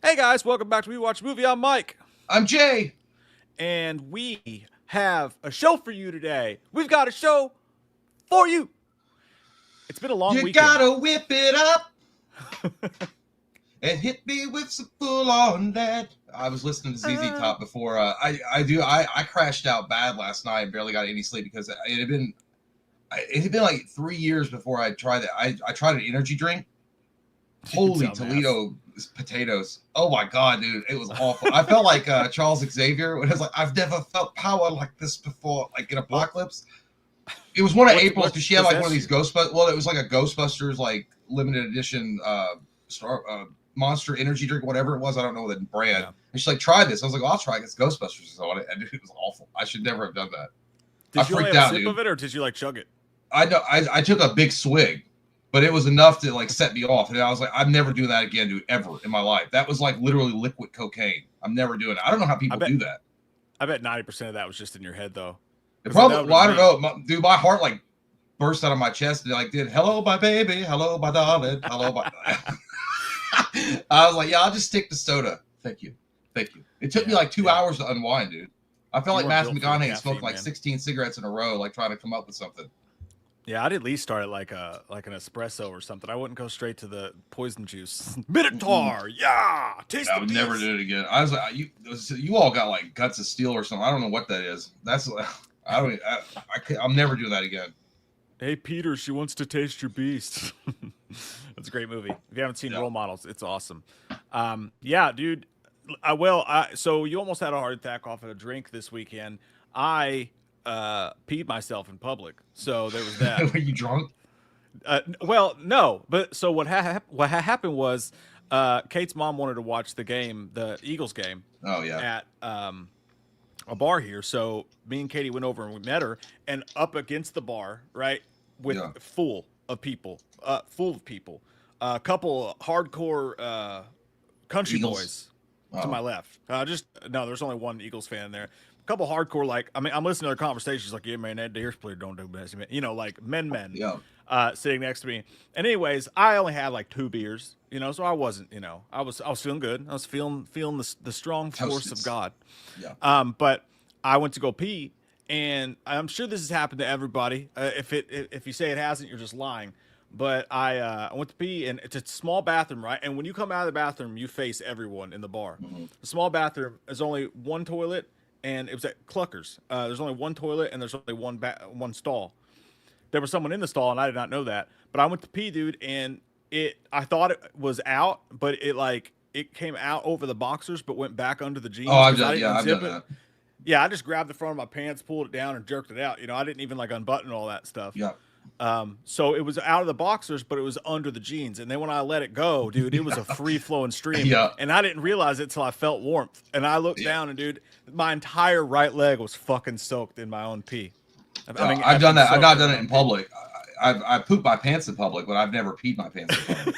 Hey guys, welcome back to We Watch Movie. I'm Mike, I'm Jay. and we have a show for you today. We've got a show for you. It's been a long You weekend. gotta whip it up and hit me with some full on that. I was listening to ZZ Top before. I crashed out bad last night and barely got any sleep because it had been like 3 years before I tried that. I tried an energy drink. Holy Toledo potatoes. Oh my God, dude. It was awful. I felt like Charles Xavier when it was like, I've never felt power like this before, like in Apocalypse. It was one of April's because she had like one of these Ghostbusters. Well, it was like a Ghostbusters like limited edition Monster Energy drink, whatever it was. I don't know the brand. Yeah. And she's like, try this. I was like, well, I'll try it. It's Ghostbusters on it. And it was awful. I should never have done that. Did you freaked out, a sip of it, or did you like chug it? I know. I took a big swig, but it was enough to like set me off. And I was like, I'm never doing that again, dude, ever in my life. That was like literally liquid cocaine. I'm never doing it. I don't know how people do that. I bet 90% of that was just in your head, though. Probably, well, I don't know, dude. My heart like burst out of my chest and like did "Hello, my baby, hello, my darling, hello, my." I was like, yeah, I'll just stick to soda. Thank you. It took me like 2 hours to unwind, dude. I felt like Matthew McConaughey smoked like 16 cigarettes in a row, like trying to come up with something. Yeah, I'd at least start at like an espresso or something. I wouldn't go straight to the poison juice. Minotaur, yeah, taste. I would never do it again. I was like, you all got like guts of steel or something. I don't know what that is. That's I'm never doing that again. Hey Peter, she wants to taste your beast. That's a great movie. If you haven't seen Role Models, it's awesome. Yeah, dude. So you almost had a heart attack off of a drink this weekend. I peed myself in public, so there was that. Were you drunk? Well, no. But so what happened was, Kate's mom wanted to watch the game, the Eagles game. Oh yeah. At a bar here. So me and Katie went over and we met her, and up against the bar, right, with full of people, a couple hardcore country Eagles boys to my left. There's only one Eagles fan there. A couple hardcore, like, I mean, I'm listening to their conversations, like, yeah, man, that Deers player don't do best, man. You know, like men, sitting next to me. And anyways, I only had like 2 beers, so I wasn't, I was feeling good. I was feeling the strong force of God. Yeah. But I went to go pee, and I'm sure this has happened to everybody. If you say it hasn't, you're just lying. But I went to pee, and it's a small bathroom, right? And when you come out of the bathroom, you face everyone in the bar. Mm-hmm. The small bathroom is only one toilet, and it was at Clucker's. There's only one toilet, and there's only one stall. There was someone in the stall, and I did not know that. But I went to pee, dude, and I thought it was out, but it came out over the boxers, but went back under the jeans. Oh, I've done that. Yeah, I just grabbed the front of my pants, pulled it down, and jerked it out. I didn't even like unbutton all that stuff. Yeah. So it was out of the boxers, but it was under the jeans. And then when I let it go, dude, it was a free flowing stream. Yeah. And I didn't realize it till I felt warmth. And I looked down, and dude, my entire right leg was fucking soaked in my own pee. I've done that. I've not done it in public. I pooped my pants in public, but I've never peed my pants in public.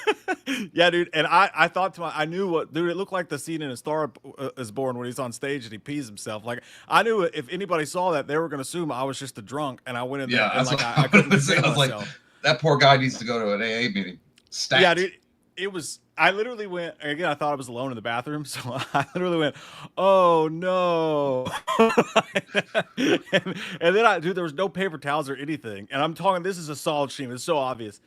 Yeah, dude. And I thought I knew what, dude, it looked like the scene in A Star Is Born when he's on stage and he pees himself. Like, I knew if anybody saw that, they were going to assume I was just a drunk, and I went in there and like, I couldn't contain myself. Like, that poor guy needs to go to an AA meeting. Stacked. Yeah, dude. It was, I literally went, again, I thought I was alone in the bathroom, so I literally went, oh no. and then there was no paper towels or anything. And I'm talking, this is a solid stream. It's so obvious.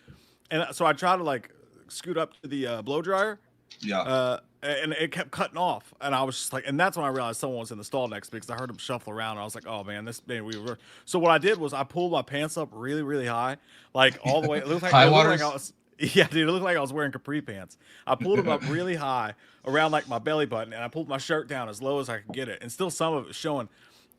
And so I tried to like scoot up to the blow dryer. Yeah. And it kept cutting off. And I was just like, and that's when I realized someone was in the stall next to me, because I heard him shuffle around. And I was like, oh man, So what I did was I pulled my pants up really, really high, like all the way. It looked like, yeah, dude, it looked like I was wearing capri pants. I pulled them up really high around like my belly button, and I pulled my shirt down as low as I could get it, and still some of it was showing.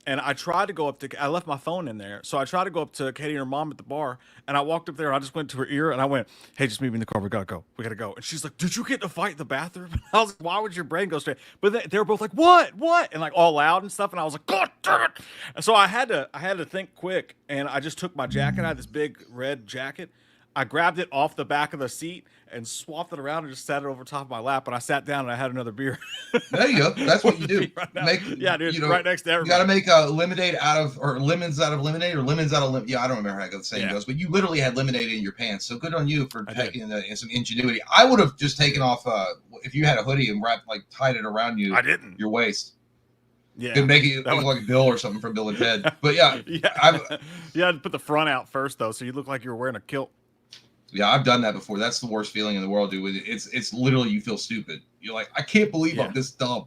And I tried to go up to, I left my phone in there, so I tried to go up to Katie and her mom at the bar, and I walked up there, and I just went to her ear, and I went, hey, just meet me in the car, we gotta go. And she's like, did you get in a fight in the bathroom? And I was like, why would your brain go straight? But they were both like, what? And like all loud and stuff, and I was like, God damn it. And so I had to think quick, and I just took my jacket. I had this big red jacket. I grabbed it off the back of the seat and swapped it around and just sat it over top of my lap. And I sat down and I had another beer. There you go. That's what you do. Right, yeah, dude, you know, right next to everybody. You got to make a lemonade out of, or lemons out of lemonade, or lemons out of yeah, I don't remember how the saying goes, but you literally had lemonade in your pants. So good on you for taking some ingenuity. I would have just taken off if you had a hoodie and wrapped tied it around you. I didn't. Your waist. Yeah, could make it look like Bill or something from Bill and Ted. But yeah, you had to put the front out first though, so you look like you were wearing a kilt. Yeah, I've done that before. That's the worst feeling in the world, dude. It's literally you feel stupid. You're like, I can't believe I'm this dumb.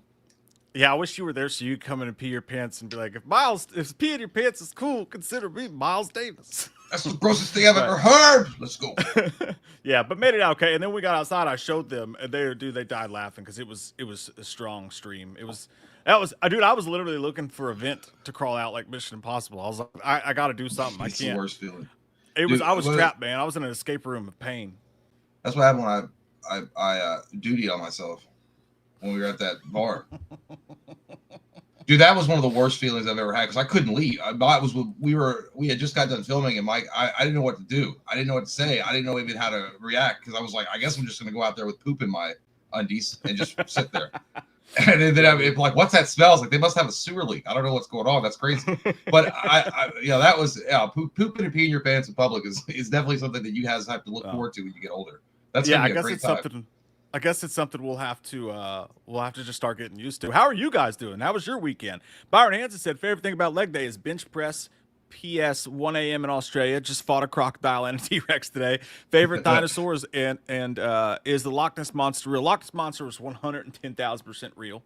Yeah, I wish you were there so you come in and pee your pants and be like, if peeing your pants is cool, consider me Miles Davis. That's the grossest thing I've ever heard. Let's go. Yeah, but made it out okay. And then we got outside. I showed them, and they died laughing because it was a strong stream. I was literally looking for a vent to crawl out like Mission Impossible. I was like, I got to do something. It's I can't. The worst feeling. I was trapped, man. I was in an escape room of pain. That's what happened when I duty on myself when we were at that bar. Dude, that was one of the worst feelings I've ever had because I couldn't leave. We had just got done filming and Mike, I didn't know what to do. I didn't know what to say. I didn't know even how to react because I was like, I guess I'm just gonna go out there with poop in my undies and just sit there. And then I'm like, what's that smell? Like they must have a sewer leak. I don't know what's going on. That's crazy. But that was pooping and peeing your pants in public is definitely something that you guys have to look forward to when you get older. That's I guess it's something. I guess it's something we'll have to just start getting used to. How are you guys doing? How was your weekend? Byron Hansen said favorite thing about leg day is bench press. PS 1 a.m. in Australia. Just fought a crocodile and a T-Rex today. Favorite dinosaurs and is the Loch Ness Monster real? Loch Ness Monster is 110,000% real.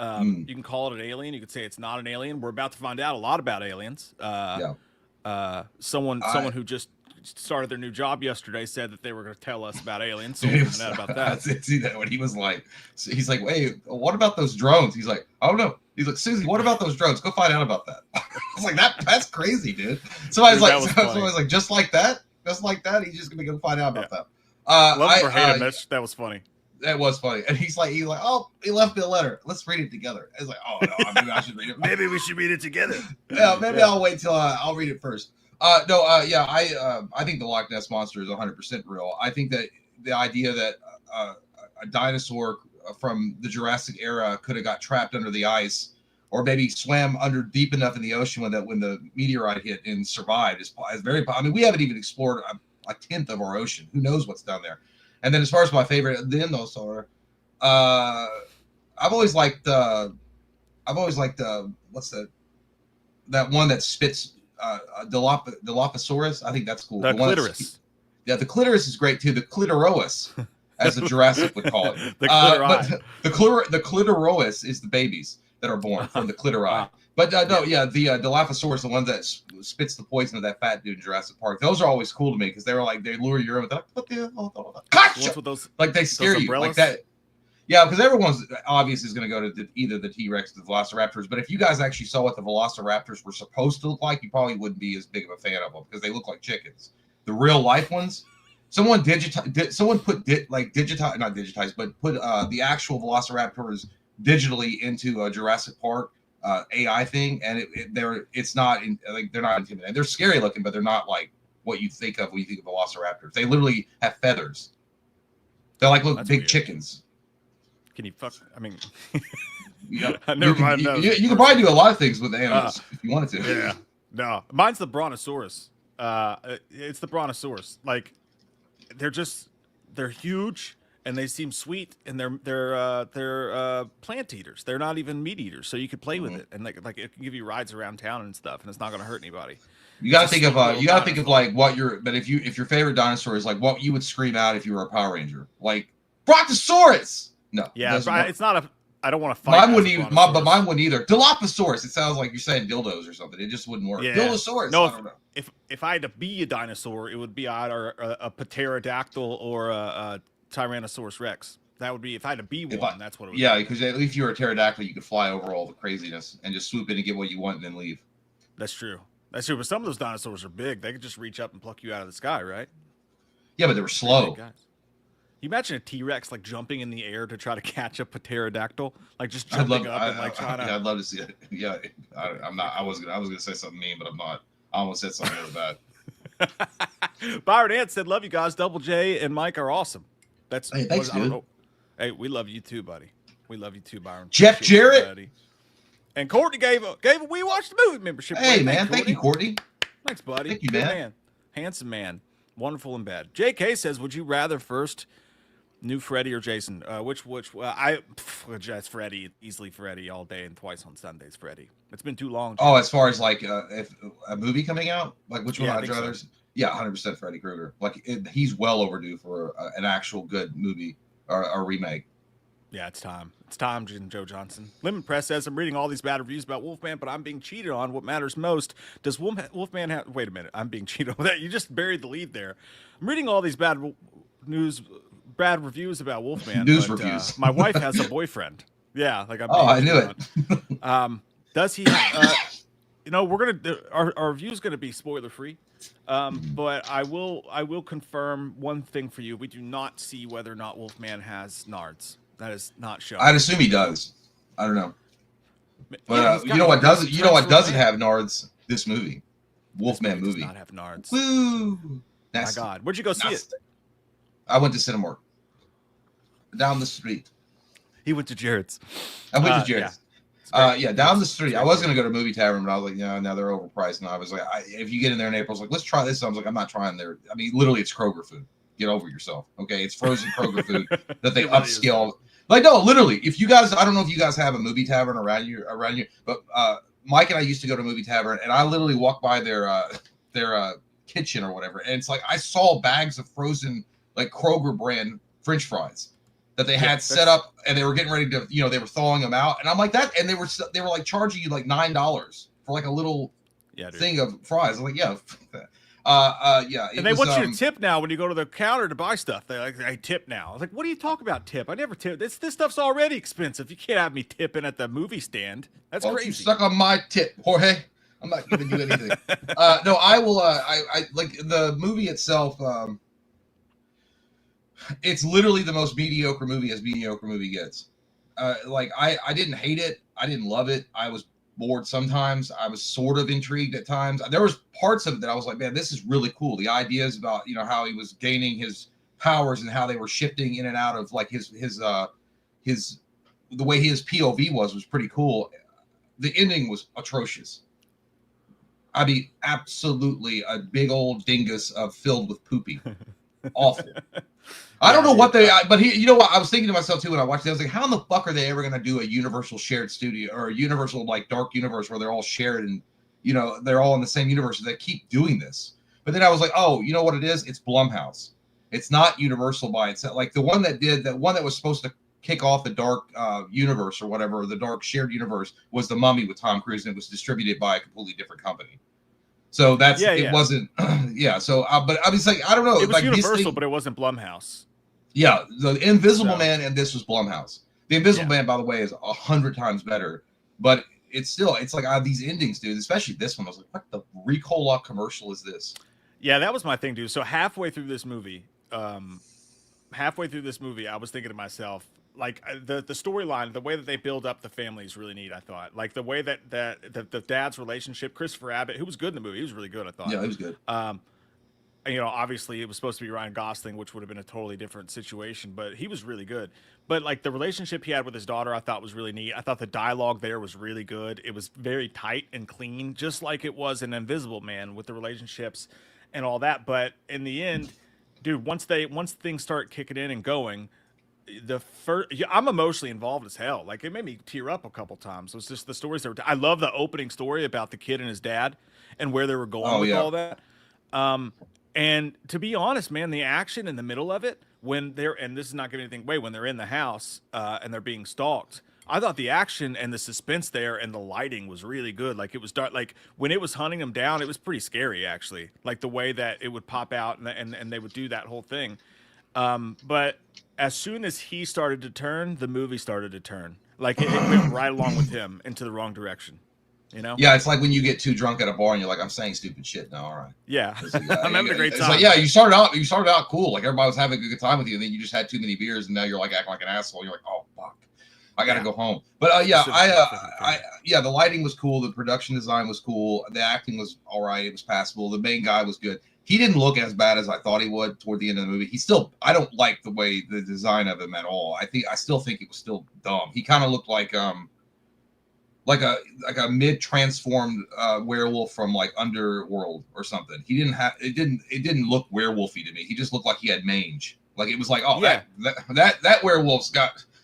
You can call it an alien. You could say it's not an alien. We're about to find out a lot about aliens. Someone who just started their new job yesterday said that they were going to tell us about aliens. So we'll find out about that. I did see that when he was like, he's like, hey, what about those drones? He's like, I don't know. He's like, Susie, what about those drones? Go find out about that. I was like, that's crazy, dude. Somebody's like, just like that? Just like that? He's just going to go find out about that. That was funny. That was funny. And he's like, oh, he left me a letter. Let's read it together. I was like, oh, no, maybe I should read it. Maybe we should read it together. I'll wait till I'll read it first. I think the Loch Ness Monster is 100% real. I think that the idea that a dinosaur from the Jurassic era could have got trapped under the ice or maybe swam under deep enough in the ocean when the meteorite hit and survived is very. I mean, we haven't even explored a tenth of our ocean. Who knows what's down there? And then as far as my favorite dinosaur, I've always liked what's that one that spits. Dilophosaurus. I think that's cool. The clitoris. The clitoris is great too. The clitorois, as the Jurassic would call it. The clitorois is the babies that are born from the clitori. Wow. But the Dilophosaurus, the one that spits the poison of that fat dude in Jurassic Park. Those are always cool to me because they lure you in with that. Gotcha! Like they scare you like that. Yeah, because everyone's obviously is going to go to either the T-Rex or the Velociraptors. But if you guys actually saw what the Velociraptors were supposed to look like, you probably wouldn't be as big of a fan of them because they look like chickens. The real life ones, someone put the actual Velociraptors digitally into a Jurassic Park AI thing, and they're not intimidating. They're scary looking, but they're not like what you think of when you think of Velociraptors. They literally have feathers. They're like little big chickens. Can you fuck? I mean, never mind. You can probably do a lot of things with animals if you wanted to. Yeah. No, mine's the Brontosaurus. It's the Brontosaurus. Like, they're huge and they seem sweet and they're plant eaters. They're not even meat eaters, so you could play with it and like it can give you rides around town and stuff, and it's not going to hurt anybody. You got to think of like what if your favorite dinosaur is like what you would scream out if you were a Power Ranger, like Brontosaurus. No. Yeah, it's not a. I don't want to fight. Mine wouldn't either. Dilophosaurus. It sounds like you're saying dildos or something. It just wouldn't work. Yeah. Dildosaurus. No, I don't know. If I had to be a dinosaur, it would be either a pterodactyl or a Tyrannosaurus Rex. That would be if I had to be one. That's what it would be. Yeah, because at least if you were a pterodactyl, you could fly over all the craziness and just swoop in and get what you want and then leave. That's true. But some of those dinosaurs are big. They could just reach up and pluck you out of the sky, right? Yeah, but they were slow. You imagine a T-Rex like jumping in the air to try to catch a pterodactyl, like just jumping up and like trying to. I'd love to see it. Yeah, I'm not. I was gonna say something mean, but I'm not. I almost said something really bad. Byron Ant said, "Love you guys. Double J and Mike are awesome." That's Hey, thanks, I don't dude. know. Hey, we love you too, buddy. We love you too, Byron. Jeff Appreciate you, Jarrett. buddy. And Courtney gave a We Watched the Movie membership. Hey, man. Thank you, Courtney. Thanks, buddy. Thank you, Good man. Handsome man. Wonderful in bed. JK says, "Would you rather first new Freddy or Jason?" It's Freddy. Easily Freddy all day and twice on Sundays. Freddy. It's been too long. Oh, as far as like if a movie coming out, like which one I'd rather? So. Yeah, 100% Freddy Krueger. Like he's well overdue for an actual good movie or a remake. Yeah, it's time. It's time, Joe Johnson. Lemon Press says, "I'm reading all these bad reviews about Wolfman, but I'm being cheated on. What matters most? Does Wolfman have..." Wait a minute. I'm being cheated on. You just buried the lead there. I'm reading all these bad reviews about Wolfman. Reviews. My wife has a boyfriend. Yeah, like I knew it. Does he? Our review's gonna be spoiler free. But I will confirm one thing for you. We do not see whether or not Wolfman has nards. That is not shown. I'd assume he does. I don't know. But you know what doesn't? You know what doesn't have nards? This movie, Wolfman movie. Does not have nards. Woo! My God, where'd you go see it? I went to Cinemark. Down the street. He went to Jared's. I went to Jared's. Down the street. I was gonna go to Movie Tavern, but I was like, no, now they're overpriced. And I was like, if you get in there in April, I was like, let's try this. I was like, I'm not trying there. I mean, literally, it's Kroger food. Get over yourself, okay? It's frozen Kroger food that they upscale. Like, no, literally. If you guys, I don't know if you guys have a Movie Tavern around you, but Mike and I used to go to Movie Tavern, and I literally walked by their kitchen or whatever, and it's like I saw bags of frozen like Kroger brand French fries that they had set up, and they were getting ready to, they were thawing them out, and I'm like that, and they were like charging you like $9 for like a little thing of fries. I'm like, yeah. And they want you to tip now when you go to the counter to buy stuff. They're like, "I tip now." I was like, "What do you talk about tip? I never tip. This stuff's already expensive. You can't have me tipping at the movie stand. That's crazy." You suck on my tip, Jorge. I'm not giving you anything. No, I will. I like the movie itself. It's literally the most mediocre movie as mediocre movie gets. I didn't hate it. I didn't love it. I was bored sometimes. I was sort of intrigued at times. There was parts of it that I was like, man, this is really cool. The ideas about, how he was gaining his powers and how they were shifting in and out of like his the way his POV was pretty cool. The ending was atrocious. I mean, absolutely a big old dingus filled with poopy. Awful. I don't know what but you know what? I was thinking to myself too when I watched it. I was like, how in the fuck are they ever going to do a universal shared studio or a universal like dark universe where they're all shared and, they're all in the same universe? They keep doing this. But then I was like, oh, you know what it is? It's Blumhouse. It's not Universal by itself. Like the one that was supposed to kick off the dark universe or whatever, the dark shared universe was The Mummy with Tom Cruise, and it was distributed by a completely different company. So it wasn't, So, but I was like, I don't know. It was like Universal, but it wasn't Blumhouse. Yeah, the Invisible Man and this was Blumhouse. The Invisible Man, by the way, is 100 times better, but it's like these endings, dude. Especially this one, I was like, what the Ricola commercial is this? Yeah, that was my thing, dude. So halfway through this movie, I was thinking to myself, like the storyline, the way that they build up the family is really neat. I thought, like the way that the dad's relationship, Christopher Abbott, who was good in the movie, he was really good. I thought, yeah, he was good. Obviously it was supposed to be Ryan Gosling, which would have been a totally different situation, but he was really good. But like the relationship he had with his daughter, I thought was really neat. I thought the dialogue there was really good. It was very tight and clean, just like it was in Invisible Man with the relationships and all that. But in the end, dude, once things start kicking in and going, I'm emotionally involved as hell. Like it made me tear up a couple times. It was just the stories I love the opening story about the kid and his dad and where they were going with all that. And to be honest, man, the action in the middle of it, and this is not giving anything away, when they're in the house and they're being stalked, I thought the action and the suspense there and the lighting was really good. Like it was dark. Like when it was hunting them down, it was pretty scary actually. Like the way that it would pop out and they would do that whole thing. But as soon as he started to turn, the movie started to turn. Like it went right along with him into the wrong direction. Yeah, it's like when you get too drunk at a bar and you're like, I'm saying stupid shit now. All right. Yeah. I'm having a great time. It's like, you started out cool. Like everybody was having a good time with you. And then you just had too many beers and now you're like acting like an asshole. You're like, oh, fuck. I got to go home. But the lighting was cool. The production design was cool. The acting was all right. It was passable. The main guy was good. he didn't look as bad as I thought he would toward the end of the movie. He still, I don't like the way the design of him at all. I still think it was still dumb. He kind of looked like a mid transformed werewolf from like Underworld or something. He didn't have it didn't look werewolfy to me. He just looked like he had mange. Like it was like, oh Yeah. that werewolf's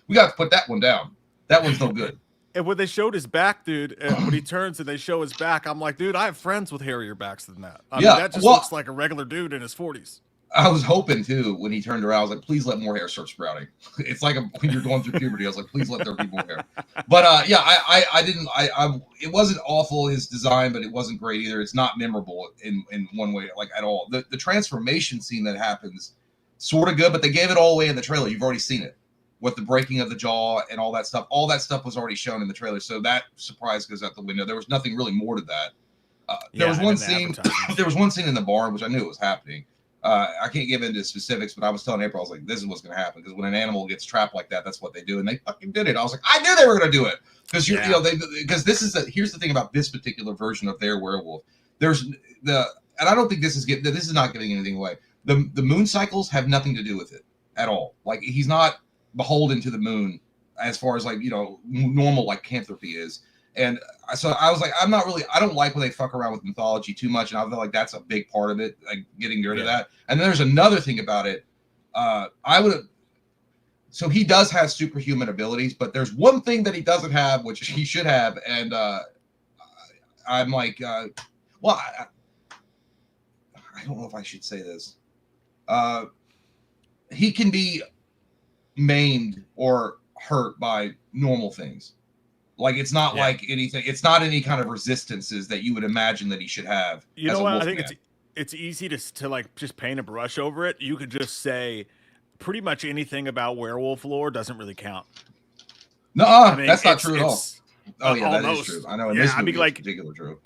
we got to put that one down. That one's no good. And when they showed his back, dude, and when he turns and they show his back, I'm like, dude, I have friends with hairier backs than that. I mean, that just looks like a regular dude in his 40s. I was hoping too when he turned around. I was like, please let more hair start sprouting. It's like when you're going through puberty. I was like, please let there be more hair. But yeah, I didn't. It wasn't awful his design, but it wasn't great either. It's not memorable in one way, like at all. The transformation scene that happens, sort of good, but they gave it all away in the trailer. You've already seen it with the breaking of the jaw and all that stuff. All that stuff was already shown in the trailer, so that surprise goes out the window. There was nothing really more to that. There was one scene. There was one scene in the bar, which I knew it was happening. I can't give into specifics, but I was telling April, I was like, this is what's going to happen. Because when an animal gets trapped like that, that's what they do. And they fucking did it. I was like, I knew they were going to do it. Because because here's the thing about this particular version of their werewolf. And I don't think this is not giving anything away. The moon cycles have nothing to do with it at all. Like he's not beholden to the moon as far as like, normal like lycanthropy is. And so I was like, I don't like when they fuck around with mythology too much. And I feel like that's a big part of it, like getting rid of that. And then there's another thing about it. So he does have superhuman abilities, but there's one thing that he doesn't have, which he should have. And I'm like, I don't know if I should say this. He can be maimed or hurt by normal things. Like it's not like anything. It's not any kind of resistances that you would imagine that he should have. You know what? I think it's easy to like just paint a brush over it. You could just say pretty much anything about werewolf lore doesn't really count. No, that's not true at all. Oh yeah, that is true. I know. In this movie, it's particularly true.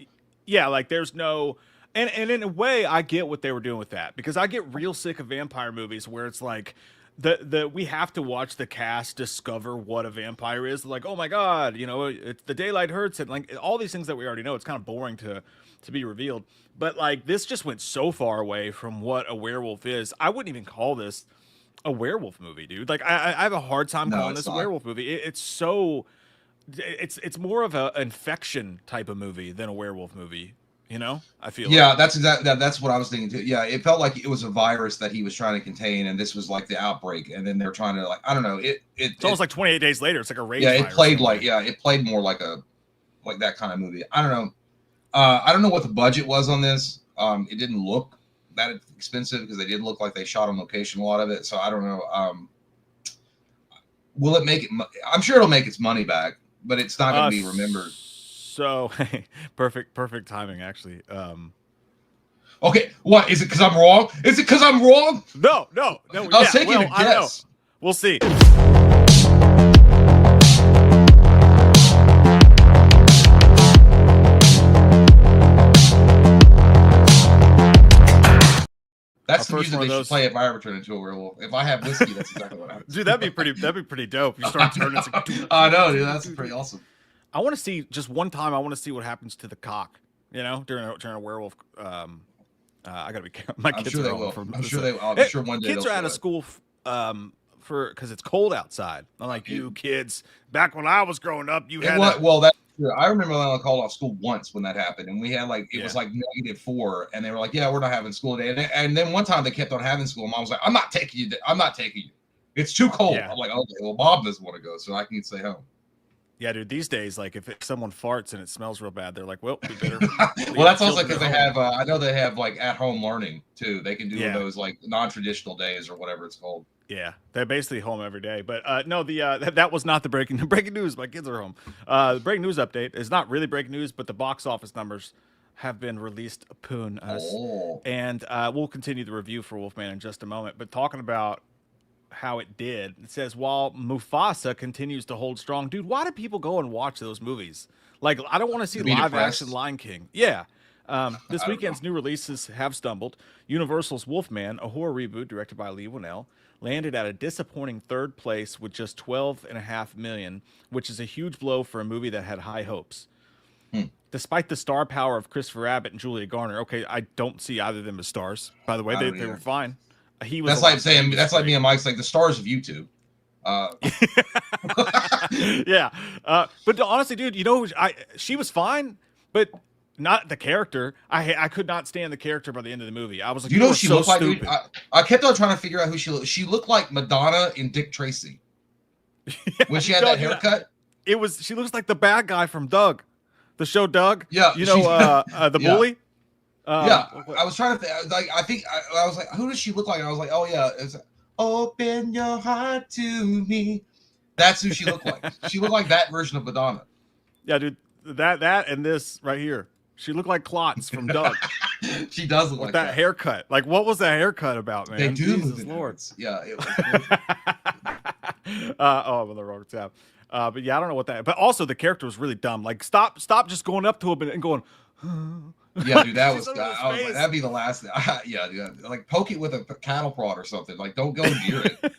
Yeah, like there's no, and in a way, I get what they were doing with that because I get real sick of vampire movies where it's like. We have to watch the cast discover what a vampire is. Like, oh my god, it's the daylight hurts, and like all these things that we already know. It's kind of boring to be revealed. But like this just went so far away from what a werewolf is. I wouldn't even call this a werewolf movie, dude. Like I have a hard time calling this a werewolf movie. It's more of an infection type of movie than a werewolf movie. I feel that's what I was thinking too. Yeah, it felt like it was a virus that he was trying to contain, and this was like the outbreak, and then they're trying to I don't know. It's almost like 28 days later. It's like a rage. Yeah, it played more like that kind of movie. I don't know. I don't know what the budget was on this. It didn't look that expensive because they didn't look like they shot on location a lot of it. So I don't know. Will it make it? I'm sure it'll make its money back, but it's not going to be remembered. So perfect timing, actually. Okay, what is it? Because I'm wrong? Is it because I'm wrong? No. I was taking a guess. We'll see. That's the music they should play if I ever turn into a werewolf. If I have whiskey, that's exactly what happens. Dude, that'd be pretty dope. You start turning. I know, dude. That's pretty awesome. I want to see just one time. I want to see what happens to the cock. During a werewolf. I gotta be careful. My kids are will. I'm sure they will. I'm sure one day kids are out of school because it's cold outside. Unlike you kids, back when I was growing up, you had. Well, that's true. I remember when I called off school once when that happened, and we had it was like -4, and they were like, "Yeah, we're not having school today." And then one time they kept on having school. Mom was like, "I'm not taking you. I'm not taking you. It's too cold." I'm like, "Okay, well, Bob doesn't want to go, so I can stay home." Yeah, dude. These days, like if someone farts and it smells real bad, they're like, "Well, we better." Well, that's also because they have. I know they have at-home learning too. They can do those like non-traditional days or whatever it's called. Yeah, they're basically home every day. But no, that was not the breaking news. My kids are home. The breaking news update is not really breaking news, but the box office numbers have been released upon us, and we'll continue the review for Wolfman in just a moment. But talking about how it did. It says, while Mufasa continues to hold strong. Dude, why do people go and watch those movies? Like, I don't want to see live action Lion King. Yeah. This weekend's new releases have stumbled. Universal's Wolfman, a horror reboot directed by Lee Winnell, landed at a disappointing third place with just $12.5 million, which is a huge blow for a movie that had high hopes. despite the star power of Christopher Abbott and Julia Garner, okay, I don't see either of them as stars. By the way, they were fine. He was. That's like saying that's like me and Mike's like the stars of YouTube. Yeah, but honestly, dude, she was fine, but not the character. I could not stand the character by the end of the movie. I was like, you know what she looked like, dude? I kept on trying to figure out who she looked. She looked like Madonna in Dick Tracy when she had that haircut. She looks like the bad guy from Doug, the show Doug. Yeah, the bully. Yeah, I was trying to think. I was like, who does she look like? And I was like, oh yeah, it's open your heart to me. That's who she looked like. She looked like that version of Madonna. Yeah, dude, that and this right here. She looked like Klotz from Doug. She does look with like that haircut. Like, what was that haircut about, man? They do Jesus Lord. Yeah. It was I'm on the wrong tab. But yeah, I don't know what that. But also, the character was really dumb. Like, stop just going up to him and going. Yeah, dude, that was like, that'd be the last. Yeah, like poke it with a cattle prod or something. Like, don't go near it.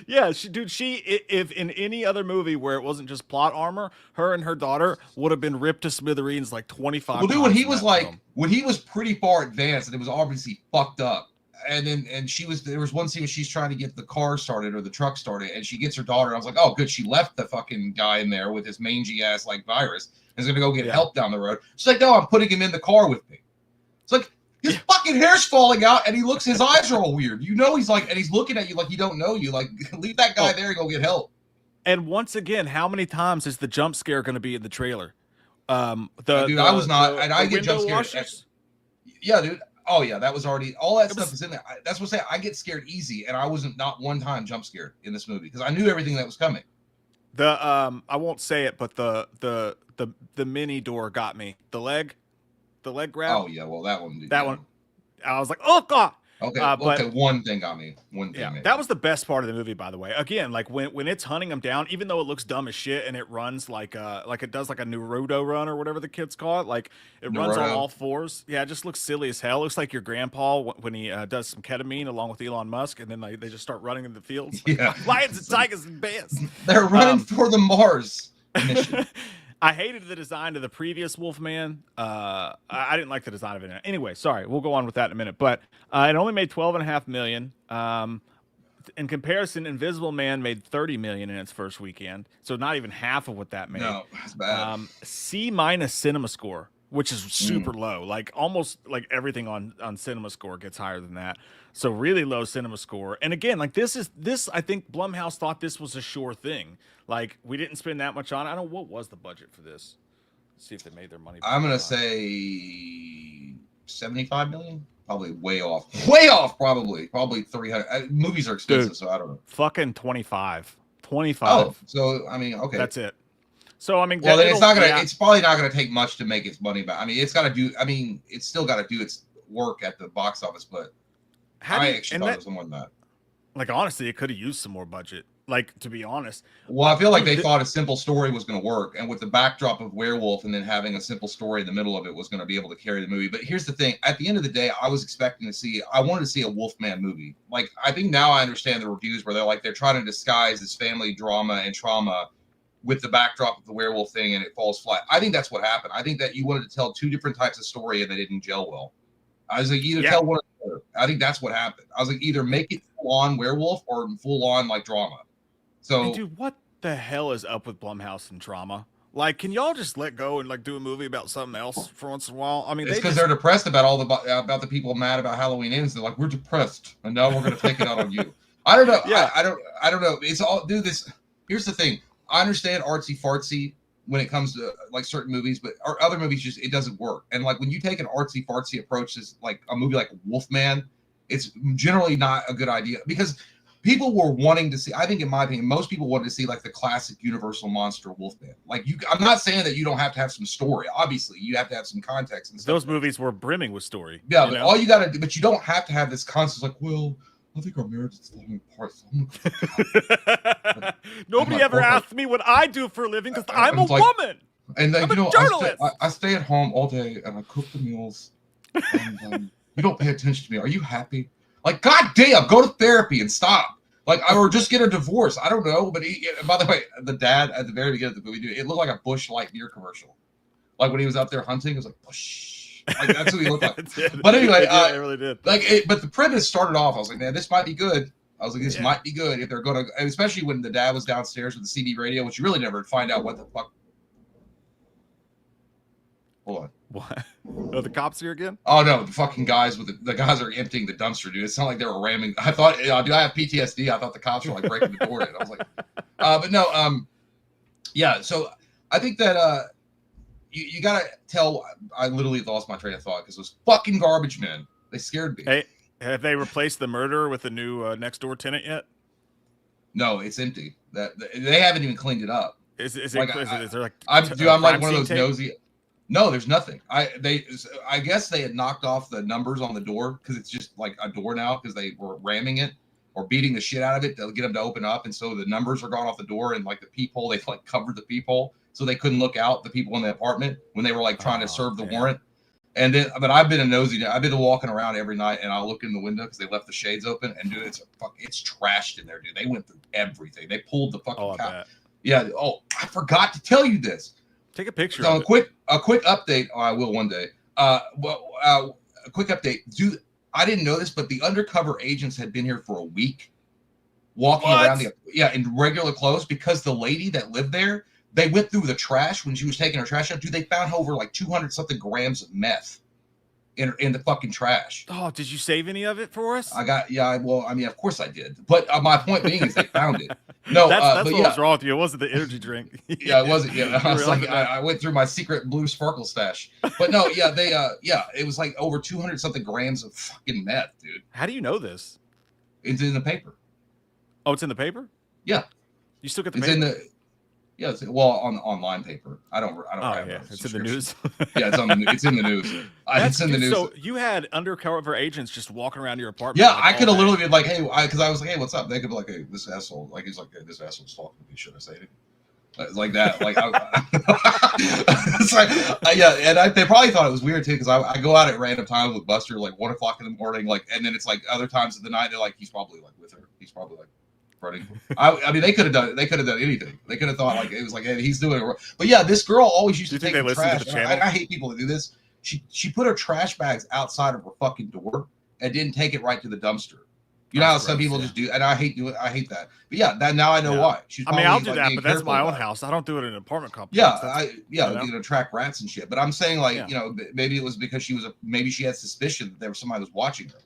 Yeah, if in any other movie where it wasn't just plot armor, her and her daughter would have been ripped to smithereens like 25 times. Well, dude, when he was pretty far advanced and it was obviously fucked up. And there was one scene where she's trying to get the car started or the truck started, and she gets her daughter. I was like, oh, good, she left the fucking guy in there with his mangy ass like virus. Is gonna go get help down the road. She's like, no, I'm putting him in the car with me. It's like his fucking hair's falling out, and his eyes are all weird. He's like, and he's looking at you like he don't know you. Like, leave that guy there and go get help. And once again, how many times is the jump scare going to be in the trailer? I was not, and I get jump scared. Yeah, dude. Oh yeah, that was already all that stuff is in there. That's what I'm saying. I get scared easy, and I wasn't not one time jump scared in this movie because I knew everything that was coming. I won't say it, but the mini door got me. The leg grab. Oh yeah, well that one. That one. I was like, oh god. Okay, okay. One thing got me. One thing. Yeah, that was the best part of the movie, by the way. Again, like when it's hunting him down, even though it looks dumb as shit and it runs like it does like a Naruto run or whatever the kids call it. Like it runs on all fours. Yeah, it just looks silly as hell. It looks like your grandpa when he does some ketamine along with Elon Musk, and then they just start running in the fields. Like, yeah, lions and tigers and bears. They're running for the Mars mission. I hated the design of the previous Wolfman. I didn't like the design of it. Anyway, sorry, we'll go on with that in a minute. But it only made $12.5 million. In comparison, Invisible Man made $30 million in its first weekend, so not even half of what that made. No, that's bad. C- cinema score, which is super low. Like almost like everything on cinema score gets higher than that. So really low cinema score. And again, like this. I think Blumhouse thought this was a sure thing. Like we didn't spend that much on it. I don't know what was the budget for this. Let's see if they made their money back. I'm gonna say 75 million. Probably way off. Way off. Probably 300. Movies are expensive, dude, so I don't know. Fucking 25. Oh, so I mean, okay. That's it. So I mean, well, then it's not gonna. Yeah. It's probably not gonna take much to make its money back. I mean, it's got to do. I mean, it's still got to do its work at the box office, but I actually thought it was more than that. Like honestly, it could have used some more budget. Like to be honest. Well, I feel like they thought a simple story was going to work, and with the backdrop of werewolf, and then having a simple story in the middle of it was going to be able to carry the movie. But here's the thing: at the end of the day, I wanted to see a Wolfman movie. Like I think now I understand the reviews where they're trying to disguise this family drama and trauma with the backdrop of the werewolf thing, and it falls flat. I think that's what happened. I think that you wanted to tell two different types of story, and they didn't gel well. I was like, either tell one or the other. I think that's what happened. I was like, either make it full on werewolf or full on like drama. So, and dude, what the hell is up with Blumhouse and drama? Like, can y'all just let go and like do a movie about something else for once in a while? I mean, it's because they're depressed about about the people mad about Halloween ends. They're like, we're depressed, and now we're going to take it out on you. I don't know. Yeah, I don't know. It's all this. Here's the thing. I understand artsy fartsy when it comes to like certain movies, but other movies just it doesn't work. And like when you take an artsy fartsy approach to like a movie like Wolfman, it's generally not a good idea because people were wanting to see. I think, in my opinion, most people wanted to see like the classic Universal monster Wolfman. Like I'm not saying that you don't have to have some story. Obviously, you have to have some context and stuff. Those movies were brimming with story. Yeah, but all you got to do, but you don't have to have this constant like, well, I think our marriage is falling apart. So nobody ever asked me what I do for a living because I'm a woman. And then, I'm a journalist. I stay at home all day and I cook the meals. And you don't pay attention to me. Are you happy? Like, goddamn, go to therapy and stop. Like, or just get a divorce. I don't know. But by the way, the dad at the very beginning of the movie, it looked like a Busch Light beer commercial. Like when he was out there hunting, it was like, whoosh. Like that's what he looked like. Did. But anyway, it really did. But the premise started off. I was like, man, this might be good. I was like, this might be good if they're going to, especially when the dad was downstairs with the CB radio, which you really never find out what the fuck. Hold on. What? Oh, the cops here again? Oh no, the fucking guys with the guys are emptying the dumpster, dude. It's not like they were ramming. I thought, dude, I have PTSD. I thought the cops were like breaking the door in. I was like, but no, yeah. So I think that you gotta tell. I literally lost my train of thought because those fucking garbage men. They scared me. Hey, have they replaced the murderer with a new next door tenant yet? No, it's empty. That they haven't even cleaned it up. Is like, there like? I'm like one of those tape? nosy. No, there's nothing. I guess they had knocked off the numbers on the door because it's just like a door now because they were ramming it or beating the shit out of it to get them to open up, and so the numbers are gone off the door and like the peephole they like covered the peephole so they couldn't look out, the people in the apartment, when they were like trying to serve the warrant. And then, but I've been a nosy. I've been walking around every night, and I'll look in the window because they left the shades open. And dude, it's trashed in there, dude. They went through everything. They pulled the fucking cow. Yeah. Oh, I forgot to tell you this. Take a picture. So a quick update. Oh, I will one day. A quick update. Dude, I didn't know this, but the undercover agents had been here for a week, walking around in regular clothes because the lady that lived there. They went through the trash when she was taking her trash out. Dude, they found over like 200 something grams of meth in the fucking trash. Oh, did you save any of it for us? Well, I mean, of course I did. But my point being is they found it. No, that's what was wrong with you. It wasn't the energy drink. Yeah, it wasn't. Yeah, I was like, I went through my secret blue sparkle stash. But no, yeah, it was like over 200 something grams of fucking meth, dude. How do you know this? It's in the paper. Oh, it's in the paper? Yeah. You still get the paper? It's in the. Yeah, on online paper. I don't. Oh yeah, it's in the news. Yeah, it's in the news. It's in the news. So you had undercover agents just walking around your apartment. Yeah, I could have literally been like, hey, because I was like, hey, what's up? They could be like, hey, this asshole. Like he's like, hey, this asshole's talking to me. Should I say it? Like that. Like, it's like yeah, and they probably thought it was weird too because I go out at random times with Buster like 1 o'clock in the morning, like, and then it's like other times of the night they're like, he's probably like with her. He's probably like. Running. I mean, they could have done anything. They could have thought like it was like, hey, he's doing it. But yeah, this girl always used to take the trash. I hate people that do this. She put her trash bags outside of her fucking door and didn't take it right to the dumpster. You know how some people just do, and I hate that. But yeah, that now I know why. I'll do that, but that's my own house. I don't do it in an apartment complex. Yeah, you can attract rats and shit. But I'm saying like, you know, maybe it was because maybe she had suspicion that there was somebody was watching her.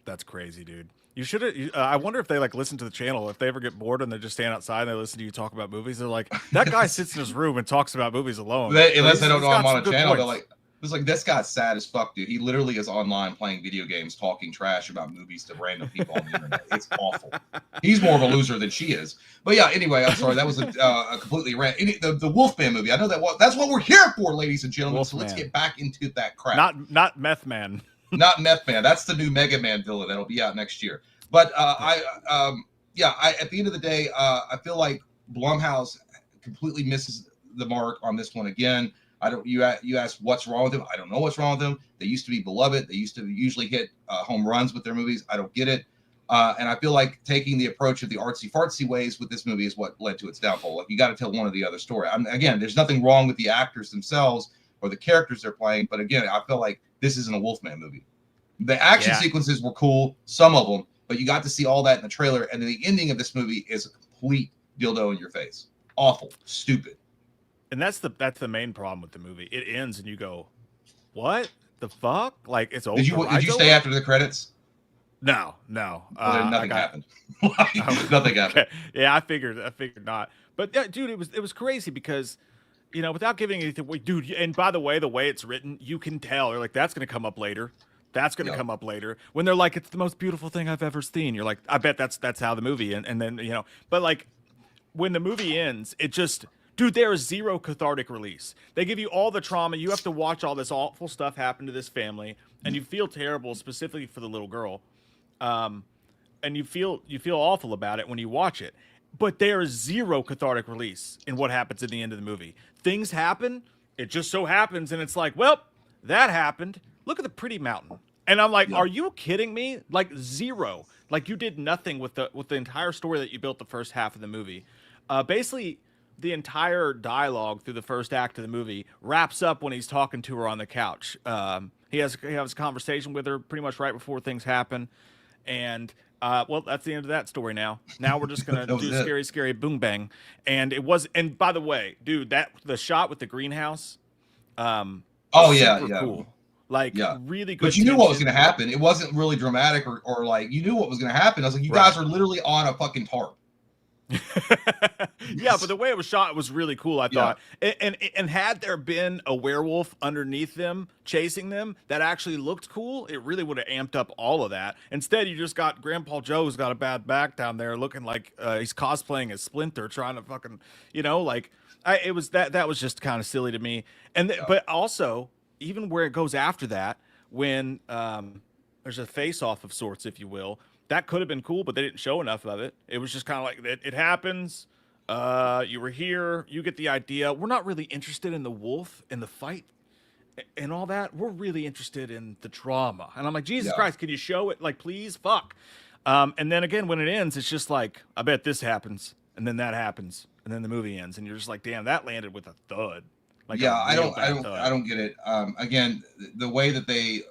That's crazy, dude. You should have. I wonder if they like listen to the channel. If they ever get bored and they just stand outside and they listen to you talk about movies, they're like, that guy sits in his room and talks about movies alone. Unless they don't know I'm on a channel, they're like, it's like this guy's sad as fuck, dude. He literally is online playing video games, talking trash about movies to random people on the internet. It's awful. He's more of a loser than she is. But yeah, anyway, I'm sorry. That was a completely the Wolfman movie. I know that's what we're here for, ladies and gentlemen. So let's get back into that crap. Not Meth Man. Not Meth Man. That's the new Mega Man villain that'll be out next year. But at the end of the day, I feel like Blumhouse completely misses the mark on this one again. You asked what's wrong with them. I don't know what's wrong with them. They used to be beloved. They used to usually hit home runs with their movies. I don't get it. And I feel like taking the approach of the artsy fartsy ways with this movie is what led to its downfall. Like you got to tell one or the other story. Again, there's nothing wrong with the actors themselves or the characters they're playing. But again, I feel like this isn't a Wolfman movie. The action sequences were cool, some of them, but you got to see all that in the trailer. And then the ending of this movie is a complete dildo in your face. Awful, stupid. And that's the main problem with the movie. It ends and you go, what the fuck? Like it's over. Did you stay after the credits? No. Well, nothing happened. Nothing happened. Okay. Yeah, I figured not. But yeah, dude, it was crazy because, you know, without giving anything away, dude. And by the way it's written, you can tell. You're like, that's gonna come up later. That's going to come up later. When they're like, it's the most beautiful thing I've ever seen. You're like, I bet that's how the movie and then, you know, but like when the movie ends, it just, dude, there is zero cathartic release. They give you all the trauma. You have to watch all this awful stuff happen to this family and you feel terrible, specifically for the little girl. And you feel awful about it when you watch it, but there is zero cathartic release in what happens at the end of the movie. Things happen. It just so happens. And it's like, well, that happened. Look at the pretty mountain. And I'm like, are you kidding me? Like zero. Like you did nothing with the entire story that you built the first half of the movie. Basically, the entire dialogue through the first act of the movie wraps up when he's talking to her on the couch. He has a conversation with her pretty much right before things happen, and well, that's the end of that story. Now we're just gonna That was do it. scary, scary boom bang, and it was. And by the way, dude, that the shot with the greenhouse, Oh yeah, super yeah. cool, like Yeah. really good. But you knew what was tension. going to happen. It wasn't really dramatic or like you knew what was going to happen. I was like, you Right. guys are literally on a fucking tarp. Yeah, but the way it was shot was really cool, I Yeah. thought. And had there been a werewolf underneath them chasing them that actually looked cool, it really would have amped up all of that. Instead, you just got Grandpa Joe's got a bad back down there looking like he's cosplaying as Splinter trying to fucking, like it was that was just kind of silly to me. And Yeah. but also even where it goes after that when there's a face off of sorts, if you will. That could have been cool, but they didn't show enough of it. It was just kind of like it happens. You were here. You get the idea. We're not really interested in the wolf and the fight and all that. We're really interested in the drama. And I'm like, Jesus Yeah. Christ, can you show it? Like, please, fuck. And then again, when it ends, it's just like, I bet this happens, and then that happens, and then the movie ends, and you're just like, damn, that landed with a thud. Like Yeah, a real bad thud. I don't get it. Again, the way that they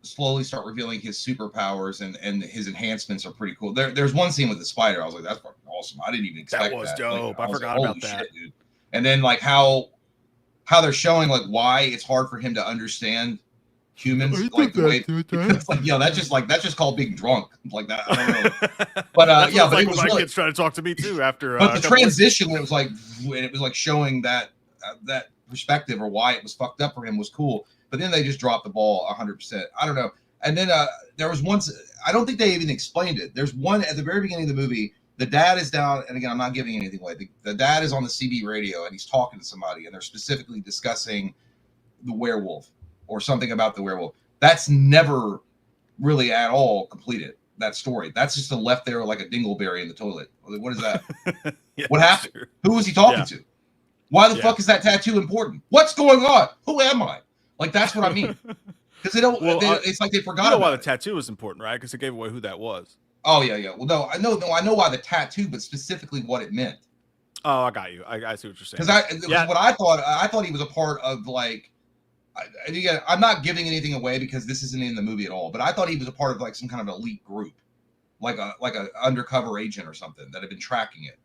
slowly start revealing his superpowers and his enhancements are pretty cool. There's one scene with the spider. I was like, that's fucking awesome. I didn't even expect that. That was dope. Like, I was forgot like, about that. Shit, dude. And then like how they're showing like why it's hard for him to understand humans, like the way it's like, that's just called being drunk, like that. I don't know. But That's yeah, what but it's like it was when my really, kids try to talk to me too after. but the transition when it was like showing that that perspective or why it was fucked up for him was cool. But then they just dropped the ball 100%. I don't know. And then there was once, I don't think they even explained it. There's one at the very beginning of the movie. The dad is down, and again, I'm not giving anything away. The dad is on the CB radio, and he's talking to somebody, and they're specifically discussing the werewolf or something about the werewolf. That's never really at all completed, that story. That's just left there like a dingleberry in the toilet. What is that? Yeah, what happened? true. Who was he talking Yeah. to? Why the fuck is that tattoo important? What's going on? Who am I? Like, that's what I mean. Because they don't. Well, it's like they forgot You know about why it. the tattoo was important, right? Because it gave away who that was. Oh yeah. Well, no, I know why the tattoo, but specifically what it meant. Oh, I got you. I see what you're saying. Because what I thought he was a part of like. Again, I'm not giving anything away because this isn't in the movie at all. But I thought he was a part of like some kind of elite group, like a undercover agent or something that had been tracking it.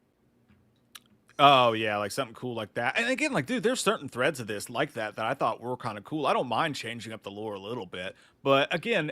Oh yeah, like something cool like that. And again, like, dude, there's certain threads of this like that I thought were kind of cool. I don't mind changing up the lore a little bit, but again,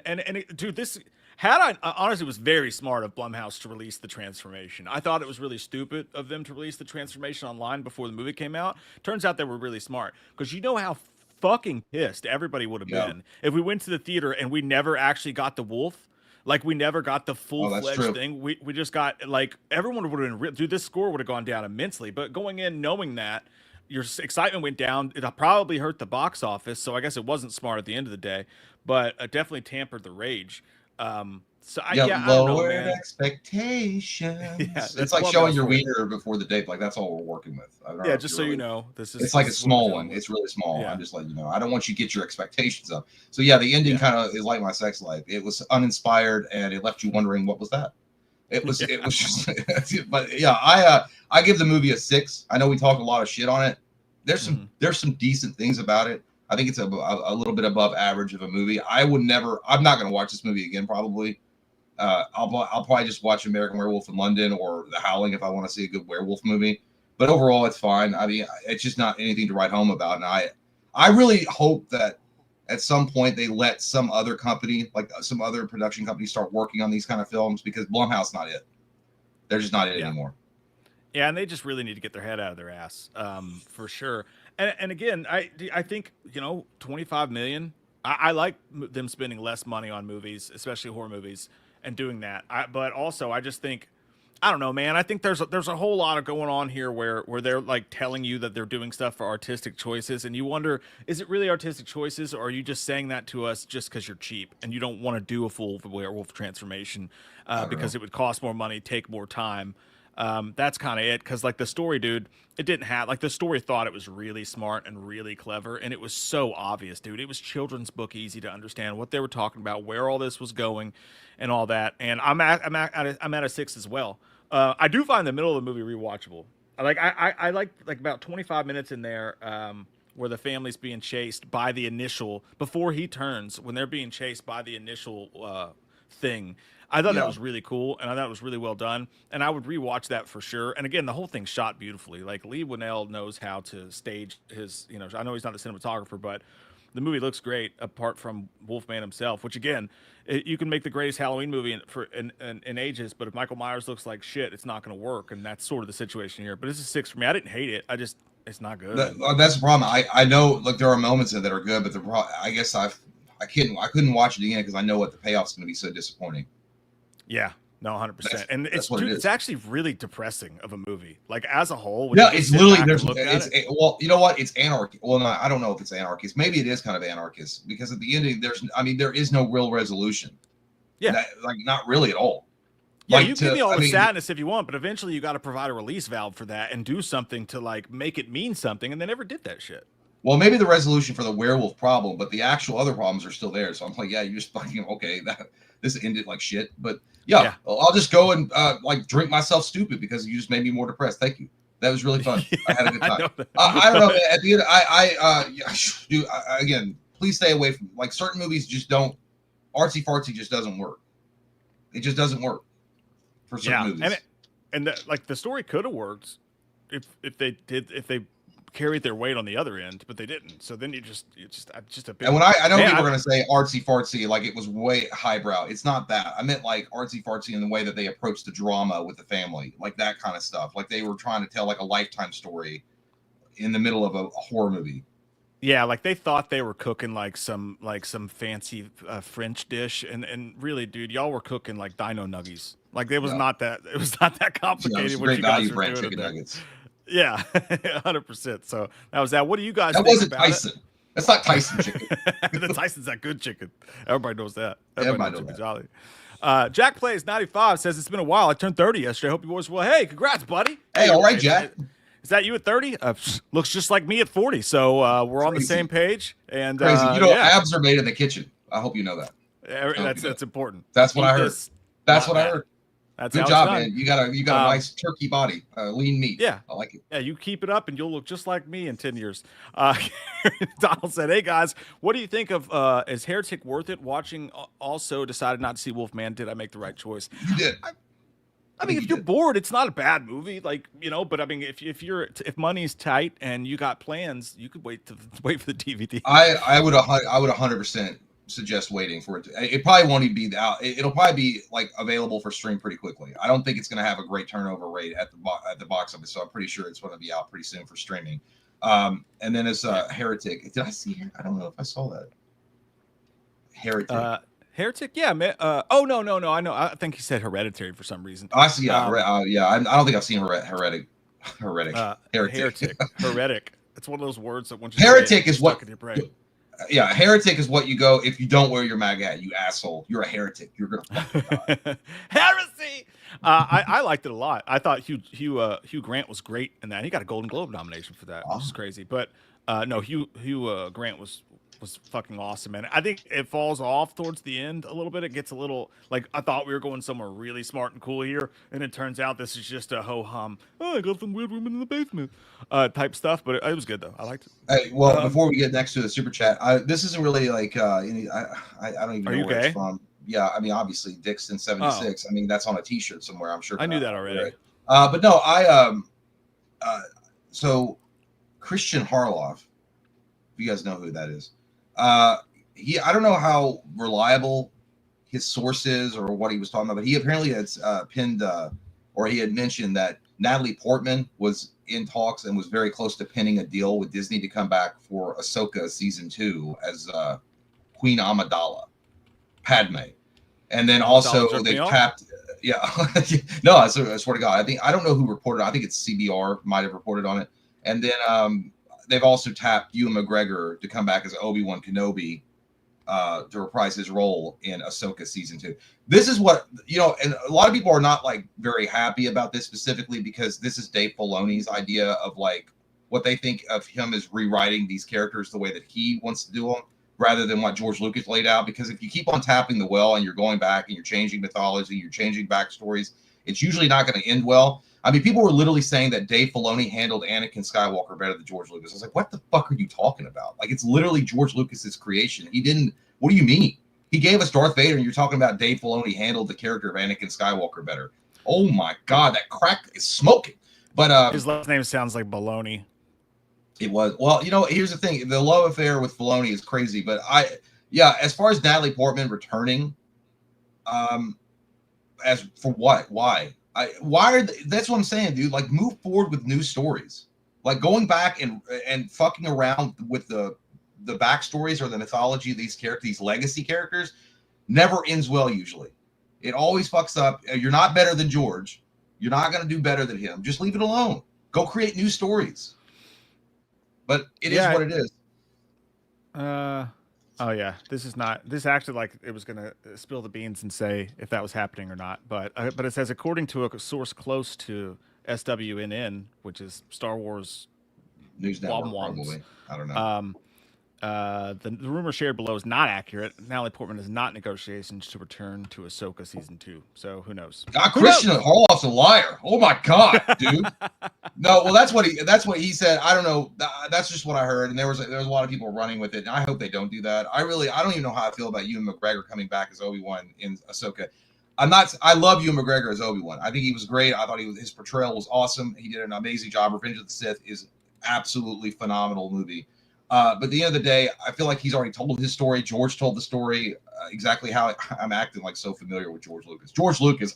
dude, this honestly, it was very smart of Blumhouse to release the transformation. I thought it was really stupid of them to release the transformation online before the movie came out. Turns out they were really smart because you know how fucking pissed everybody would have been if we went to the theater and we never actually got the wolf. Like, we never got the full-fledged thing. We just got, like, everyone would have been, dude, this score would have gone down immensely. But going in knowing that, your excitement went down. It probably hurt the box office, so I guess it wasn't smart at the end of the day. But it definitely tampered the rage. I don't know, man. Expectations. Yeah, it's like showing your wiener before the date. Like, that's all we're working with. Yeah, just so you know, it's like a small one. It's really small. Yeah. I'm just letting you know. I don't want you to get your expectations up. So yeah, the ending kind of is like my sex life. It was uninspired and it left you wondering what was that. It was just. But yeah, I give the movie a 6. I know we talked a lot of shit on it. There's some decent things about it. I think it's a little bit above average of a movie. I'm not going to watch this movie again probably. I'll probably just watch American Werewolf in London or The Howling if I want to see a good werewolf movie. But overall, it's fine. I mean, it's just not anything to write home about. And I really hope that at some point they let some other company, like some other production company, start working on these kind of films because Blumhouse not it. They're just not it anymore. Yeah, and they just really need to get their head out of their ass, for sure. And again, I think 25 million. I like them spending less money on movies, especially horror movies, and doing that. But also, I just think, I don't know, man. I think there's a whole lot of going on here where they're like telling you that they're doing stuff for artistic choices, and you wonder, is it really artistic choices, or are you just saying that to us just because you're cheap and you don't want to do a full werewolf transformation because it would cost more money, take more time? That's kind of it, because like the story, dude, it didn't have, like, the story thought it was really smart and really clever, and it was so obvious, dude. It was children's book easy to understand what they were talking about, where all this was going, and all that. And I'm at a 6 as well. I do find the middle of the movie rewatchable. I like about 25 minutes in there, where the family's being chased by the initial before he turns, when they're being chased by the initial thing. I thought that Yeah. was really cool, and I thought it was really well done. And I would rewatch that for sure. And again, the whole thing's shot beautifully. Like Lee Winnell knows how to stage his. I know he's not the cinematographer, but the movie looks great. Apart from Wolfman himself, which again, you can make the greatest Halloween movie in ages, but if Michael Myers looks like shit, it's not going to work. And that's sort of the situation here. But it's a 6 for me. I didn't hate it. It's not good. That's the problem. I know, like, there are moments that are good, but I guess I couldn't watch it again because I know what the payoff's going to be so disappointing. Yeah, no, 100%. And it's actually really depressing of a movie, like as a whole. Yeah, it's literally well, you know what? It's anarchy. Well, no, I don't know if it's anarchist. Maybe it is kind of anarchist because at the end, there is no real resolution. Yeah, not really at all. Yeah, you give me all the sadness if you want, but eventually you got to provide a release valve for that and do something to like make it mean something, and they never did that shit. Well, maybe the resolution for the werewolf problem, but the actual other problems are still there. So I'm like, yeah, you're just fucking okay. This ended like shit, but yeah. I'll just go and like drink myself stupid because you just made me more depressed. Thank you. That was really fun. I had a good time. I don't know. At the end, again, please stay away from like certain movies. Just don't artsy fartsy. Just doesn't work. It just doesn't work for certain movies. And the story could have worked if they carried their weight on the other end, but they didn't. So then it's just a bit. And when I know people are going to say artsy fartsy, like it was way highbrow. It's not that. I meant like artsy fartsy in the way that they approached the drama with the family, like that kind of stuff. Like they were trying to tell like a Lifetime story in the middle of a horror movie. Yeah, like they thought they were cooking like some fancy French dish, and really, dude, y'all were cooking like dino nuggies. Like it was not that complicated. Yeah, what you guys were doing chicken nuggets. Yeah, 100%. So that was that. What do you guys? That wasn't Tyson. That's not Tyson chicken. The Tyson's that good chicken. Everybody knows that. Everybody knows that. Jolly. Jack Plays 95 says it's been a while. I turned 30 yesterday. Hope you boys well. Hey, congrats, buddy. Hey, all right, Jack. Is that you at 30? Looks just like me at 40. So we're on the same page. And crazy. Abs are made in the kitchen. I hope you know that. That's important. That's what I heard. That's what I heard. That's good job, man. You got a nice turkey body, lean meat. Yeah, I like it. Yeah, you keep it up, and you'll look just like me in 10 years. Donald said, "Hey guys, what do you think of is Heretic worth it? Watching also decided not to see Wolfman. Did I make the right choice? You did. I mean, if you're bored, it's not a bad movie, But I mean, if money's tight and you got plans, you could wait for the DVD. I would 100% suggest waiting for it. It probably won't even be out. It'll probably be like available for stream pretty quickly. I don't think it's going to have a great turnover rate at the box office, so I'm pretty sure it's going to be out pretty soon for streaming. And then it's Heretic. Did I see it? I don't know if I saw that. Heretic. Heretic, yeah, man. Oh no, I know. I think he said Hereditary for some reason. I see. I don't think I've seen Heretic. Heretic. Heretic. It's one of those words that once you Heretic is what. In your brain. Yeah, heretic is what you go if you don't wear your MAGA hat, you asshole. You're a heretic. You're gonna fucking die. Heresy. I liked it a lot. I thought Hugh Grant was great in that. He got a Golden Globe nomination for that, which is crazy. But no, Hugh Grant was fucking awesome, and I think it falls off towards the end a little bit. It gets a little like I thought we were going somewhere really smart and cool here, and it turns out this is just a ho hum. Oh, I got some weird women in the basement, type stuff. But it was good though. I liked it. Hey, well, before we get next to the super chat, this isn't really like any. I don't even know where it's from. Yeah, I mean, obviously Dixon 76. I mean, that's on a T-shirt somewhere. I'm sure. I knew that already. Right? But no, so Christian Harloff, if you guys know who that is. I don't know how reliable his source is or what he was talking about, but he apparently had pinned or he had mentioned that Natalie Portman was in talks and was very close to pinning a deal with Disney to come back for Ahsoka season 2 as Queen Amidala, Padme, and then also they tapped. Yeah, no, I swear to God, I don't know who reported. I think it's CBR might have reported on it, and then they've also tapped Ewan McGregor to come back as Obi-Wan Kenobi to reprise his role in Ahsoka season 2. This is what, and a lot of people are not like very happy about this specifically because this is Dave Filoni's idea of like what they think of him as rewriting these characters the way that he wants to do them rather than what George Lucas laid out. Because if you keep on tapping the well and you're going back and you're changing mythology, you're changing backstories, it's usually not going to end well. I mean, people were literally saying that Dave Filoni handled Anakin Skywalker better than George Lucas. I was like, what the fuck are you talking about? Like, it's literally George Lucas's creation. He didn't. What do you mean? He gave us Darth Vader, and you're talking about Dave Filoni handled the character of Anakin Skywalker better. Oh my God, that crack is smoking. But his last name sounds like baloney. It was. Well, here's the thing. The love affair with Filoni is crazy, but as far as Natalie Portman returning, as for what? Why? That's what I'm saying, dude. Like, move forward with new stories. Like, going back and fucking around with the backstories or the mythology of these characters, these legacy characters, never ends well usually. It always fucks up. You're not better than George. You're not going to do better than him. Just leave it alone. Go create new stories. But it is what it is. Oh yeah, this acted like it was gonna spill the beans and say if that was happening or not. But it says according to a source close to SWNN, which is Star Wars News Network, probably. I don't know. The rumor shared below is not accurate. Natalie Portman is not in negotiations to return to Ahsoka season 2. So who knows? God, Christian Harloff's a liar. Oh my God, dude. No, well, that's what he said. I don't know. That's just what I heard, and there was a lot of people running with it, and I hope they don't do that. I don't even know how I feel about Ewan McGregor coming back as Obi-Wan in Ahsoka. I love Ewan McGregor as Obi-Wan. I think he was great. I thought his portrayal was awesome. He did an amazing job. Revenge of the Sith is absolutely phenomenal movie. But at the end of the day, I feel like he's already told his story. George told the story exactly how I'm acting like so familiar with George Lucas. I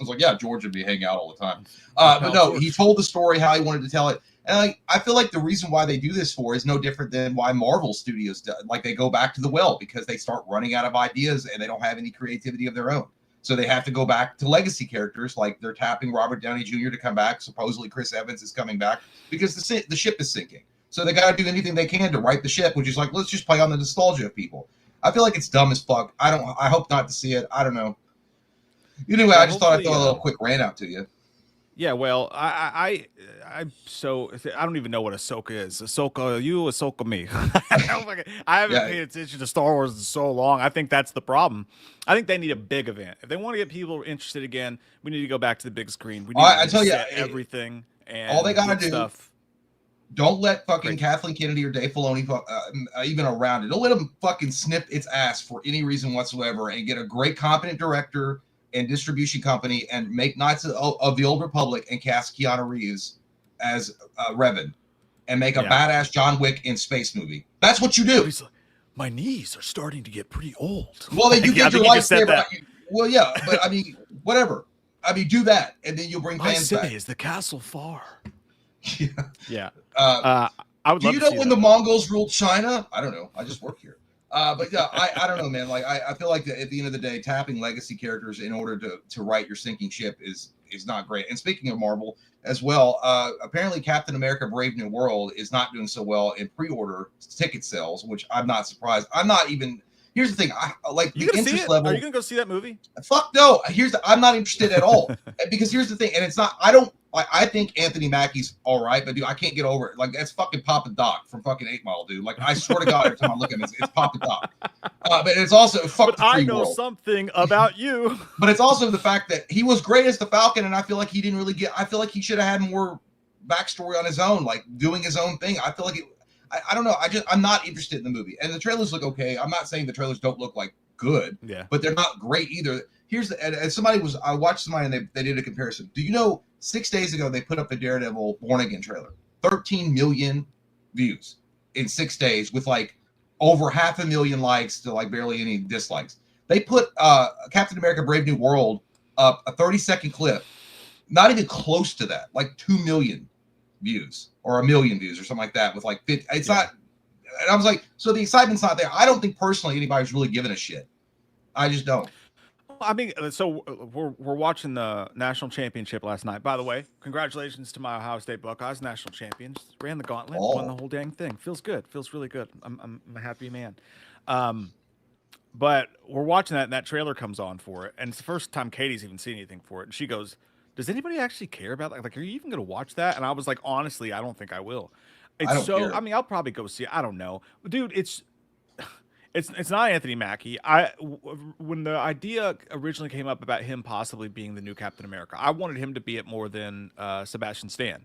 was like, yeah, George would be hanging out all the time. But no, he told the story how he wanted to tell it. And I feel like the reason why they do this is no different than why Marvel Studios do. Like, they go back to the well because they start running out of ideas and they don't have any creativity of their own. So they have to go back to legacy characters. Like, they're tapping Robert Downey Jr. to come back. Supposedly Chris Evans is coming back because the ship is sinking. So they got to do anything they can to right the ship, which is like, let's just play on the nostalgia of people. I feel like it's dumb as fuck. I hope not to see it. I don't know. Anyway, I just thought I'd throw a little quick rant out to you. Yeah, well, I don't even know what Ahsoka is. Ahsoka you, Ahsoka me. I haven't paid attention to Star Wars in so long. I think that's the problem. I think they need a big event. If they want to get people interested again, we need to go back to the big screen. We need to tell you everything and all they gotta do. Stuff. Don't let fucking Kathleen Kennedy or Dave Filoni even around it. Don't let them fucking snip its ass for any reason whatsoever and get a great, competent director and distribution company and make Knights of the Old Republic and cast Keanu Reeves as Revan and make a badass John Wick in space movie. That's what you do. My knees are starting to get pretty old. Well, then you get your lightsaber. Well, yeah, but I mean, whatever. I mean, do that, and then you'll bring fans back. Is the castle far? Yeah. I would. Do you know when the Mongols ruled China? I don't know. I just work here. But yeah, I don't know, man. Like, I feel like at the end of the day, tapping legacy characters in order to right your sinking ship is not great. And speaking of Marvel as well, apparently Captain America: Brave New World is not doing so well in pre-order ticket sales, which I'm not surprised. I'm not even. Here's the thing. The interest level. Are you gonna go see that movie? Fuck no. I'm not interested at all. Because here's the thing, and it's not. I think Anthony Mackie's all right, but dude, I can't get over it. Like, that's fucking Papa Doc from fucking 8 Mile, dude. Like, I swear to God, every time I look at him, it's Papa Doc. But it's also fuck the free world. Something about you. But it's also the fact that he was great as the Falcon, and I feel like he didn't really I feel like he should have had more backstory on his own, like doing his own thing. I feel like I don't know. I'm not interested in the movie, and the trailers look okay. I'm not saying the trailers don't look like good, but they're not great either. I watched somebody and they did a comparison. Do you know 6 days ago they put up the Daredevil Born Again trailer, 13 million views in 6 days with like over 500,000 likes to like barely any dislikes. They put Captain America: Brave New World up a 30-second clip, not even close to that, like 2 million views or 1 million views or something like that with like 50. It's not. And I was like, so the excitement's not there. I don't think personally anybody's really giving a shit. I just don't. I mean, so we're watching the national championship last night. By the way, congratulations to my Ohio State Buckeyes, national champions. Ran the gauntlet, won the whole dang thing. Feels good. Feels really good. I'm a happy man. But we're watching that, and that trailer comes on for it, and it's the first time Katie's even seen anything for it. And she goes, "Does anybody actually care about that? Like, are you even going to watch that?" And I was like, honestly, I don't think I will. I mean, I'll probably go see it. I don't know, dude. It's not Anthony Mackie. When the idea originally came up about him possibly being the new Captain America, I wanted him to be it more than Sebastian Stan.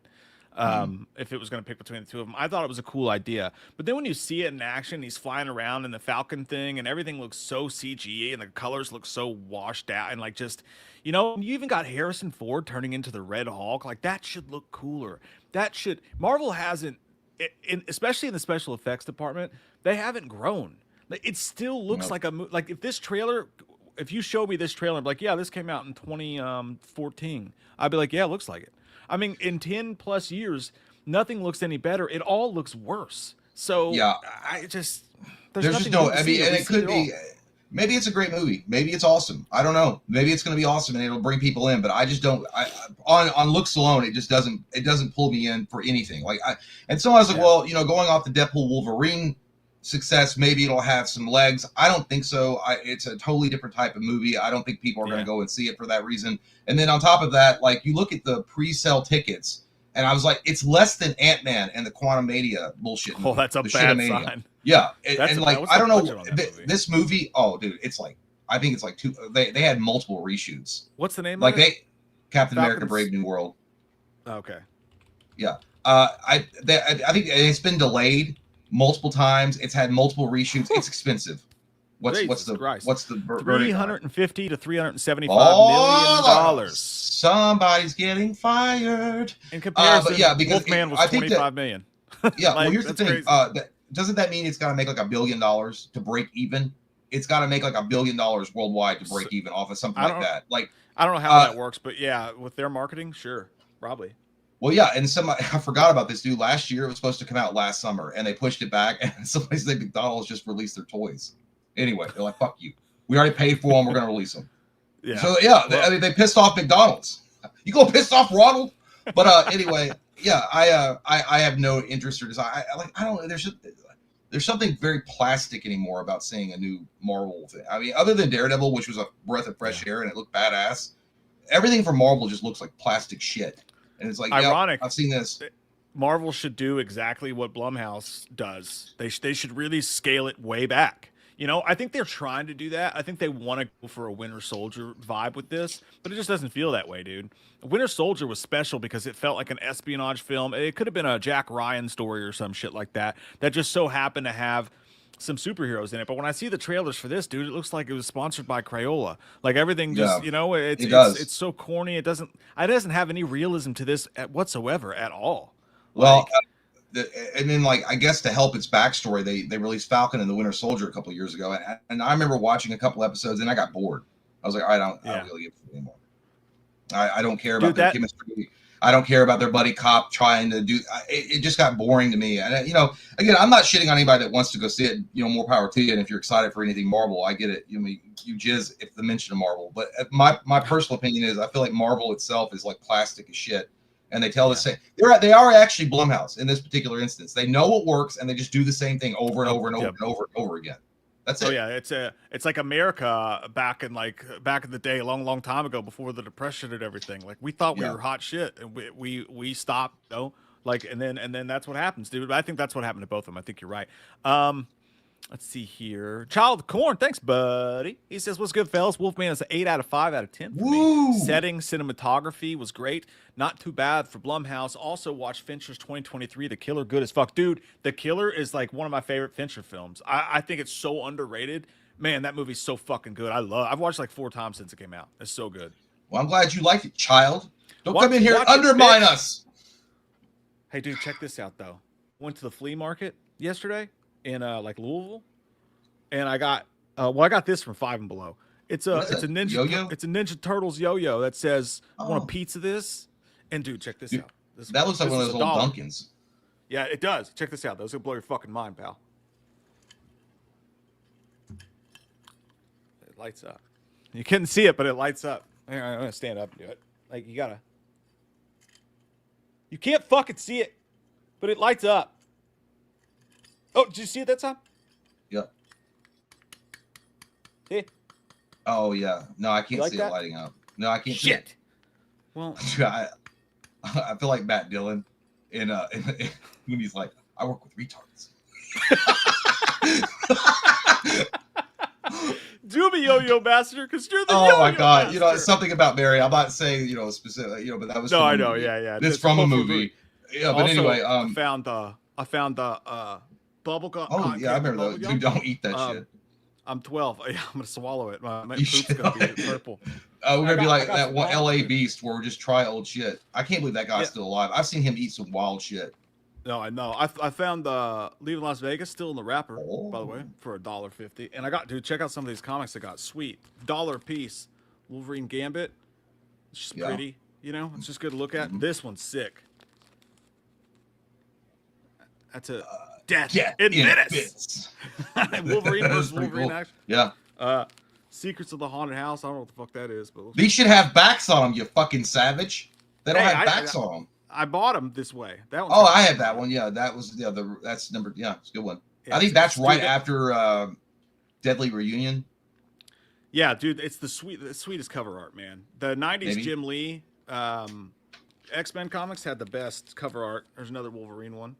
If it was going to pick between the two of them, I thought it was a cool idea. But then when you see it in action, he's flying around in the Falcon thing, and everything looks so CG, and the colors look so washed out, and like just, you even got Harrison Ford turning into the Red Hulk. Like that should look cooler. Marvel hasn't, especially in the special effects department, they haven't grown. Like, it still looks like like if you show me this trailer, I'm like, yeah, this came out in 2014. I'd be like, yeah, it looks like it. I mean, in 10 plus years, nothing looks any better. It all looks worse. So yeah, there's just no. I mean, and it could be. Maybe it's a great movie. Maybe it's awesome. I don't know. Maybe it's going to be awesome and it'll bring people in. But I just don't. On looks alone, it just doesn't. It doesn't pull me in for anything. And so I was like, well, going off the Deadpool Wolverine success, maybe it'll have some legs. I don't think so. It's a totally different type of movie. I don't think people are going to go and see it for that reason. And then on top of that, like you look at the pre-sale tickets, and I was like, it's less than Ant-Man and the Quantumania bullshit. Oh, that's a bad sign. Yeah, and like I don't know this movie. Oh, dude, it's like I think it's like two. They had multiple reshoots. What's the name? Like of it? Captain America: Brave New World. Okay. Yeah. I think it's been delayed multiple times. It's had multiple reshoots. It's expensive. What's the $350 to $375 million. Somebody's getting fired. In comparison, but yeah, because Wolfman was $25 million. Yeah, well, here's the thing. Doesn't that mean it's got to make like $1 billion to break even? It's got to make like $1 billion worldwide to break even off of something like that. Like I don't know how that works, but yeah, with their marketing, sure, probably. Well, yeah, and I forgot about this, dude. Last year it was supposed to come out last summer, and they pushed it back. And somebody said McDonald's just released their toys. Anyway, they're like, "Fuck you. We already paid for them. We're gonna release them." Yeah. So yeah, they pissed off McDonald's. You go piss off Ronald? But anyway, yeah, I have no interest or desire. I don't know. There's something very plastic anymore about seeing a new Marvel thing. I mean, other than Daredevil, which was a breath of fresh air and it looked badass, everything from Marvel just looks like plastic shit. And it's like, ironic. I've seen this. Marvel should do exactly what Blumhouse does. They should really scale it way back. I think they're trying to do that. I think they want to go for a Winter Soldier vibe with this, but it just doesn't feel that way, dude. Winter Soldier was special because it felt like an espionage film. It could have been a Jack Ryan story or some shit like that just so happened to have some superheroes in it. But when I see the trailers for this, dude, it looks like it was sponsored by Crayola. Like everything just, it's so corny. It doesn't have any realism to this whatsoever at all. Well, and then I guess to help its backstory, they released Falcon and the Winter Soldier a couple of years ago. And I remember watching a couple episodes and I got bored. I was like, I don't really give a anymore. I don't care about their chemistry. I don't care about their buddy cop trying to do. It just got boring to me. And again, I'm not shitting on anybody that wants to go see it. More power to you. And if you're excited for anything Marvel, I get it. You jizz if the mention of Marvel. But my personal opinion is, I feel like Marvel itself is like plastic as shit. And they tell the same. They are actually Blumhouse in this particular instance. They know what works, and they just do the same thing over and over and over and over and over again. That's it. Oh yeah, it's like America back in the day, a long time ago, before the Depression and everything. Like we thought we were hot shit, and we stopped, and then that's what happens, dude. But I think that's what happened to both of them. I think you're right. Let's see here. Child of Corn, thanks, buddy. He says, what's good, fellas? Wolfman is an 8 out of 5 out of 10 for me. Setting, cinematography was great. Not too bad for Blumhouse. Also watched Fincher's 2023, The Killer, good as fuck. Dude, The Killer is like one of my favorite Fincher films. I think it's so underrated. Man, that movie's so fucking good. I've watched like 4 times since it came out. It's so good. Well, I'm glad you liked it, child. Don't come in here and undermine us. Hey, dude, check this out, though. Went to the flea market yesterday in Louisville, and I got this from Five and Below. It's a ninja yo-yo? It's a Ninja Turtles yo-yo that says, I want a piece of this. And dude, check this out. That looks like one of those old Dunkins. Yeah, it does. Check this out. That's gonna blow your fucking mind, pal. It lights up. You couldn't see it, but it lights up. I'm gonna stand up and do it. Like you can't fucking see it, but it lights up. Oh, did you see it that time? Yeah. See? Oh, yeah. No, I can't see it lighting up. No, I can't see it. Well, I feel like Matt Dillon in when he's like, I work with retards. the Yo-Yo Master because you're the Oh Yo-Yo my god! Master. You know, it's something about Mary. I'm not saying specific. But that was no, from I a know. movie. Yeah. It's from a movie. Yeah, but Also, anyway, I found bubble gum. oh cotton yeah, I candy remember bubble that. gum. Dude, don't eat that shit. I'm 12. Yeah, I'm gonna swallow it. My You poop's should. gonna be purple. We're gonna be like that some one bubble LA gum. Beast where we just try old shit. I can't believe that guy's still alive. I've seen him eat some wild shit. No, I know. I found Leaving Las Vegas still in the wrapper, by the way, for $1.50. And I got, dude, check out some of these comics I got. Sweet. $1 a piece. Wolverine Gambit. It's just pretty, you know? It's just good to look at. Mm-hmm. This one's sick. That's a Death in Venice. Wolverine versus Wolverine, cool. actually. Yeah. Secrets of the Haunted House. I don't know what the fuck that is, but these should have backs on them, you fucking savage. They don't have backs on them. I bought them this way. That one. Oh, I had that one. Yeah, that was that's number. Yeah, it's a good one. Yeah, I think that's right after Deadly Reunion. Yeah, dude, it's the sweetest cover art, man. The '90s Maybe. Jim Lee X-Men comics had the best cover art. There's another Wolverine one.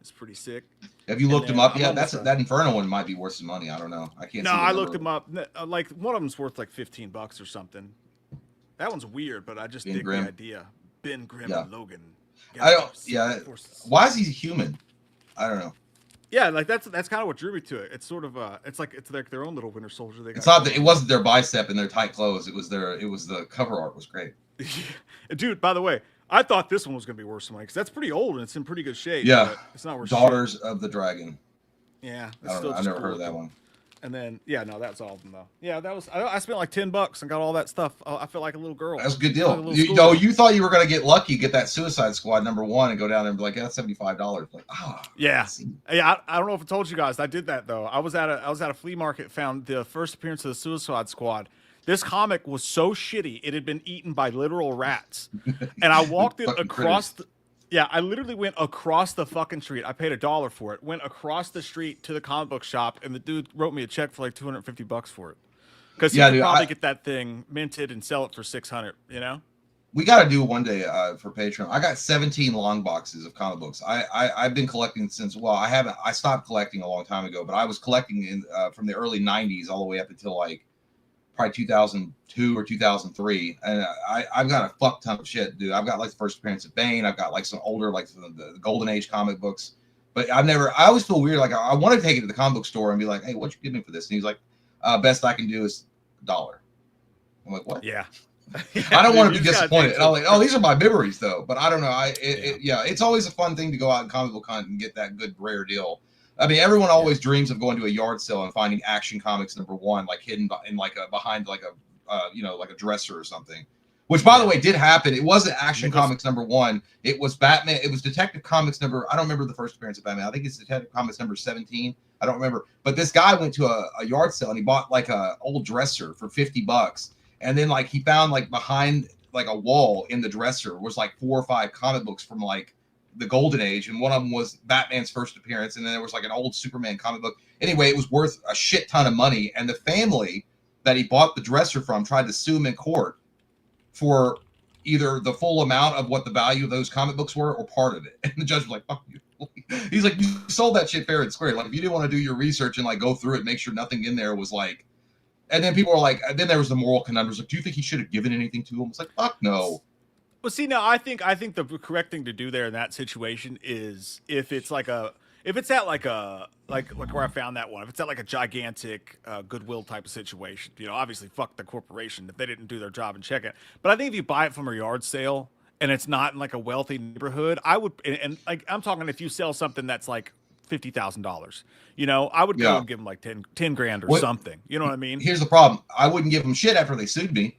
It's pretty sick. Have you looked them up yet? That Inferno one might be worth some money. I don't know. I can't. No, I looked them up. Like one of them's worth like $15 or something. That one's weird, but I just dig the idea. Ben Grimm and Logan. I don't. Yeah. Why is he human? I don't know. Yeah, like that's kind of what drew me to it. It's sort of it's like their own little Winter Soldier. It's not that it wasn't their bicep and their tight clothes. It was the cover art was great. Dude, by the way, I thought this one was gonna be worth some money because that's pretty old and it's in pretty good shape. Yeah, it's not worth. Daughters of the Dragon. Yeah, I've never heard of that one. And then that's all of them though. Yeah, that was I spent like $10 and got all that stuff. I felt like a little girl. That's a good deal. You thought you were gonna get lucky, get that Suicide Squad #1, and go down there and be like, yeah, that's $75. Like, yeah. I don't know if I told you guys I did that though. I was at a flea market, found the first appearance of the Suicide Squad. This comic was so shitty it had been eaten by literal rats, and I walked it across. I literally went across the fucking street. I paid $1 for it. Went across the street to the comic book shop, and the dude wrote me a check for like $250 for it. Because he could probably get that thing minted and sell it for $600. You know. We got to do one day for Patreon. I got 17 long boxes of comic books. I've been collecting since. Well, I haven't. I stopped collecting a long time ago, but I was collecting from the early '90s all the way up until like probably 2002 or 2003, and I've got a fuck ton of shit, dude. I've got like the first appearance of Bane. I've got like some older, like the Golden Age comic books, but I always feel weird. Like I want to take it to the comic book store and be like, hey, what'd you give me for this? And he's like, best I can do is $1. I'm like, what? Yeah. I don't want to be disappointed. And I'm like, oh, these are my memories though. But I don't know. It's always a fun thing to go out and comic book hunt and get that good rare deal. I mean, everyone always dreams of going to a yard sale and finding Action Comics #1, like hidden in like behind like a dresser or something. Which, by the way, did happen. It wasn't Action Comics #1. It was Batman. It was Detective Comics I don't remember the first appearance of Batman. I think it's Detective Comics #17. I don't remember. But this guy went to a yard sale and he bought like a old dresser for $50. And then like he found like behind like a wall in the dresser was like 4 or 5 comic books from like the Golden Age, and one of them was Batman's first appearance, and then there was like an old Superman comic book. Anyway, it was worth a shit ton of money, and the family that he bought the dresser from tried to sue him in court for either the full amount of what the value of those comic books were or part of it. And the judge was like, fuck you. He's like, you sold that shit fair and square. Like, if you didn't want to do your research and like go through it and make sure nothing in there was like, and then people were like, then there was the moral conundrum. Like, do you think he should have given anything to him? It's like, fuck no. Well, see, now I think the correct thing to do there in that situation is if it's at like where I found that one, if it's at like a gigantic Goodwill type of situation, you know, obviously fuck the corporation if they didn't do their job and check it. But I think if you buy it from a yard sale and it's not in like a wealthy neighborhood, I would, and like I'm talking if you sell something that's like $50,000, you know, I would go and give them like 10 grand or something. You know what I mean? Here's the problem: I wouldn't give them shit after they sued me.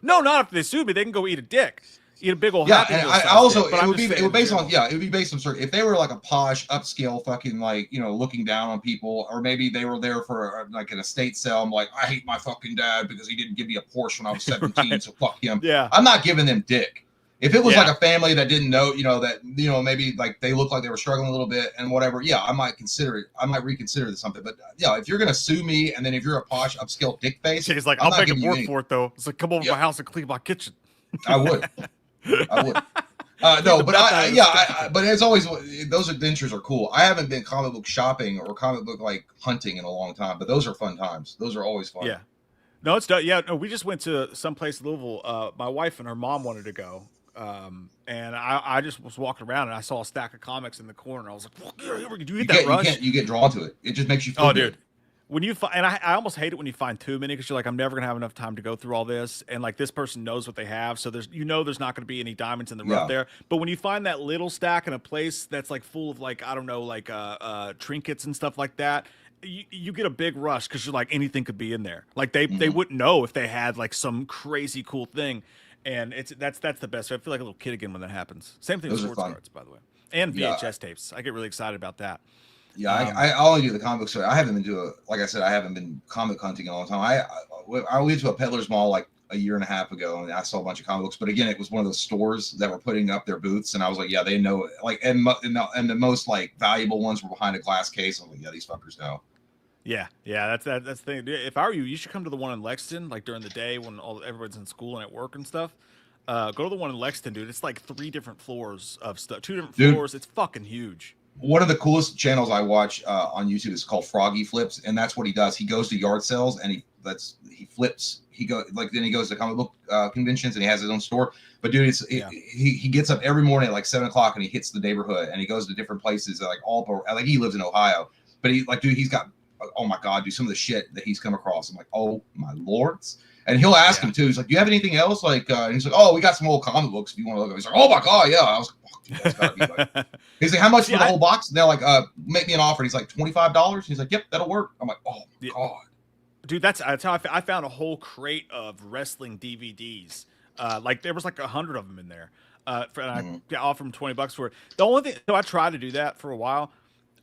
No, not if they sued me. They can go eat a dick, eat a big old. Yeah, and I also it would be based on certain. If they were like a posh, upscale, fucking like looking down on people, or maybe they were there for like an estate sale. I'm like, I hate my fucking dad because he didn't give me a Porsche when I was 17, right. So fuck him. Yeah, I'm not giving them dick. If it was like a family that didn't know, maybe like they looked like they were struggling a little bit and whatever, I might consider it. I might reconsider something. But if you're gonna sue me, and then if you're a posh, upscale dick face, he's like, I'll make him work for it though. It's like, come over to my house and clean my kitchen. I would. No, but but it's always, those adventures are cool. I haven't been comic book shopping or comic book like hunting in a long time, but those are fun times. Those are always fun. Yeah. No, it's done. Yeah, no, we just went to someplace in Louisville. My wife and her mom wanted to go, and I just was walking around and I saw a stack of comics in the corner. I was like, "Fuck yeah, do you get that rush?" You get drawn to it. It just makes you feel good. Dude. When you find, and I almost hate it when you find too many because you're like, I'm never gonna have enough time to go through all this, and like this person knows what they have, so there's there's not gonna be any diamonds in the rough there. But when you find that little stack in a place that's like full of like I don't know like trinkets and stuff like that, you get a big rush because you're like anything could be in there. Like they wouldn't know if they had like some crazy cool thing, and that's the best. I feel like a little kid again when that happens. Same thing with sports cards, by the way, and VHS tapes. I get really excited about that. Yeah, I only do the comic book store. I haven't been like I said, I haven't been comic hunting in a long time. I went to a peddler's mall like a year and a half ago, and I saw a bunch of comic books. But again, it was one of those stores that were putting up their booths, and I was like, yeah, they know. Like, and the most like valuable ones were behind a glass case. I'm like, yeah, these fuckers know. Yeah, that's the thing. If I were you should come to the one in Lexington, like during the day when everyone's in school and at work and stuff. Go to the one in Lexington, dude. It's like 3 different floors of stuff, 2 different floors. It's fucking huge. One of the coolest channels I watch on YouTube is called Froggy Flips, and that's what he does. He goes to yard sales and he flips. Then he goes to comic book conventions and he has his own store. But dude, he gets up every morning at like 7 o'clock and he hits the neighborhood and he goes to different places like he lives in Ohio. But he's got oh my god, dude, some of the shit that he's come across. I'm like, oh my lords. And he'll ask him too. He's like, "Do you have anything else?" Like, and he's like, "Oh, we got some old comic books if you want to look at them." He's like, "Oh my god, yeah." I was like, "Fuck, dude, that's gotta be like." He's like, "How much for the whole box?" And they're like, "Make me an offer." And he's like, $25. He's like, "Yep, that'll work." I'm like, "Oh my god, dude, that's how I found a whole crate of wrestling DVDs. Like there was like 100 of them in there. And I offered him $20 for it. The only thing, so I tried to do that for a while.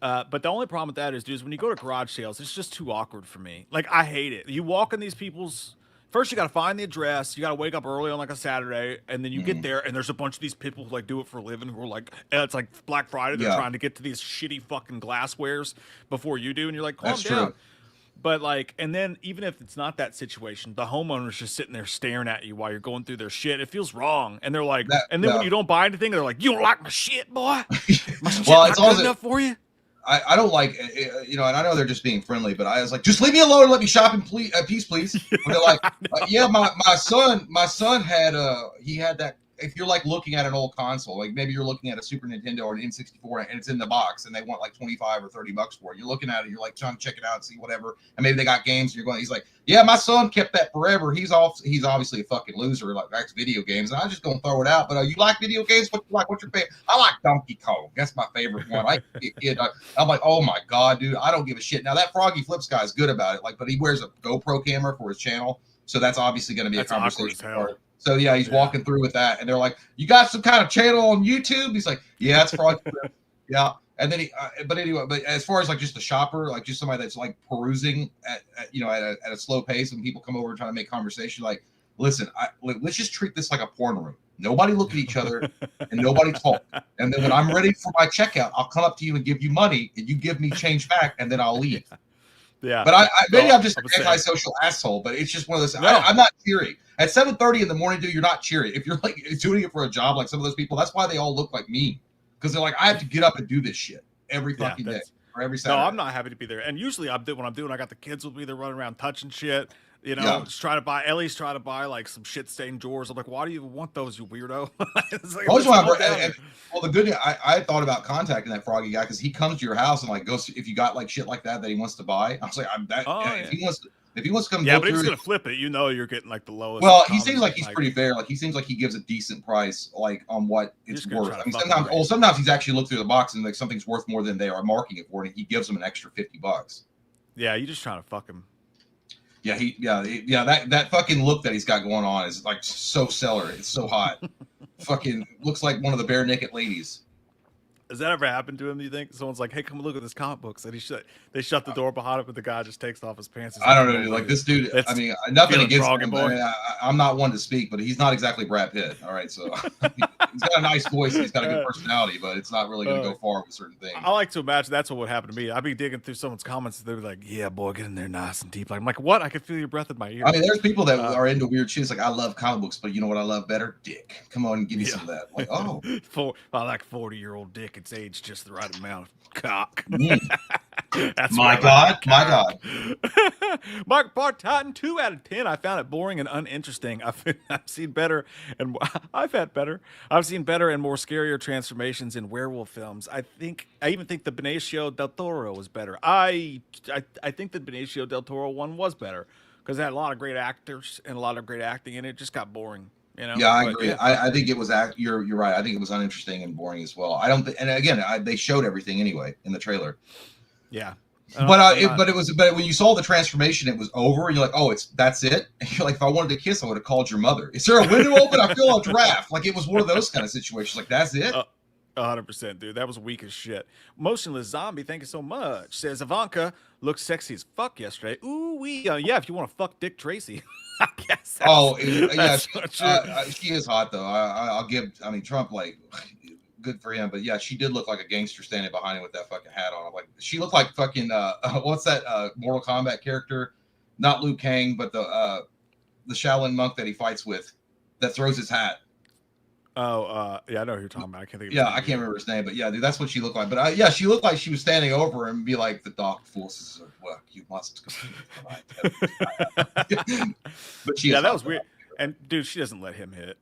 But the only problem with that is, dude, is when you go to garage sales, it's just too awkward for me. Like I hate it. You walk in these people's. First, you got to find the address. You got to wake up early on like a Saturday, and then you get there, and there's a bunch of these people who like do it for a living who are like, it's like Black Friday. They're trying to get to these shitty fucking glasswares before you do, and you're like, calm down. True. But like, and then even if it's not that situation, the homeowner's just sitting there staring at you while you're going through their shit. It feels wrong, and they're like, when you don't buy anything, they're like, "You don't like my shit, boy? My shit not good enough for you." I don't like, and I know they're just being friendly, but I was like, just leave me alone and let me shop in peace, please. And they're like, yeah, my son had he had that. If you're like looking at an old console, like maybe you're looking at a Super Nintendo or an N64 and it's in the box and they want like $25 or $30 for it. You're looking at it, you're like trying to check it out and see whatever. And maybe they got games and you're going, he's like, yeah, my son kept that forever. He's obviously a fucking loser, like likes video games. And I'm just going to throw it out. But you like video games? What you like? What's your favorite? I like Donkey Kong. That's my favorite one. I'm like, oh my God, dude, I don't give a shit. Now that Froggy Flips guy is good about it. Like, but he wears a GoPro camera for his channel. So that's obviously going to be a conversation part. So yeah, he's walking through with that, and they're like, "You got some kind of channel on YouTube?" He's like, "Yeah, it's Froggy Flips." Yeah, and then but as far as like just a shopper, like just somebody that's like perusing at a slow pace, and people come over and try to make conversation, like, listen, let's just treat this like a porn room. Nobody look at each other, and nobody talk. And then when I'm ready for my checkout, I'll come up to you and give you money, and you give me change back, and then I'll leave. Yeah, but I'm just an antisocial asshole. But it's just one of those. No. I'm not cheery at 7:30 in the morning, dude. You're not cheery. If you're like doing it for a job, like some of those people, that's why they all look like me, because they're like, I have to get up and do this shit every fucking day or every Saturday. No, I'm not happy to be there. And usually, when I'm doing, I got the kids with me. They're running around touching shit. Just trying to buy. Ellie's trying to buy like some shit stained drawers. I'm like, why do you want those, you weirdo? Well, the good thing, I thought about contacting that Froggy guy because he comes to your house and like goes if you got like shit like that he wants to buy. I was like, if he wants to come, but he's gonna flip it. You're getting like the lowest. Well, he seems like he's pretty fair. Like he seems like he gives a decent price, like on what it's worth. I mean, sometimes he's actually looked through the box and like something's worth more than they are marking it for, and he gives them an extra $50. Yeah, you're just trying to fuck him. Yeah, that fucking look that he's got going on is like so stellar. It's so hot. Fucking looks like one of the bare naked ladies. Has that ever happened to him? Do you think someone's like, "Hey, come look at this comic books," and they shut the door behind him, and the guy just takes off his pants? I don't know, dude. Like this dude. I mean, nothing against him. I'm not one to speak, but he's not exactly Brad Pitt. All right, so he's got a nice voice, and he's got a good personality, but it's not really going to go far with certain things. I like to imagine that's what would happen to me. I'd be digging through someone's comments, and they'd be like, "Yeah, boy, get in there nice and deep." I'm like, "What? I can feel your breath in my ear." I mean, there's people that are into weird shit. It's like, I love comic books, but you know what I love better? Dick. Come on, and give me some of that. Like, oh, I like 40-year-old dick. It's aged just the right amount of cock. That's my God. Mark Bar Titan, 2 out of 10. I found it boring and uninteresting. I've seen better, and I've seen better and more scarier transformations in werewolf films. I even think the Benicio del Toro was better. I think the Benicio del Toro one was better because it had a lot of great actors and a lot of great acting in it. It just got boring. You know? Yeah, I agree. Yeah. I think it was you're right. I think it was uninteresting and boring as well. I don't. And again, they showed everything anyway in the trailer. Yeah. But when you saw the transformation, it was over, and you're like, oh, that's it. And you're like, if I wanted to kiss, I would have called your mother. Is there a window open? I feel a draft. Like it was one of those kind of situations. Like that's it. 100%, dude. That was weak as shit. Motionless Zombie, thank you so much. Says Ivanka looked sexy as fuck yesterday. Ooh, yeah. If you want to fuck Dick Tracy, I guess. She is hot though. I'll give. I mean, Trump, like, good for him, but yeah, she did look like a gangster standing behind him with that fucking hat on. Like, she looked like fucking what's that Mortal Kombat character? Not Liu Kang, but the Shaolin monk that he fights with, that throws his hat. Oh, yeah, I know who you're talking about. I can't think of I can't remember his name, but yeah, dude, that's what she looked like. But she looked like she was standing over him and be like, the dark forces of work, you must continue. But that was weird. And dude, she doesn't let him hit.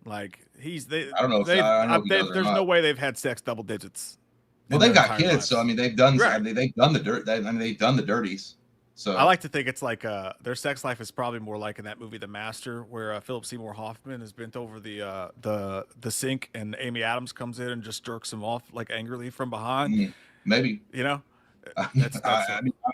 Like I don't know. There's no way they've had sex double digits. Well, they've got kids, so I mean, they've done the dirt. They've done the dirties. So I like to think it's like their sex life is probably more like in that movie The Master, where Philip Seymour Hoffman is bent over the sink, and Amy Adams comes in and just jerks him off like angrily from behind. Maybe, you know. I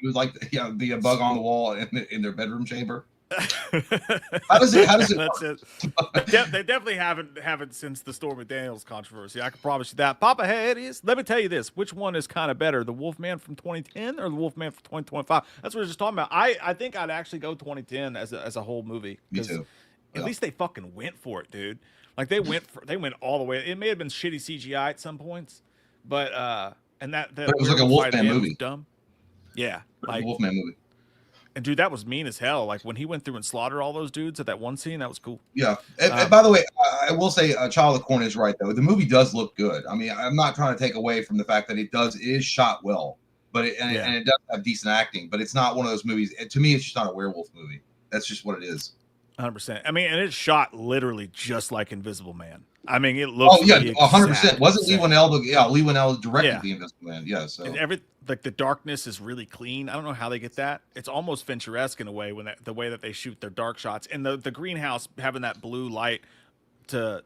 would like to be a bug on the wall in their bedroom chamber. How does it? That's it. They definitely haven't since the Stormy Daniels controversy. I can promise you that. Papa Head is. Let me tell you this: which one is kind of better, the Wolfman from 2010 or the Wolfman from 2025? That's what we're just talking about. I think I'd actually go 2010 as a whole movie. Me too. At least they fucking went for it, dude. Like they went all the way. It may have been shitty CGI at some points, but it was like a Wolfman movie. Dumb. Yeah, like a Wolfman movie. And dude, that was mean as hell. Like when he went through and slaughtered all those dudes at that one scene, that was cool. Yeah. And by the way, I will say, Child of Corn is right though. The movie does look good. I mean, I'm not trying to take away from the fact that it is shot well, but it does have decent acting. But it's not one of those movies. To me, it's just not a werewolf movie. That's just what it is. 100%. I mean, and it's shot literally just like Invisible Man. I mean, it looks. Oh yeah, 100%. Wasn't Lee Winnell? Lee Winnell directed the Invisible Man. Yeah. So and the darkness is really clean. I don't know how they get that. It's almost Fincher-esque in a way the way that they shoot their dark shots, and the greenhouse having that blue light to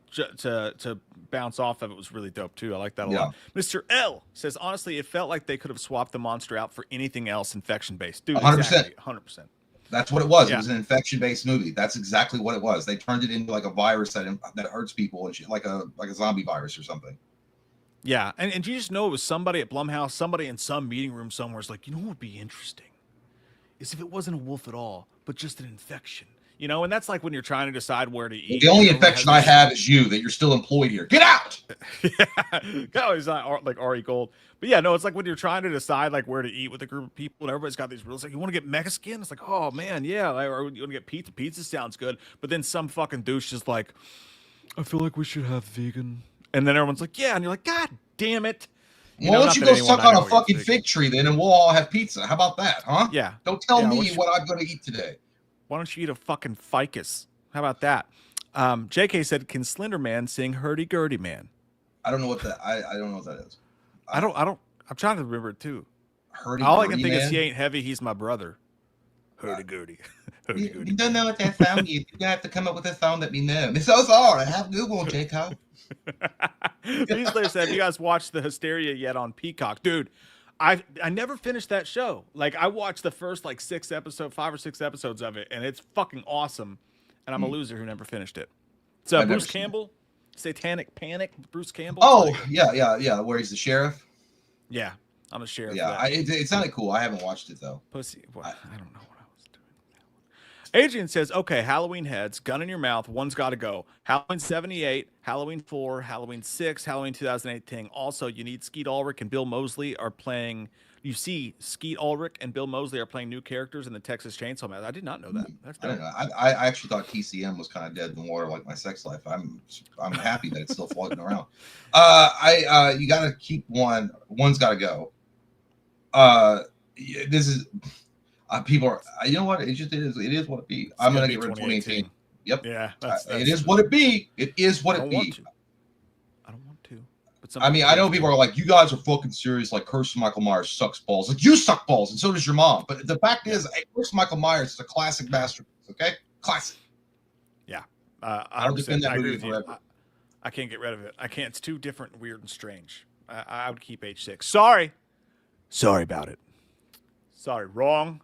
bounce off of it was really dope too. I like that a lot. Mr. L says honestly, it felt like they could have swapped the monster out for anything else infection based. Dude, 100%. Exactly, 100%. That's what it was. Yeah. It was an infection-based movie. That's exactly what it was. They turned it into like a virus that hurts people and shit, like a zombie virus or something. Yeah, and you just know it was somebody at Blumhouse, somebody in some meeting room somewhere is like, you know what would be interesting is if it wasn't a wolf at all, but just an infection. You know, and that's like when you're trying to decide where to eat. The only infection I have is you, that you're still employed here. Get out! No, he's not like Ari Gold. But yeah, no, it's like when you're trying to decide like where to eat with a group of people, and everybody's got these rules. Like, you want to get Mexican? It's like, oh man, yeah. Or you want to get pizza? Pizza sounds good. But then some fucking douche is like, I feel like we should have vegan. And then everyone's like, yeah. And you're like, God damn it. Why don't you go suck on a fucking fig tree then, and we'll all have pizza? How about that, huh? Yeah. Don't tell me what I'm going to eat today. Why don't you eat a fucking ficus? How about that? JK said, can Slender Man sing Hurdy Gurdy Man? I don't know what that. I don't know what that is. I don't. I'm trying to remember it too. Hurdy All I can think is he ain't heavy. He's my brother. Hurdy Gurdy. You don't know what that sound is. You have to come up with a song that we know. I'm so sorry. I have Google, JK. Beasley said, have you guys watched the Hysteria yet on Peacock? Dude, I never finished that show. Like, I watched the first like 5 or 6 episodes of it, and it's fucking awesome. And I'm a loser who never finished it. So Bruce Campbell Satanic Panic with Bruce Campbell. Oh, yeah. Where he's the sheriff. Yeah, I'm a sheriff. Yeah, it sounded cool. I haven't watched it though. Pussy. What? I don't know what I was doing. Adrian says, okay, Halloween heads, gun in your mouth, one's got to go. Halloween 78, Halloween 4, Halloween 6, Halloween 2018. Also, you need Skeet Ulrich and Bill Moseley are playing. You see, Skeet Ulrich and Bill Moseley are playing new characters in the Texas Chainsaw Massacre. I did not know that. That's I don't know. I actually thought TCM was kind of dead in the water, like my sex life. I'm happy that it's still floating around. You got to keep one. One's got to go. This is people are. You know what? It is what it be. I'm gonna get rid of 2018. Yep. Yeah. It is what it be. It is what it be. I don't want to. I mean, I know people are like, you guys are fucking serious. Like, Curse Michael Myers sucks balls. Like, you suck balls, and so does your mom. But the fact is, Curse Michael Myers is a classic masterpiece. Okay, classic. Yeah, I'll defend that movie forever. I can't get rid of it. I can't. It's too different, weird, and strange. I would keep H6. Sorry about it. Sorry, wrong.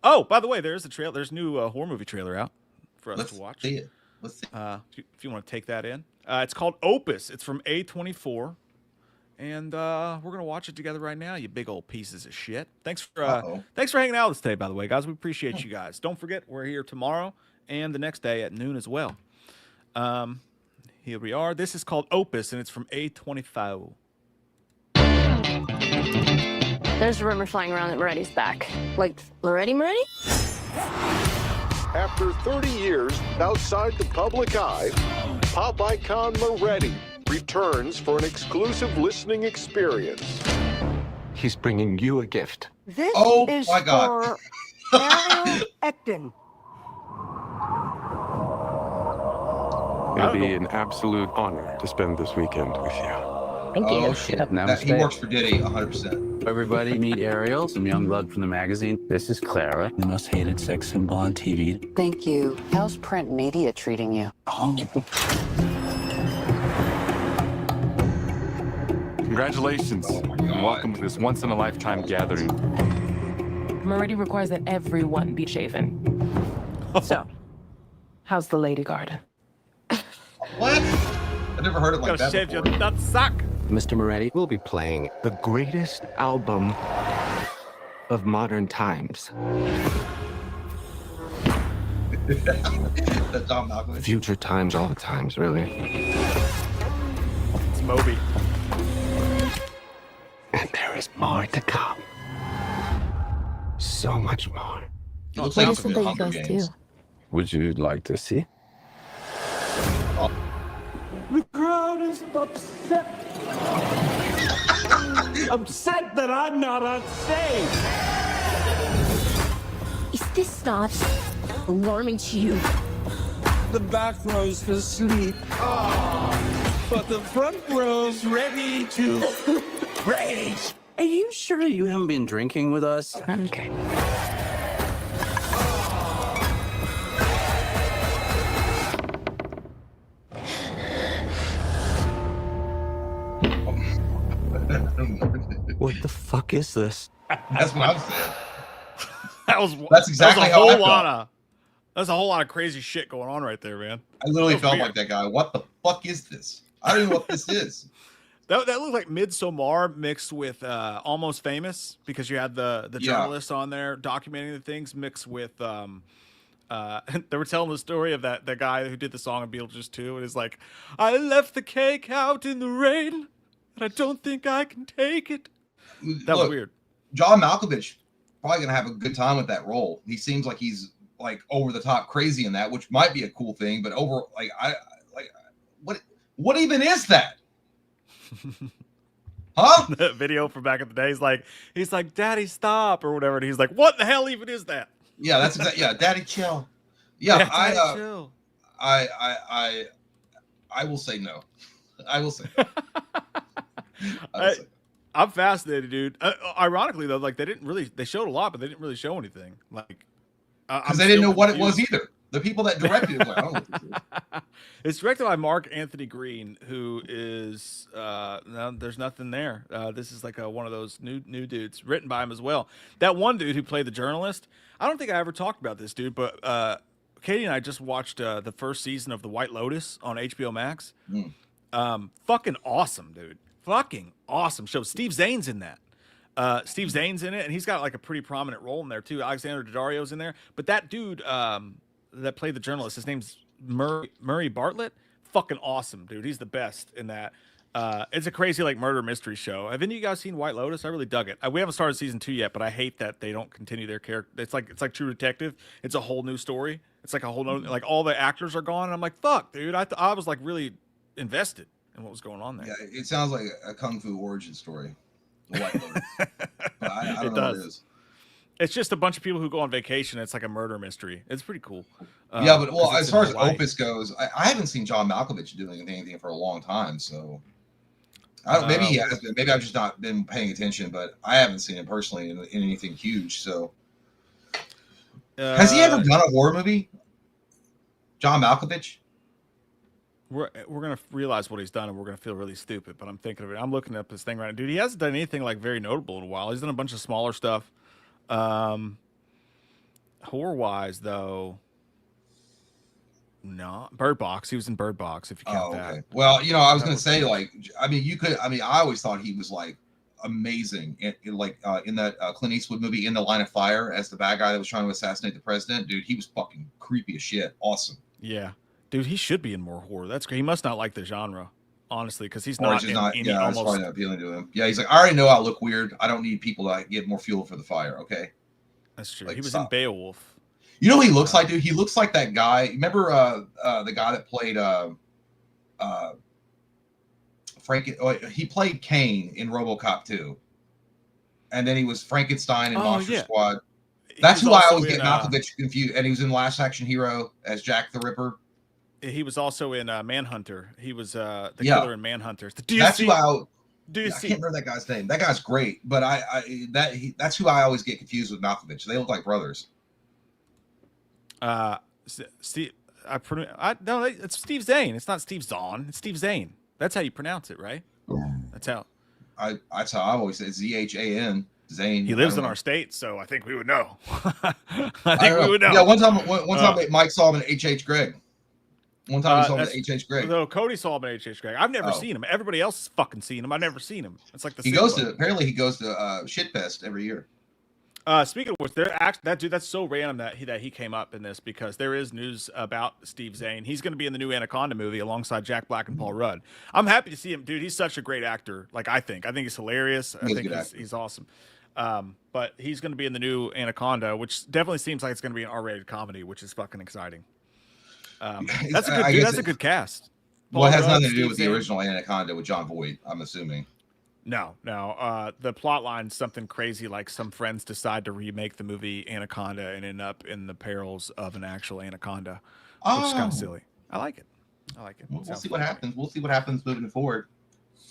Oh, by the way, there's a trail. There's a new horror movie trailer out for us to watch. Let's see. If you want to take that in. It's called Opus. It's from A24. And we're going to watch it together right now, you big old pieces of shit. Thanks for hanging out with us today, by the way, guys. We appreciate you guys. Don't forget, we're here tomorrow and the next day at noon as well. Here we are. This is called Opus, and it's from A24. There's a rumor flying around that Moretti's back. Like, Moretti? After 30 years outside the public eye, pop icon Moretti returns for an exclusive listening experience. He's bringing you a gift. This is my God. for Ariel Ecton. It'll be an absolute honor to spend this weekend with you. Thank you. Oh, shit. He works for Diddy 100%. Everybody meet Ariel, some young blood from the magazine. This is Clara, the most hated sex symbol on TV. Thank you. How's print media treating you? Oh. Congratulations, and welcome to this once-in-a-lifetime gathering. Moretti requires that everyone be shaven. So, how's the lady garden? What? I never heard it like that Shave your before. nutsack. Mr. Moretti, We'll be playing the greatest album of modern times. That's John Malkovich. Future times, all the times, really. It's Moby. And there is more to come. So much more. He looks What like is from it the that you Hunger guys Games. do? Would you like to see? The crowd is upset. Upset that I'm not on stage. Is this not alarming to you? The back row's asleep. But the front row's ready to rage. are you sure you haven't been drinking with us? Okay. What the fuck is this? That's what I'm saying. That's exactly a how I whole felt. lot of. There's a whole lot of crazy shit going on right there, man. I literally That was felt weird. like that guy. What the fuck is this? I don't even know what this is. That looked like Midsommar mixed with Almost Famous, because you had the journalist on there documenting the things mixed with they were telling the story of that guy who did the song of Beetlejuice 2, and it's like, I left the cake out in the rain and I don't think I can take it. That was weird. John Malkovich probably gonna have a good time with that role. He seems like he's like over the top crazy in that, which might be a cool thing. But what even is that? Huh? That video from back in the day, he's like, Daddy, stop, or whatever, and he's like, what the hell even is that? Yeah, that's exactly. Yeah, Daddy, chill. Yeah, Daddy, chill. I will say no. I will say. No. I will say no. I'm fascinated, dude. Ironically, though, like they showed a lot, but they didn't really show anything. Like, because they didn't know what it was either. The people that directed it, I don't know what this is. It's directed by Mark Anthony Green, who is no, there's nothing there. This is like one of those new dudes, written by him as well. That one dude who played the journalist. I don't think I ever talked about this dude, but Katie and I just watched the first season of The White Lotus on HBO Max. Fucking awesome, dude. Fucking awesome show. Steve Zane's in that. Steve Zane's in it, and he's got like a pretty prominent role in there too. Alexander Daddario's in there, but that dude that played the journalist, his name's Murray Bartlett. Fucking awesome, dude. He's the best in that. It's a crazy like murder mystery show. Have any of you guys seen White Lotus? I really dug it. We haven't started season 2 yet, but I hate that they don't continue their character. It's like True Detective. It's a whole new story. It's like a whole new, like all the actors are gone. And I'm like, fuck, dude. I was like really invested in what was going on there. Yeah, it sounds like a kung fu origin story. White Lotus. But I don't know what it is. It's just a bunch of people who go on vacation. It's like a murder mystery. It's pretty cool. Yeah, but well, as far as Opus goes, I haven't seen John Malkovich doing anything for a long time. So I don't. Maybe he has been. Maybe I've just not been paying attention. But I haven't seen him personally in anything huge. So has he ever done a horror movie? John Malkovich. We're gonna realize what he's done, and we're gonna feel really stupid. But I'm thinking of it. I'm looking up his thing right now, dude. He hasn't done anything like very notable in a while. He's done a bunch of smaller stuff. Horror wise, though, no. Bird Box. He was in Bird Box. If you count that. Well, you know, I was gonna say like, I mean, you could. I mean, I always thought he was like amazing, in that Clint Eastwood movie In the Line of Fire as the bad guy that was trying to assassinate the president. Dude, he was fucking creepy as shit. Awesome. Yeah. Dude, he should be in more horror. That's great. He must not like the genre, honestly, because he's Or not. just not. Any Yeah, almost... it's probably not appealing to him. Yeah, he's like, I already know I look weird. I don't need people to get more fuel for the fire. Okay. That's true. Like, He was stop. in Beowulf. You know what he looks like, dude? He looks like that guy. Remember the guy that played Frank? He played Kane in RoboCop 2, and then he was Frankenstein in Monster Squad. That's who I always get Malkovich confused. And he was in Last Action Hero as Jack the Ripper. He was also in Manhunter. He was the killer in Manhunter. That's who I can't remember that guy's name. That guy's great, but that's who I always get confused with Malkovich. They look like brothers. Steve, no, it's Steve Zane. It's not Steve Zahn. It's Steve Zane. That's how you pronounce it, right? That's how. That's how I always say Zhan. Zane. He lives in our state, so I think we would know. I think we would know. Yeah, one time Mike saw him in H.H. Gregg. One time he saw him at H.H. Gregg. No, Cody saw him at H.H. Gregg. I've never seen him. Everybody else has fucking seen him. I've never seen him. It's like apparently he goes to Shitfest every year. Speaking of which, that's so random that he came up in this, because there is news about Steve Zane. He's going to be in the new Anaconda movie alongside Jack Black and Paul Rudd. I'm happy to see him, dude. He's such a great actor. Like I think he's hilarious. I think he's awesome. But he's going to be in the new Anaconda, which definitely seems like it's going to be an R-rated comedy, which is fucking exciting. That's a good cast. Well, it has nothing to do with the original Anaconda with John Voight, I'm assuming. No. The plot line's something crazy, like some friends decide to remake the movie Anaconda and end up in the perils of an actual anaconda, which is kind of silly. I like it. We'll see what happens. We'll see what happens moving forward.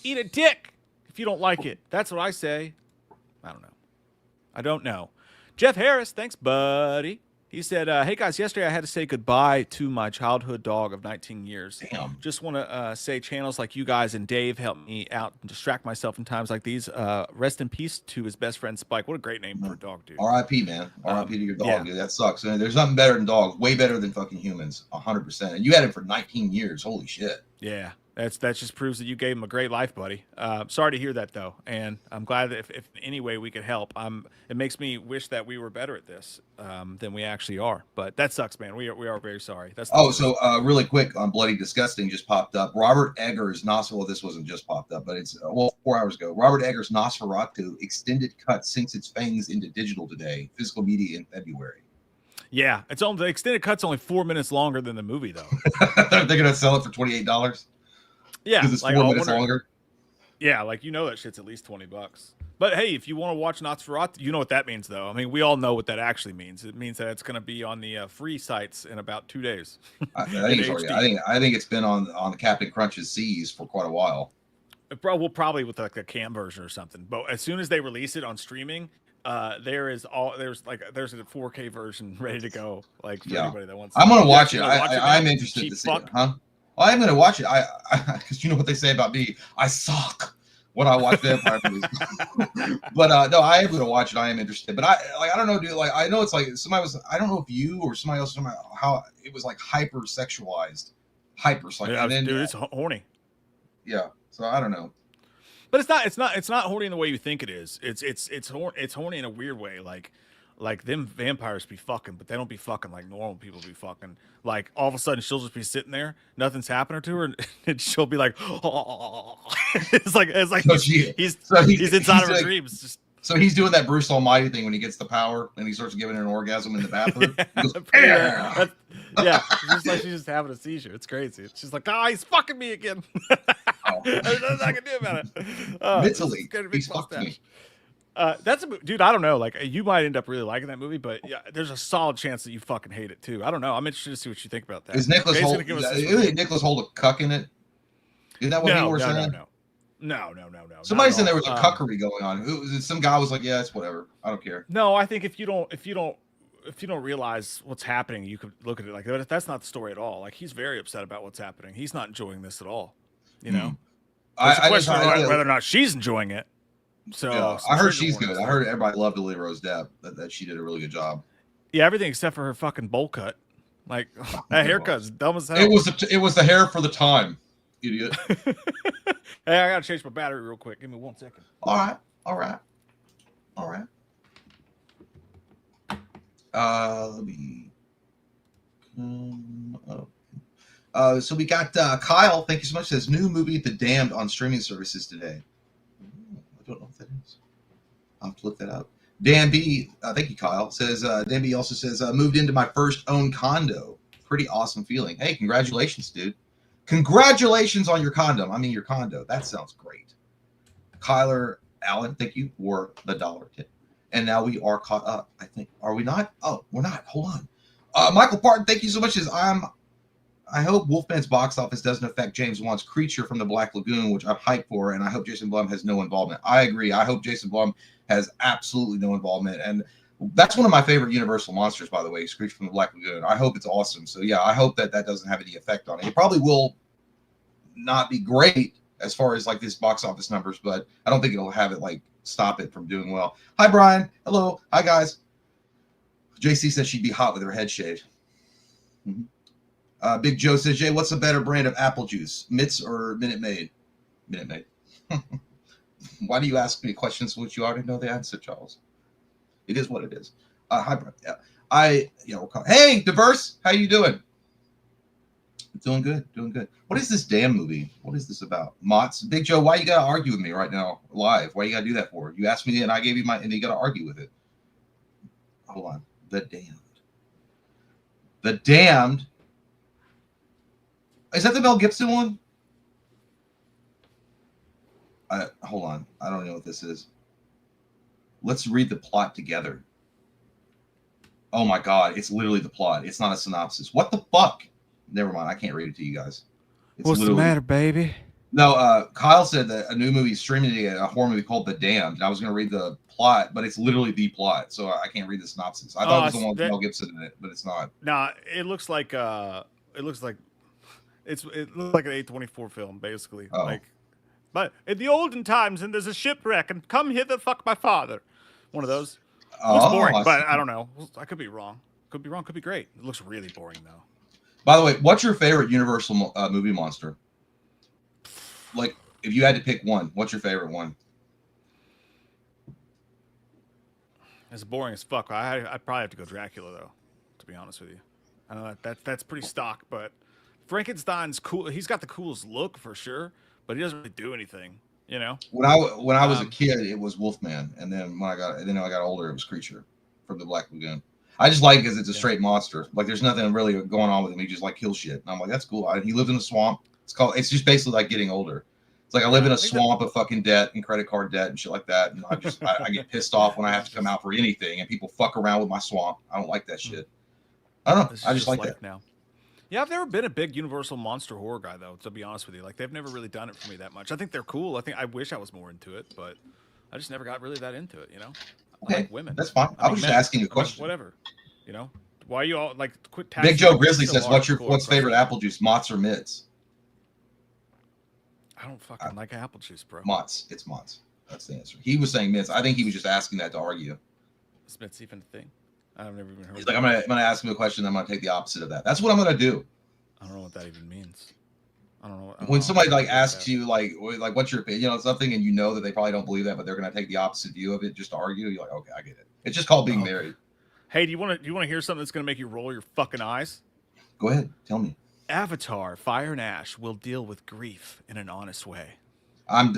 Eat a dick if you don't like it. That's what I say. I don't know. Jeff Harris, thanks, buddy. He said, hey, guys, yesterday I had to say goodbye to my childhood dog of 19 years. Damn. Just want to say channels like you guys and Dave help me out and distract myself in times like these. Rest in peace to his best friend, Spike. What a great name for a dog, dude. R.I.P., man. R.I.P. to your dog, dude. That sucks. Man. There's nothing better than dogs. Way better than fucking humans. 100%. And you had him for 19 years. Holy shit. Yeah. That just proves that you gave him a great life, buddy. Sorry to hear that, though, and I'm glad that if in any way we could help. It makes me wish that we were better at this than we actually are. But that sucks, man. We are very sorry. Really quick on Bloody Disgusting just popped up. Robert Eggers' Well, this wasn't just popped up, but it's 4 hours ago. Robert Eggers' Nosferatu extended cut sinks its fangs into digital today. Physical media in February. Yeah, the extended cut's only 4 minutes longer than the movie, though. They're gonna sell it for $28. Yeah, because it's 4 minutes longer. Yeah, that shit's at least $20. But hey, if you want to watch Nosferatu, you know what that means, though. I mean, we all know what that actually means. It means that it's going to be on the free sites in about 2 days. I think it's been on Captain Crunch's seas for quite a while. Probably with like a cam version or something. But as soon as they release it on streaming, there's a 4K version ready to go. Like for anybody that wants. I'm gonna watch it. I'm interested to see it. Huh? Well, I'm going to watch it. Because you know what they say about me. I suck when I watch vampire movies. But no, I am going to watch it. I am interested. But I don't know, dude. Like I know it's like somebody was. I don't know if you or somebody else how it was like hyper sexualized, Yeah, and then, dude, it's horny. Yeah. So I don't know. But it's not horny in the way you think it is. It's horny in a weird way. Like them vampires be fucking, but they don't be fucking like normal people be fucking. Like all of a sudden she'll just be sitting there, nothing's happening to her, and she'll be like, oh. it's like So he's inside of her like, dreams. Just so he's doing that Bruce Almighty thing when he gets the power and he starts giving her an orgasm in the bathroom. yeah, He goes, yeah. It's just like she's just having a seizure. It's crazy. She's like, he's fucking me again. There's nothing I can do about it. Mentally, he's fucking me. That's a dude. I don't know. Like you might end up really liking that movie, but yeah, there's a solid chance that you fucking hate it too. I don't know. I'm interested to see what you think about that. Is Nicholas Holt? Nicholas Holt a cuck in it? Is that what you were saying? No. Somebody said there was a cuckery going on. Some guy was like, "Yeah, it's whatever. I don't care." No, I think if you don't realize what's happening, you could look at it like that. That's not the story at all. Like he's very upset about what's happening. He's not enjoying this at all. You know, it's a question of whether or not she's enjoying it. So yeah, I heard she's good. I heard everybody loved Lily Rose Depp. That she did a really good job. Yeah, everything except for her fucking bowl cut. Like that haircut's dumb as hell. It was the hair for the time, idiot. Hey, I gotta change my battery real quick. Give me 1 second. All right. Let me come up. So we got Kyle. Thank you so much. Says new movie The Damned on streaming services today. I don't know what that is. I'll have to look that up. Dan B, thank you, Kyle. Says Dan B also says moved into my first own condo. Pretty awesome feeling. Hey, congratulations, dude. Congratulations on your condo. I mean your condo. That sounds great. Kyler Allen, thank you for the dollar tip. And now we are caught up. I think. Are we not? Oh, we're not. Hold on. Michael Parton, thank you so much. I hope Wolfman's box office doesn't affect James Wan's Creature from the Black Lagoon, which I'm hyped for, and I hope Jason Blum has no involvement. I agree. I hope Jason Blum has absolutely no involvement. And that's one of my favorite Universal monsters, by the way, Creature from the Black Lagoon. I hope it's awesome. So, yeah, I hope that doesn't have any effect on it. It probably will not be great as far as, like, this box office numbers, but I don't think it'll have it, like, stop it from doing well. Hi, Brian. Hello. Hi, guys. JC says she'd be hot with her head shaved. Mm-hmm. Big Joe says, Jay, what's a better brand of apple juice, Mitts or Minute Maid? Minute Maid. Why do you ask me questions which you already know the answer, Charles? It is what it is. Hi, Brian. Yeah. Hey, Diverse, how you doing? Doing good. What is this damn movie? What is this about? Mott's. Big Joe, why you gotta argue with me right now live? Why you gotta do that for? You asked me and I gave you and you gotta argue with it. Hold on. The Damned. Is that the Mel Gibson one? Hold on. I don't know what this is. Let's read the plot together. Oh my God. It's literally the plot. It's not a synopsis. What the fuck? Never mind. I can't read it to you guys. What's the matter, baby? No, Kyle said that a new movie is streaming today, a horror movie called The Damned. And I was going to read the plot, but it's literally the plot. So I can't read the synopsis. I thought it was the one with Mel Gibson in it, but it's not. Nah, it looks like an A24 film, basically. Oh. Like, but in the olden times, and there's a shipwreck, and come hither, fuck my father. One of those. It looks boring, but I don't know. I could be wrong. Could be great. It looks really boring though. By the way, what's your favorite Universal movie monster? Like, if you had to pick one, what's your favorite one? It's boring as fuck. I'd probably have to go Dracula though, to be honest with you. I know that's pretty stock, but Frankenstein's cool. He's got the coolest look for sure, but he doesn't really do anything, you know. When I was a kid, it was Wolfman, and then when I got older, it was Creature from the Black Lagoon. I just like it because it's a straight monster. Like there's nothing really going on with him. He just like kills shit. And I'm like, that's cool. He lived in a swamp. It's just basically like getting older. It's like I live in a swamp of fucking debt and credit card debt and shit like that. And I get pissed off when I have to come out for anything and people fuck around with my swamp. I don't like that shit. I don't know. I just like that now. Yeah, I've never been a big Universal monster horror guy though, to be honest with you. Like they've never really done it for me that much. I think they're cool. I wish I was more into it, but I just never got really that into it, you know? Okay. I like women. That's fine. I was just asking a question. Whatever. You know? Why you all like quit Big Joe Grizzly says, what's favorite apple juice, Mott's or Mitts? I don't fucking like apple juice, bro. Mott's. It's Mott's. That's the answer. He was saying Mitts. I think he was just asking that to argue. Is Mitts even a thing? I've never even heard. He's like, I'm gonna ask him a question. I'm gonna take the opposite of that. That's what I'm gonna do. I don't know what that even means. I don't know. When somebody like asks you like what's your opinion on something, and you know that they probably don't believe that, but they're gonna take the opposite view of it just to argue, you're like, okay, I get it. It's just called being married. Hey, do you want to hear something that's gonna make you roll your fucking eyes? Go ahead, tell me. Avatar: Fire and Ash will deal with grief in an honest way. I'm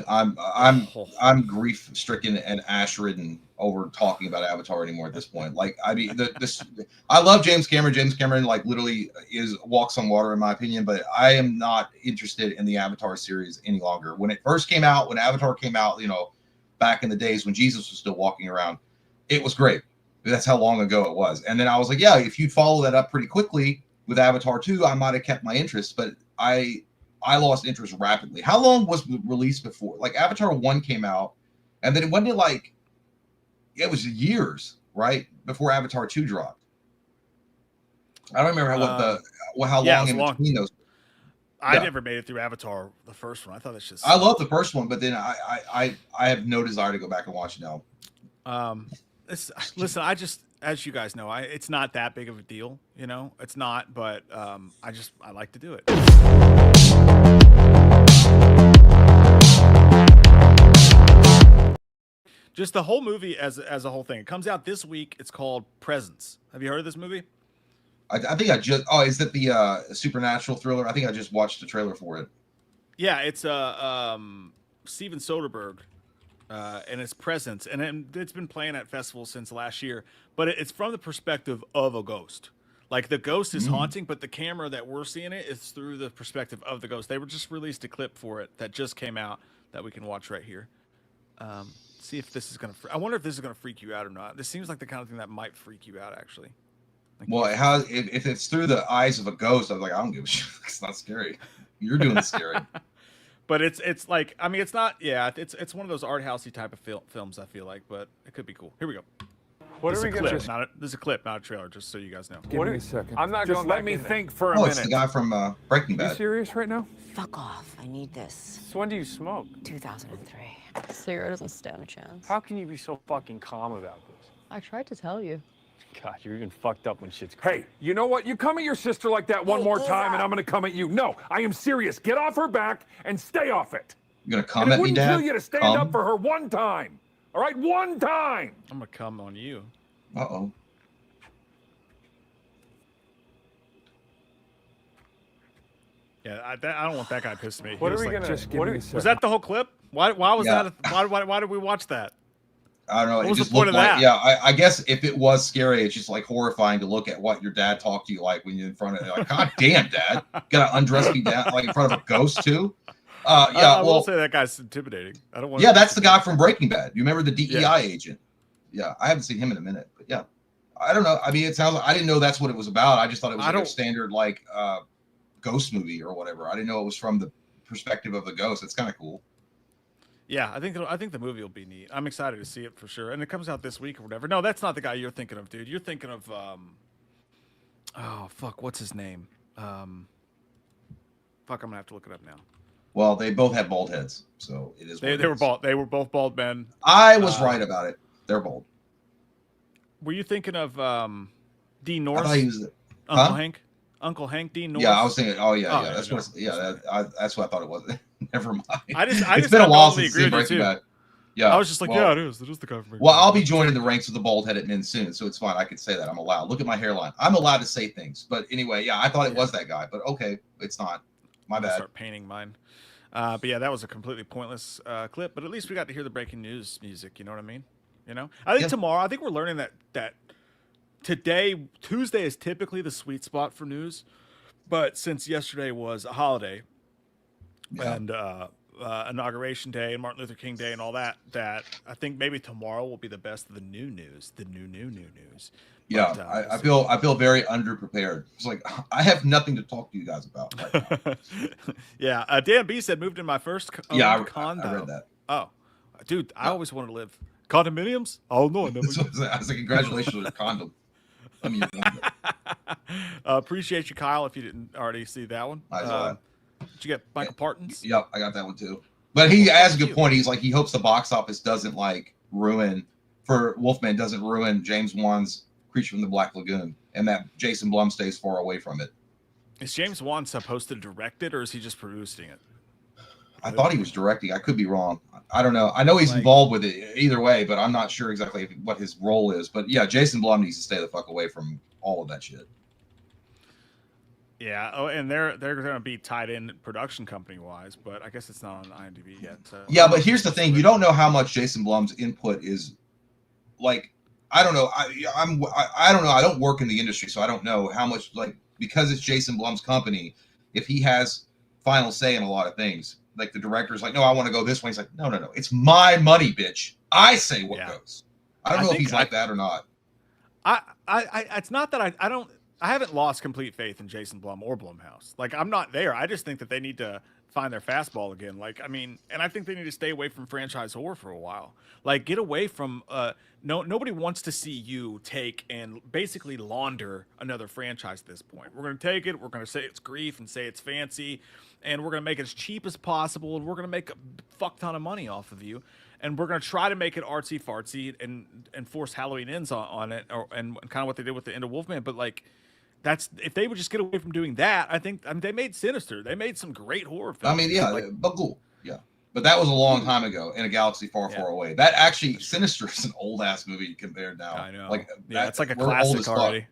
grief stricken and ash ridden over talking about Avatar anymore at this point. Like, I mean, I love James Cameron. James Cameron, like, literally walks on water in my opinion, but I am not interested in the Avatar series any longer. When it first came out, when Avatar came out, you know, back in the days when Jesus was still walking around, it was great. That's how long ago it was. And then I was like, yeah, if you'd follow that up pretty quickly with Avatar 2, I might have kept my interest, but I lost interest rapidly. How long was released before? Like, Avatar 1 came out, and then it wasn't like it was years, right, before Avatar 2 dropped. I don't remember how long in between those. I never made it through Avatar, the first one. I thought that's just. I love the first one, but then I have no desire to go back and watch it now. Listen, I just, as you guys know, it's not that big of a deal, you know. It's not, but I like to do it. Just the whole movie as a whole thing. It comes out this week. It's called Presence. Have you heard of this movie? I think I just. Oh, is that the supernatural thriller? I think I just watched the trailer for it. Yeah, it's Steven Soderbergh, and it's Presence, and it's been playing at festivals since last year. But it's from the perspective of a ghost. Like, the ghost is haunting, but the camera that we're seeing it is through the perspective of the ghost. They were just released a clip for it that just came out that we can watch right here. See if this is gonna. I wonder if this is gonna freak you out or not. This seems like the kind of thing that might freak you out, actually. Like, well, if it's through the eyes of a ghost, I was like, I don't give a shit. It's not scary. You're doing the scary. But it's like, I mean, it's not. Yeah, it's one of those art housey type of films. I feel like, but it could be cool. Here we go. What are we going to? This is a clip, not a trailer, just so you guys know. Give me a second. I'm not just going. Let me think for a minute. It's the guy from Breaking Bad. You serious right now? Fuck off. I need this. So when do you smoke? 2003. Sarah doesn't stand a chance. How can you be so fucking calm about this? I tried to tell you. God, you're even fucked up when shit's crazy. Hey, you know what? You come at your sister like that one more time, and I'm gonna come at you. No, I am serious. Get off her back and stay off it. You're gonna come at me, Dad? It wouldn't kill you to stand up for her one time. All right, one time. I'm gonna come on you. Uh-oh. Yeah, I don't want that guy pissed me. What are we gonna? Was that the whole clip? Why was that? Why did we watch that? I don't know. What was the point of that? Yeah, I guess if it was scary, it's just like horrifying to look at what your dad talked to you like when you're in front of it. Like, God damn, Dad, gotta undress me down like in front of a ghost too. I will say that guy's intimidating. I don't want. Yeah, that's the guy from Breaking Bad. You remember the DEI agent? Yeah, I haven't seen him in a minute, but yeah, I don't know. I mean, it sounds like I didn't know that's what it was about. I just thought it was like a standard like ghost movie or whatever. I didn't know it was from the perspective of the ghost. It's kind of cool. Yeah, I think the movie will be neat. I'm excited to see it for sure, and it comes out this week or whatever. No, that's not the guy you're thinking of, dude. You're thinking of oh fuck, what's his name? Fuck, I'm gonna have to look it up now. Well, they both had bald heads, so it is. They were bald. They were both bald men. I was right about it. They're bald. Were you thinking of Dean Norris? I thought he was Uncle Hank. Uncle Hank Dean Norris. Yeah, I was thinking. Oh yeah, yeah. That's what. Yeah, that's what I thought it was. Never mind. It's been a while since I've seen Breaking Bad. Yeah, I was just like, yeah, it is. It is the guy from Breaking Well, Bad. I'll be joining the ranks of the bald-headed men soon, so it's fine. I could say that. I'm allowed. Look at my hairline. I'm allowed to say things. But anyway, yeah, I thought it was that guy. But okay, it's not. My bad. Start painting mine. But yeah, that was a completely pointless clip. But at least we got to hear the breaking news music. You know what I mean? You know. I think tomorrow. I think we're learning that today, Tuesday, is typically the sweet spot for news. But since yesterday was a holiday, and Inauguration Day and Martin Luther King Day and all that I think maybe tomorrow will be the best of the new news, the new news. Yeah, but, I feel very underprepared. It's like I have nothing to talk to you guys about right now. Yeah, Dan B said moved in my first condo. I read that. Oh, dude, I always wanted to live condominiums. Oh no, I never. I was like, congratulations on your condo. I mean, appreciate you, Kyle. If you didn't already see that one. I saw that. Did you get Michael Parton's? Yep, I got that one too. But he has a good point. He's like, he hopes the box office doesn't like ruin for Wolfman, doesn't ruin James Wan's Creature from the Black Lagoon, and that Jason Blum stays far away from it. Is James Wan supposed to direct it, or is he just producing it? I thought he was directing. I could be wrong. I don't know. I know he's involved with it either way, but I'm not sure exactly what his role is. But yeah, Jason Blum needs to stay the fuck away from all of that shit. Yeah. Oh, and they're going to be tied in production company wise, but I guess it's not on IMDb yet. So. Yeah, but here's the thing: you don't know how much Jason Blum's input is. Like, I don't know. I don't know. I don't work in the industry, so I don't know how much. Like, because it's Jason Blum's company, if he has final say in a lot of things. Like the director's like, no, I want to go this way. He's like, no. It's my money, bitch. I say what goes. I don't know if he's like that or not. It's not that I haven't lost complete faith in Jason Blum or Blumhouse. Like, I'm not there. I just think that they need to find their fastball again. Like, I mean, and I think they need to stay away from franchise horror for a while. Like, get away from nobody wants to see you take and basically launder another franchise at this point. We're going to take it, we're going to say it's grief and say it's fancy, and we're going to make it as cheap as possible, and we're going to make a fuck ton of money off of you. And we're going to try to make it artsy fartsy and force Halloween ends on it, and kind of what they did with the end of Wolfman. But like, that's if they would just get away from doing that. I mean, they made Sinister. They made some great horror films. I mean, yeah, but cool, yeah. But that was a long time ago in a galaxy far, far away. That actually, Sinister is an old ass movie compared now. I know. Like, it's like a classic already.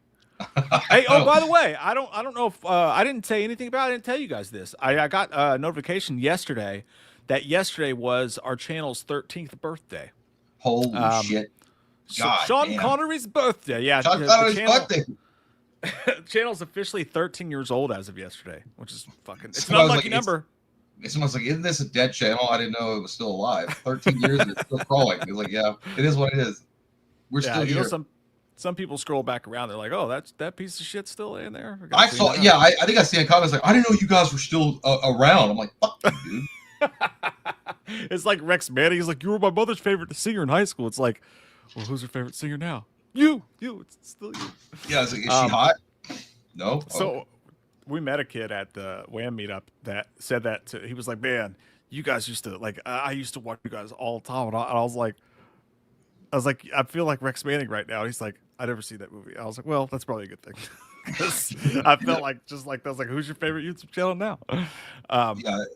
Hey, oh, by the way, I don't know if I didn't say anything about it. I didn't tell you guys this. I got a notification yesterday that yesterday was our channel's 13th birthday. Holy shit! God, Sean Connery's birthday. Yeah, Sean Connery's birthday. Channel's officially 13 years old as of yesterday, which is fucking. It's an unlucky number. Someone's like, "Isn't this a dead channel? I didn't know it was still alive. 13 years and it's still crawling." It's like, yeah, it is what it is. We're still here. You know, some people scroll back around. They're like, "Oh, that piece of shit's still in there." I saw. Yeah, I think I see in comments like, "I didn't know you guys were still around." I'm like, "Fuck you, dude." It's like Rex Manning. He's like, "You were my mother's favorite singer in high school." It's like, well, who's her favorite singer now? You. It's still you. Yeah, it's like, is she hot? No. So we met a kid at the WWAM meetup that said that he was like, "Man, you guys used to like. I used to watch you guys all the time," and I was like, I feel like Rex Manning right now. He's like, "I never see that movie." I was like, "Well, that's probably a good thing." I felt like I was like, "Who's your favorite YouTube channel now?"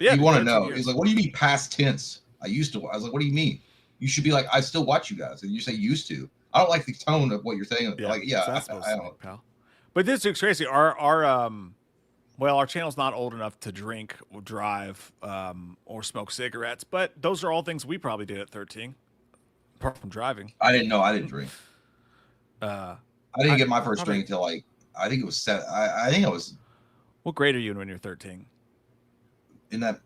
Yeah, you want to know? He's like, "What do you mean past tense? I used to." I was like, "What do you mean? You should be like, I still watch you guys," and you say "used to." I don't like the tone of what you're saying. Yeah, like, yeah, I don't know, pal. But this is crazy. Our channel's not old enough to drink or drive or smoke cigarettes, but those are all things we probably did at 13, apart from driving. I didn't know. I didn't drink. I didn't get my first drink until like I think it was I think I was. What grade are you in when you're 13? In that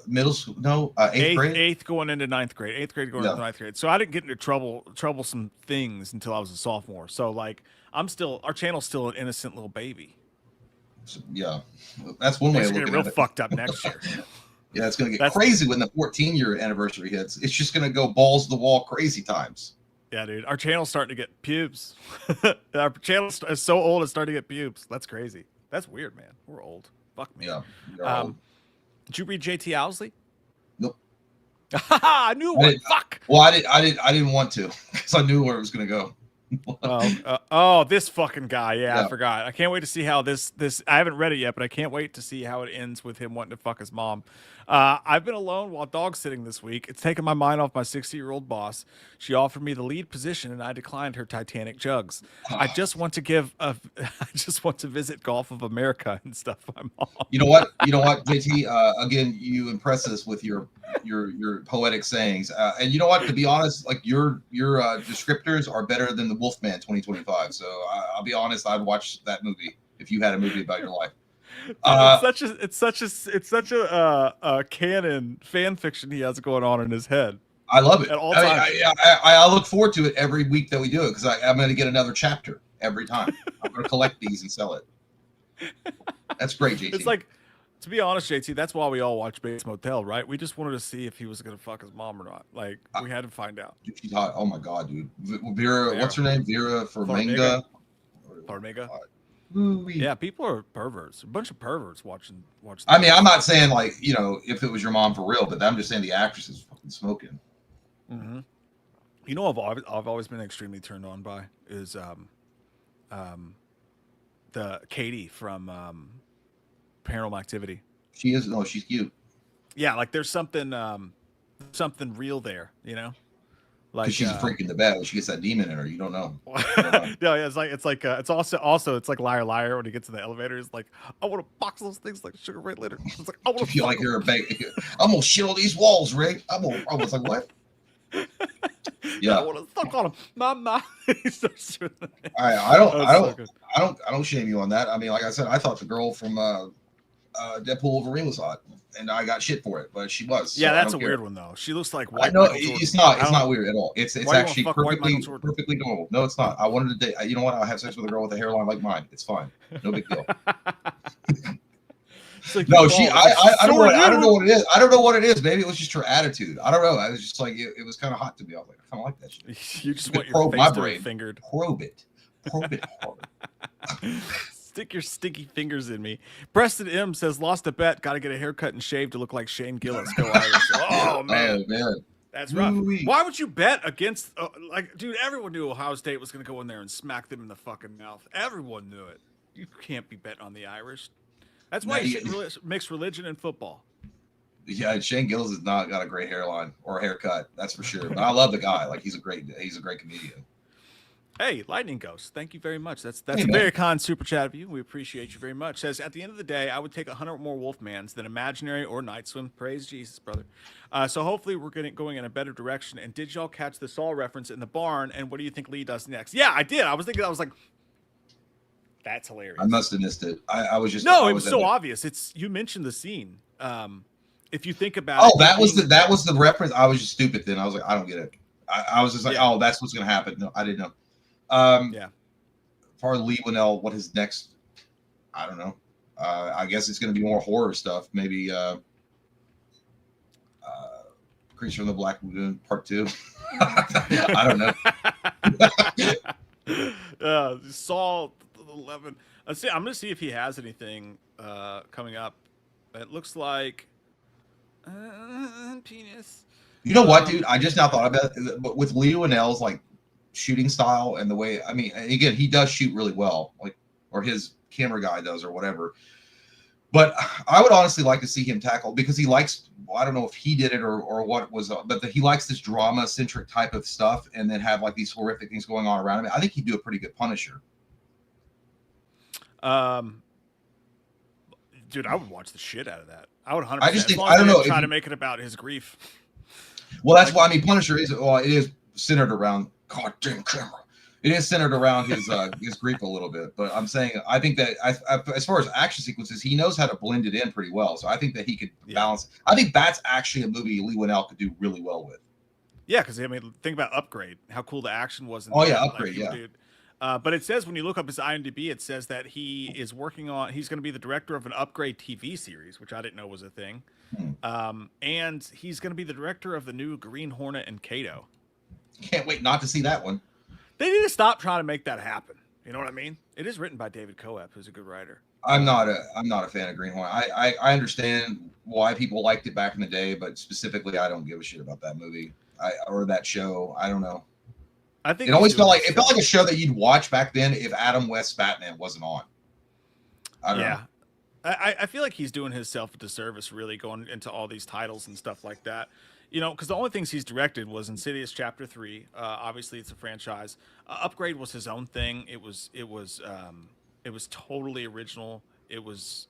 middle school, eighth grade. Eighth going into ninth grade. Eighth grade going into ninth grade. So I didn't get into troublesome things until I was a sophomore. So like our channel's still an innocent little baby. So, yeah, that's one way of looking at it. It's gonna get real fucked up next year. Yeah, it's gonna get crazy when the 14-year anniversary hits. It's just gonna go balls to the wall crazy times. Yeah, dude, our channel's starting to get pubes. Our channel is so old it's starting to get pubes. That's crazy. That's weird, man. We're old. Fuck me. Yeah. Old. Did you read J.T. Owsley? Nope. I knew one. Fuck. Well, I didn't want to because I knew where it was gonna go. This fucking guy. Yeah, I forgot. I can't wait to see how this. I haven't read it yet, but I can't wait to see how it ends with him wanting to fuck his mom. I've been alone while dog sitting this week. It's taken my mind off my 60-year-old boss. She offered me the lead position, and I declined her Titanic jugs. I just want to visit Gulf of America and stuff. My mom. You know what, JT? Again, you impress us with your poetic sayings, and you know what? To be honest, like your descriptors are better than the Wolfman 2025. So I'll be honest, I'd watch that movie if you had a movie about your life. It's such a canon fan fiction he has going on in his head. I love it at all times. I look forward to it every week that we do it because I'm going to get another chapter every time. I'm going to collect these and sell it. That's great, JT. It's like, to be honest, JT, that's why we all watch Bates Motel, right? We just wanted to see if he was going to fuck his mom or not. Like, we had to find out. Oh my god, dude! Vera, what's her name? Vera Farmiga. Farmiga. Yeah, people are perverts. A bunch of perverts watching. I mean, I'm not saying like if it was your mom for real, but I'm just saying the actress is fucking smoking. Mm-hmm. You know, I've always been extremely turned on by is the Katie from Paranormal Activity. She is. No, she's cute. Yeah, like there's something real there, you know. Like she's a freak in the bed. She gets that demon in her. You don't know. No, yeah, it's also it's like Liar Liar when he gets in the elevator. It's like, I want to box those things like Sugar Ray later. It's like, I want to feel like you're a bag. I'm gonna shit on these walls, Ray. I was like, what? Yeah, I want to suck on him. Mama. I don't shame you on that. I mean, like I said, I thought the girl from Deadpool Wolverine was hot, and I got shit for it, but she was. Yeah, so that's a weird one though. She looks like white. I know it's not weird at all. It's actually perfectly normal. No, it's not. I wanted to date. You know what? I'll have sex with a girl with a hairline like mine. It's fine. No big deal. Like no, I don't know what it is. I don't know what it is. Maybe it was just her attitude. I don't know. I was just like, it was kind of hot to me. I was like, I kind of like that shit. You just want your face to be fingered. Probe it hard. Stick your stinky fingers in me. Preston M says, lost a bet. Got to get a haircut and shave to look like Shane Gillis. Go Irish. Oh man, that's rough. Why would you bet against? Like, dude, everyone knew Ohio State was going to go in there and smack them in the fucking mouth. Everyone knew it. You can't be betting on the Irish. That's why you shouldn't mix religion and football. Yeah, Shane Gillis has not got a great hairline or a haircut. That's for sure. But I love the guy. Like, he's a great comedian. Hey, Lightning Ghost, thank you very much. That's a very kind super chat of you. We appreciate you very much. Says, at the end of the day, I would take 100 more Wolfmans than imaginary or night swim. Praise Jesus, brother. So hopefully we're going in a better direction. And did y'all catch the Saw reference in the barn? And what do you think Lee does next? Yeah, I did. I was like, that's hilarious. I must have missed it. I was just no. It was so obvious. You mentioned the scene. If you think about that was the reference. I was just stupid then. I was like, I don't get it. I was just like, oh, that's what's gonna happen. No, I didn't know. For Lee Winnell, what is next? I don't know. I guess it's gonna be more horror stuff. Maybe Creature from the Black Lagoon Part 2. I don't know. Saw 11. Let's see. I'm gonna see if he has anything coming up. It looks like penis. You know what, dude? I just now thought about it. But with Lee Winnell's like shooting style and the way, I mean, again, he does shoot really well, like, or his camera guy does, or whatever. But I would honestly like to see him tackle, because he likes, well, I don't know if he did it or what was, but he likes this drama centric type of stuff, and then have like these horrific things going on around him. I think he'd do a pretty good Punisher. Dude, I would watch the shit out of that. I would 100%. I just think, I don't know, try to make it about his grief. Well, that's why I mean, Punisher is, well, it is centered around goddamn camera. It is centered around his grief a little bit, but I'm saying I think that as far as action sequences, he knows how to blend it in pretty well. So I think that he could balance. I think that's actually a movie Lee Winnell could do really well with. Yeah, because I mean, think about Upgrade. How cool the action was. Upgrade, yeah. Dude. But it says, when you look up his IMDb, it says that he is working on. He's going to be the director of an Upgrade TV series, which I didn't know was a thing. And he's going to be the director of the new Green Hornet and Kato. Can't wait not to see that one. They need to stop trying to make that happen. You know what I mean? It is written by David Coep, who's a good writer. I'm not a fan of Green Hornet. I understand why people liked it back in the day, but specifically, I don't give a shit about that movie or that show. I don't know. I think it always felt like a show that you'd watch back then if Adam West's Batman wasn't on. I don't know. I feel like he's doing himself a disservice, really, going into all these titles and stuff like that. You know, because the only things he's directed was Insidious Chapter 3. Obviously, it's a franchise. Upgrade was his own thing. It was totally original. It was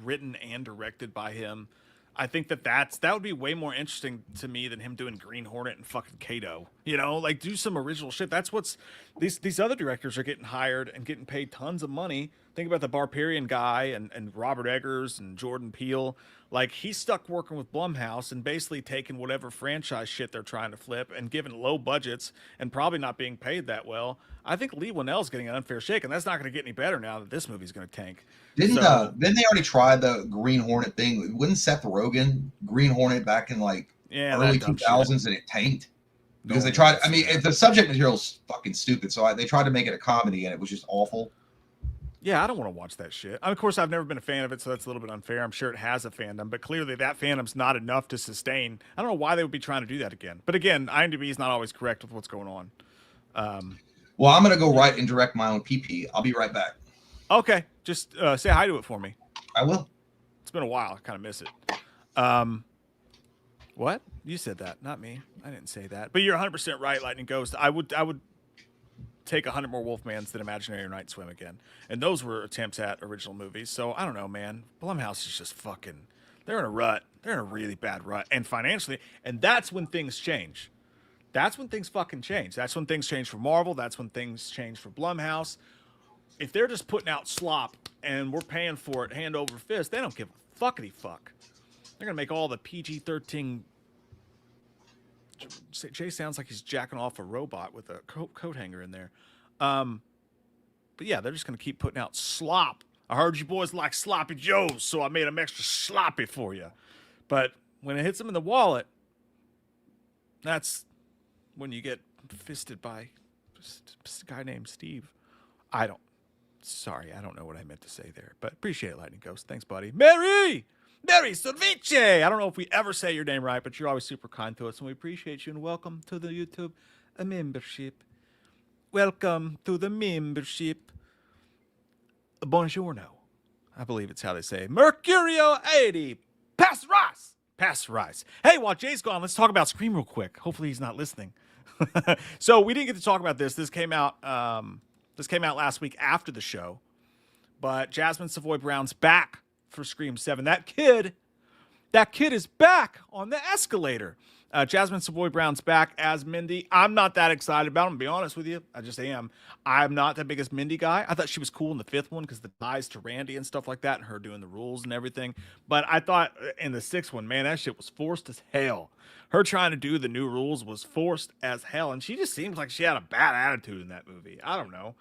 written and directed by him. I think that would be way more interesting to me than him doing Green Hornet and fucking Kato. You know, like, do some original shit. That's what's these other directors are getting hired and getting paid tons of money. Think about the Barbarian guy and Robert Eggers and Jordan Peele. Like, he's stuck working with Blumhouse and basically taking whatever franchise shit they're trying to flip and giving low budgets and probably not being paid that well. I think Lee Winnell's getting an unfair shake, and that's not going to get any better now that this movie's going to tank. Didn't they already try the Green Hornet thing? Wouldn't Seth Rogen Green Hornet back in like early 2000s and it tanked? Because they tried. I mean, the subject material is fucking stupid, so they tried to make it a comedy, and it was just awful. Yeah, I don't want to watch that shit. Of course, I've never been a fan of it, so that's a little bit unfair. I'm sure it has a fandom, but clearly that fandom's not enough to sustain. I don't know why they would be trying to do that again. But again, IMDb is not always correct with what's going on. Well, I'm going to go write and direct my own PP. I'll be right back. Okay. Just say hi to it for me. I will. been a while. I kind of miss it. What? You said that, not me. I didn't say that. But you're 100% right, Lightning Ghost. I would take 100 more Wolfmans than Imaginary Night Swim again. And those were attempts at original movies. So I don't know, man. Blumhouse is just fucking, they're in a rut. They're in a really bad rut. And financially, and that's when things change. That's when things fucking change. That's when things change for Marvel. That's when things change for Blumhouse. If they're just putting out slop and we're paying for it hand over fist, they don't give a fuckity fuck. They're going to make all the PG-13... Jay sounds like he's jacking off a robot with a coat hanger in there. But yeah, they're just going to keep putting out slop. I heard you boys like sloppy joes, so I made them extra sloppy for you. But when it hits them in the wallet, that's when you get fisted by a guy named Steve. Sorry, I don't know what I meant to say there, but appreciate it, Lightning Ghost. Thanks, buddy. Mary Cerviche! I don't know if we ever say your name right, but you're always super kind to us, and we appreciate you, and welcome to the YouTube membership. Welcome to the membership. Buongiorno. I believe it's how they say it. Mercurio 80. Pass rice. Hey, while Jay's gone, let's talk about Scream real quick. Hopefully he's not listening. So we didn't get to talk about this. This came out last week after the show. But Jasmine Savoy Brown's back for Scream 7. That kid is back on the escalator. Jasmine Savoy Brown's back as Mindy. I'm not that excited about him, to be honest with you. I just am. I'm not the biggest Mindy guy. I thought she was cool in the 5th one because the ties to Randy and stuff like that and her doing the rules and everything. But I thought in the 6th one, man, that shit was forced as hell. Her trying to do the new rules was forced as hell. And she just seems like she had a bad attitude in that movie. I don't know.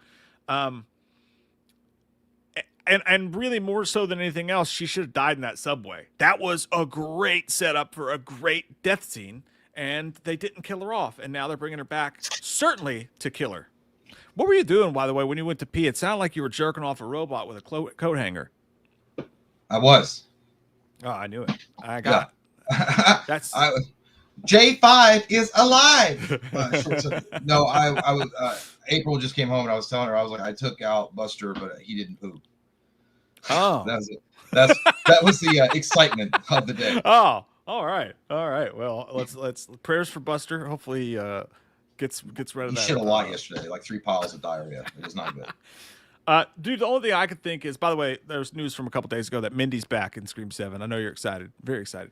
And really more so than anything else, she should have died in that subway. That was a great setup for a great death scene, and they didn't kill her off. And now they're bringing her back, certainly to kill her. What were you doing, by the way, when you went to pee? It sounded like you were jerking off a robot with a coat hanger. I was. Oh, I knew it. I got it. That's... J5 is alive. No, I was. April just came home and I was telling her, I was like, I took out Buster, but he didn't poop. Oh, that was it. That was the excitement of the day. Oh, all right. Well, let's prayers for Buster. Hopefully, gets rid of that. He shit a lot yesterday, like 3 piles of diarrhea. It was not good. Dude, the only thing I could think is, by the way, there's news from a couple days ago that Mindy's back in Scream 7. I know you're excited, very excited.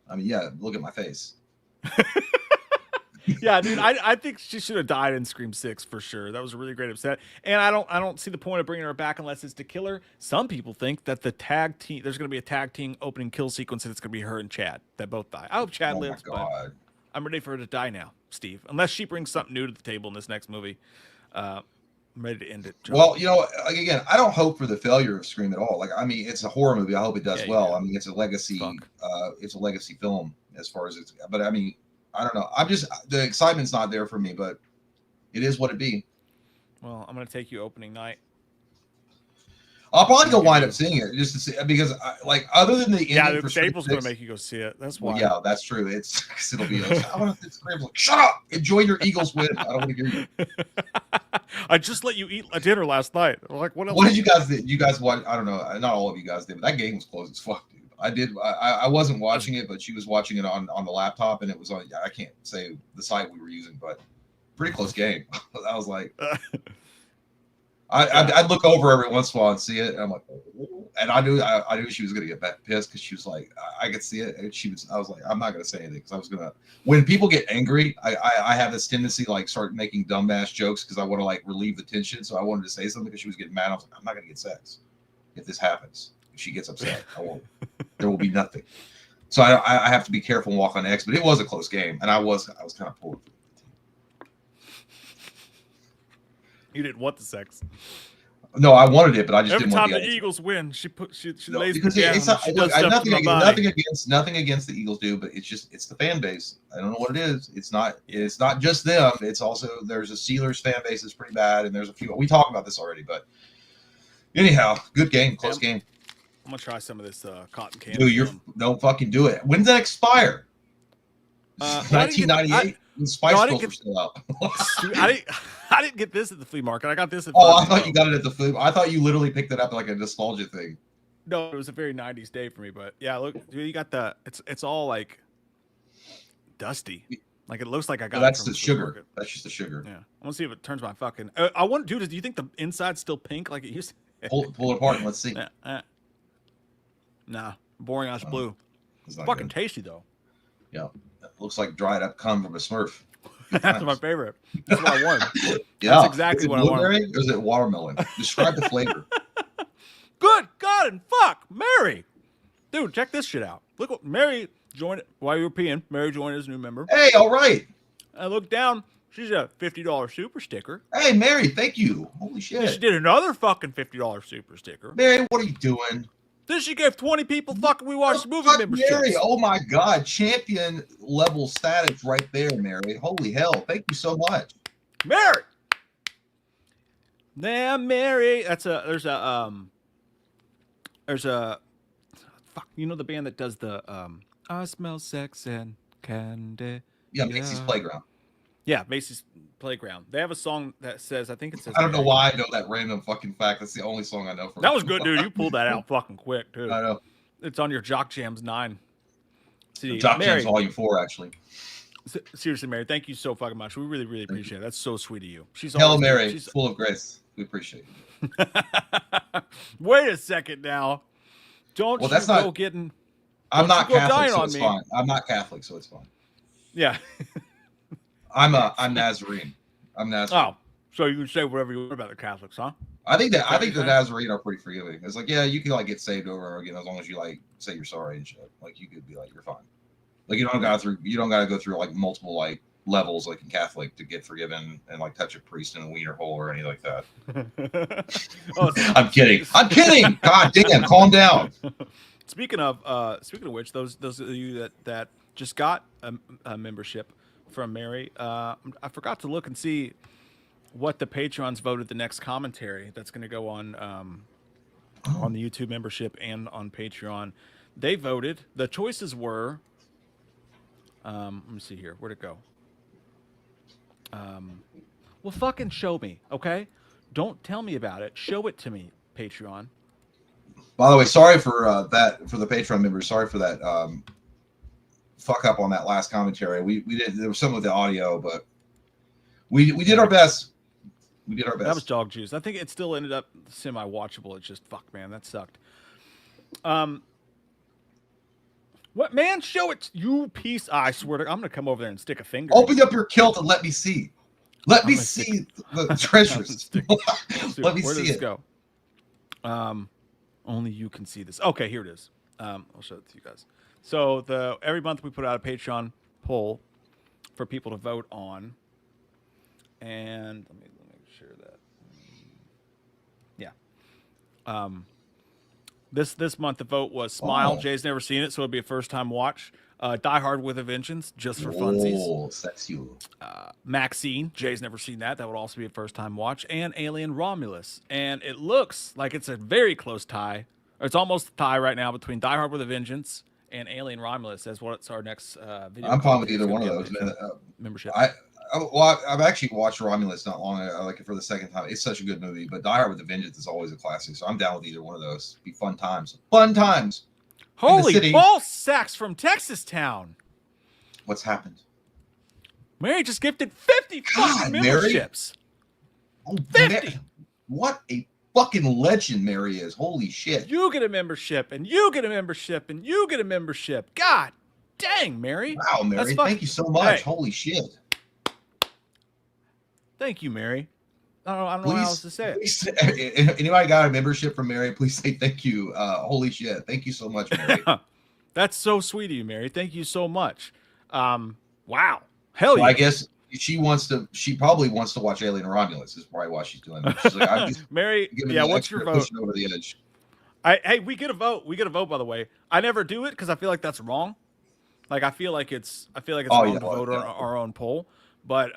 I mean, yeah, look at my face. Yeah, dude, I think she should have died in Scream 6 for sure. That was a really great upset, and I don't see the point of bringing her back unless it's to kill her. Some people think that the tag team, there's going to be a tag team opening kill sequence, and it's going to be her and Chad that both die. I hope Chad lives, but I'm ready for her to die now, Steve. Unless she brings something new to the table in this next movie, I'm ready to end it. John. Well, you know, like, again, I don't hope for the failure of Scream at all. Like, I mean, it's a horror movie. I hope it does well. I mean, it's a legacy. It's a legacy film as far as it's. But I mean. I don't know. The excitement's not there for me, but it is what it be. Well, I'm going to take you opening night. I'll probably go wind up seeing it just to see, because other than the ending for April's going to make you go see it. That's why. Well, yeah, that's true. It'll be. I want to Scream. Like, shut up! Enjoy your Eagles win. I don't want to hear you. I just let you eat a dinner last night. Like, what else? What did you guys do? You guys watch? I don't know. Not all of you guys did, but that game was close as fuck, dude. I wasn't watching it, but she was watching it on the laptop, and it was on. I can't say the site we were using, but pretty close game. I was like, I'd look over every once in a while and see it, and I'm like, oh. And I knew she was gonna get pissed because she was like, I could see it, and I was like, I'm not gonna say anything because I was gonna. When people get angry, I have this tendency to start making dumbass jokes because I want to relieve the tension. So I wanted to say something because she was getting mad. I was like, I'm not gonna get sex if this happens. If she gets upset, I won't. There will be nothing. So I have to be careful and walk on eggs. But it was a close game, and I was kind of pulled. You didn't want the sex. No, I wanted it, but I just didn't want the the Eagles win. She lays me down. It's not, look, nothing against the Eagles do, but it's the fan base. I don't know what it is. It's not just them. It's also there's a Steelers fan base that's pretty bad, and there's a few. We talked about this already, but anyhow, good game, close game. I'm gonna try some of this cotton candy. Dude, don't fucking do it. When does that expire? 1998. Spice Girls are still out. Dude, I didn't get this at the flea market. I got this at. I thought you got it at the flea. I thought you literally picked it up like a nostalgia thing. No, it was a very 90s day for me, but yeah, look, dude, you got the it's all like dusty. Like it looks like I got Well, that's it from the sugar. supermarket. That's just the sugar. Yeah. I want to see if it turns my fucking I want dude, do you think the inside's still pink like it used to? Pull it apart and let's see. Nah, boring ass blue. It's not Fucking good. tasty though. Yeah. It looks like dried up cum from a Smurf. That's my favorite. That's what I want. Yeah. That's exactly is it what I want. blueberry or is it watermelon? Describe the flavor. Good God and fuck, Mary. Dude, check this shit out. Look what Mary joined while you were peeing. Mary joined as a new member. Hey, all right. I look down. She's a $50 super sticker. Hey, Mary, thank you. Holy shit. Then she did another fucking $50 super sticker. Mary, what are you doing? Then she gave 20 people fucking We Watched the Movie Fuck memberships. Mary, oh my God. Champion level status right there, Mary. Holy hell. Thank you so much. Mary. Damn, Mary. There's a fuck, you know the band that does the I smell sex and candy. Yeah, Macy's Playground. Yeah, Macy's Playground. They have a song that says, I think it says. I don't know why I know that random fucking fact. That's the only song I know from. That was good, dude. You pulled that out fucking quick, too. I know. It's on your Jock Jams 9 CD. Jock Mary, Jams Volume 4, actually. Seriously, Mary, thank you so fucking much. We really, really appreciate it. That's so sweet of you. She's Hello, always Mary. she's Full of grace. We appreciate it. Wait a second now. Don't Well, you that's go not- getting. I'm don't not you go Catholic, dying so on it's me. fine. I'm not Catholic, so it's fine. Yeah. I'm Nazarene. I'm Nazarene. Oh, so you can say whatever you want about the Catholics, huh? I think the saying? Nazarene are pretty forgiving. It's like, yeah, you can like get saved over and over again as long as you like say you're sorry and shit. Like you could be like, you're fine. Like you don't gotta go through like multiple like levels like in Catholic to get forgiven and like touch a priest in a wiener hole or anything like that. I'm kidding. God damn, calm down. Speaking of which, those of you that just got a membership from Mary, I forgot to look and see what the Patrons voted the next commentary that's going to go on the YouTube membership and on Patreon. They voted. The choices were. Let me see here. Where'd it go? Well, fucking show me, okay? Don't tell me about it. Show it to me, Patreon. By the way, sorry for that for the Patreon members. Sorry for that fuck up on that last commentary. We did there was some of the audio, but we did our best. We did our best. That was dog juice. I think it still ended up semi-watchable. It's just fuck, man, that sucked. What, man? Show it, you piece. I swear to, I'm gonna come over there and stick a finger. Open up your kilt and let me see. Let me see the treasures. Let me Where see does it. go? Only you can see this. Okay, here it is. I'll show it to you guys. So every month we put out a Patreon poll for people to vote on, and let me make sure that. Yeah. This month the vote was Smile. Oh. Jay's never seen it, so it'll be a first time watch. Die Hard with a Vengeance, just for funsies. Oh, sexual. Maxine, Jay's never seen that. That would also be a first time watch. And Alien Romulus. And it looks like it's a very close tie. Or it's almost a tie right now between Die Hard with a Vengeance and Alien Romulus as what's our next video. I'm fine with either one of those, man. Membership. I've actually watched Romulus not long ago. I like it for the second time. It's such a good movie, but Die Hard with a Vengeance is always a classic. So I'm down with either one of those. Be fun times. Fun times. Holy ball sacks from Texas Town. What's happened? Mary just gifted 50 fucking memberships. Oh, 50. What a fucking legend Mary is. Holy shit. You get a membership, and you get a membership, and you get a membership. God dang, Mary. Wow, Mary. Thank you so much. Hey. Holy shit. Thank you, Mary. I don't know how else to say it. Anybody got a membership from Mary? Please say thank you. Holy shit. Thank you so much, Mary. That's so sweet of you, Mary. Thank you so much. Wow. Hell yeah. I guess she probably wants to watch Alien Romulus is probably why she's doing that. She's like, I'm just Mary, yeah, what's your vote? Pushing over the edge. Hey, we get a vote. We get a vote, by the way. I never do it because I feel like that's wrong. Like I feel like it's wrong to vote on our own poll. But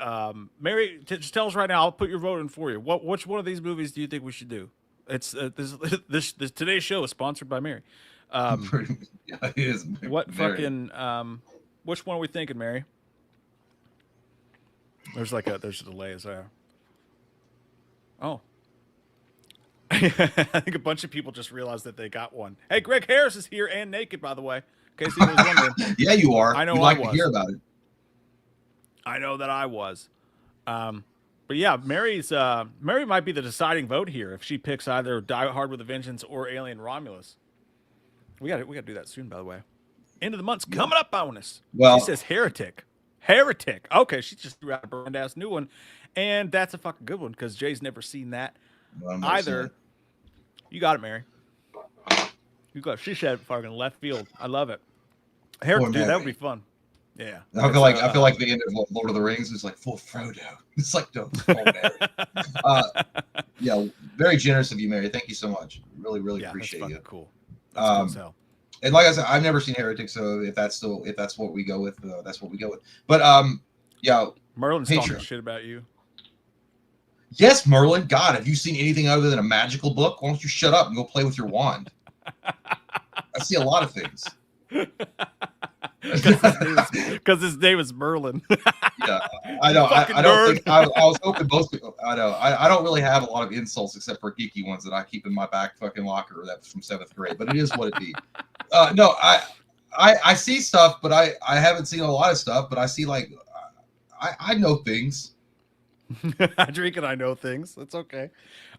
Mary, just tell us right now. I'll put your vote in for you. Which one of these movies do you think we should do? It's this today's show is sponsored by Mary. Yeah, it is. What Mary. fucking which one are we thinking, Mary? There's a delay, is there? Oh. I think a bunch of people just realized that they got one. Hey, Greg Harris is here and naked, by the way. In case anyone was wondering. Yeah, you are. I know. You'd like to hear about it. I know that I was. But yeah, Mary might be the deciding vote here if she picks either Die Hard with a Vengeance or Alien Romulus. We got to do that soon, by the way. End of the month's coming up on us. Well, she says Heretic. Heretic. Okay, she just threw out a burned ass new one, and that's a fucking good one because Jay's never seen that either. You got it, Mary. You got. She said fucking left field. I love it. Heretic, dude, that would be fun. Yeah, I feel like the end of Lord of the Rings is like full Frodo. It's like no, yeah, very generous of you, Mary. Thank you so much. Really appreciate you. Cool. That's cool as hell. And like I said, I've never seen Heretic, so if that's what we go with, that's what we go with. But yeah, Merlin's talking shit about you. Yes, Merlin. God, have you seen anything other than a magical book? Why don't you shut up and go play with your wand? I see a lot of things. Because his name is Merlin. Yeah, I know. I don't think I was hoping most people. I know. I don't really have a lot of insults except for geeky ones that I keep in my back fucking locker. That's from 7th grade, but it is what it be. No, I see stuff, but I haven't seen a lot of stuff. But I see like I know things. I drink and I know things. That's okay.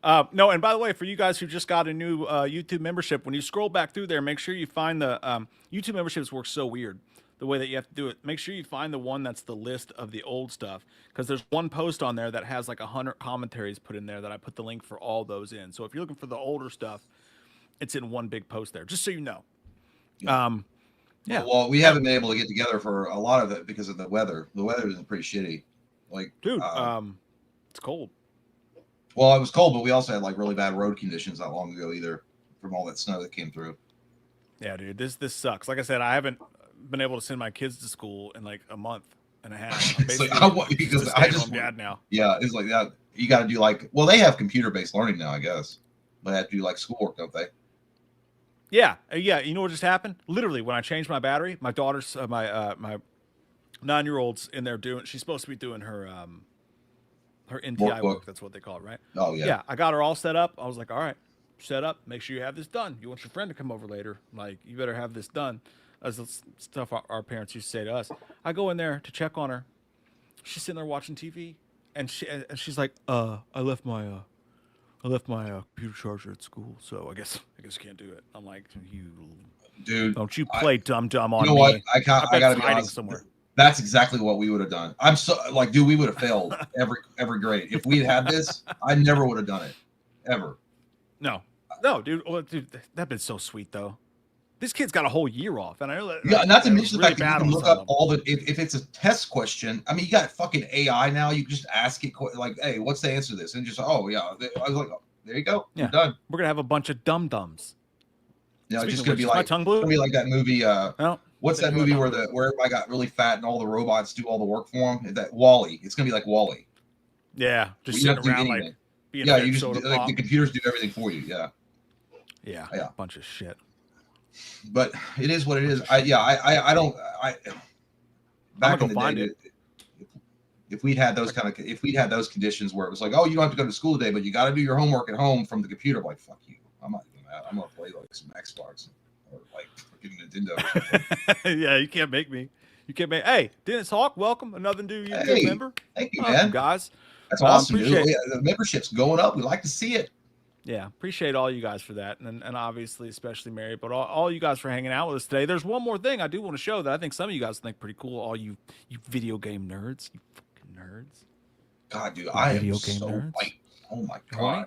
No, and by the way, for you guys who just got a new YouTube membership, when you scroll back through there, make sure you find the YouTube memberships work so weird the way that you have to do it. Make sure you find the one that's the list of the old stuff, because there's one post on there that has like 100 commentaries put in there that I put the link for all those in. So if you're looking for the older stuff, it's in one big post there, just so you know. Yeah. Well, we haven't been able to get together for a lot of it because of the weather. The weather is pretty shitty. Like, dude, it's cold. Well, it was cold, but we also had like really bad road conditions not long ago either, from all that snow that came through. Yeah, dude, this sucks. Like I said, I haven't been able to send my kids to school in like a month and a half. Because I just dad now. Yeah, it's like that. You got to do like, well, they have computer-based learning now, I guess. They have to do like schoolwork, don't they? Yeah, yeah. You know what just happened? Literally, when I changed my battery, my daughter's my 9-year-old's in there doing. She's supposed to be doing her NTI work. That's what they call it, right? Oh yeah. Yeah, I got her all set up. I was like, all right, set up. Make sure you have this done. You want your friend to come over later? Like, you better have this done. As the stuff our parents used to say to us. I go in there to check on her. She's sitting there watching TV, and she's like, I left my computer charger at school, so I guess you can't do it. I'm like, dude, don't you play dumb on me. You know what? I gotta be hiding honest. Somewhere. That's exactly what we would have done. I'm so like, dude, we would have failed every grade if we'd had this. I never would have done it, ever. No, dude. Well, dude, that'd been so sweet though. This kid's got a whole year off, and I know that. Yeah, not to mention the fact that you can look up all the if it's a test question. I mean, you got fucking AI now. You can just ask it like, "Hey, what's the answer to this?" And just, oh yeah, I was like, oh, there you go, yeah, you're done. We're gonna have a bunch of dum-dums. Yeah, it's just gonna be like, my tongue blue? It's gonna be like that movie. No, what's that movie where everybody got really fat and all the robots do all the work for them? That WALL-E. It's gonna be like WALL-E. Yeah, just sitting around like being you just like the computers do everything for you. Yeah. Yeah, a bunch of shit. But it is what it is. Back in the day, if we'd had those conditions where it was like, oh, you don't have to go to school today, but you got to do your homework at home from the computer. I'm like, fuck you. I'm not doing that. I'm gonna play like some Xbox or like freaking Nintendo. Yeah, you can't make me. You can't make. Hey, Dennis Hawk, welcome. Another new member. Thank you, man. Guys. That's awesome, dude. The membership's going up. We like to see it. Yeah, appreciate all you guys for that, and obviously especially Mary, but all you guys for hanging out with us today. There's one more thing I do want to show that I think some of you guys think pretty cool. All you video game nerds, you fucking nerds. God, dude, I am so white. Oh my god,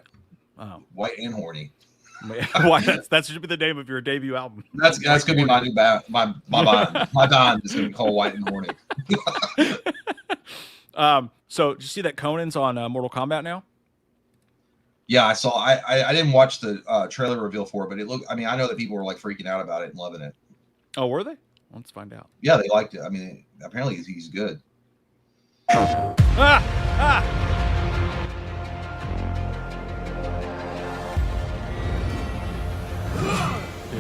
white and horny. Why? That should be the name of your debut album. That's gonna be my new my bond is gonna be called White and Horny. So did you see that Conan's on Mortal Kombat now? Yeah, I saw. I didn't watch the trailer reveal for it, but it looked. I mean, I know that people were like freaking out about it and loving it. Oh, were they? Let's find out. Yeah, they liked it. I mean, apparently he's good. Dude,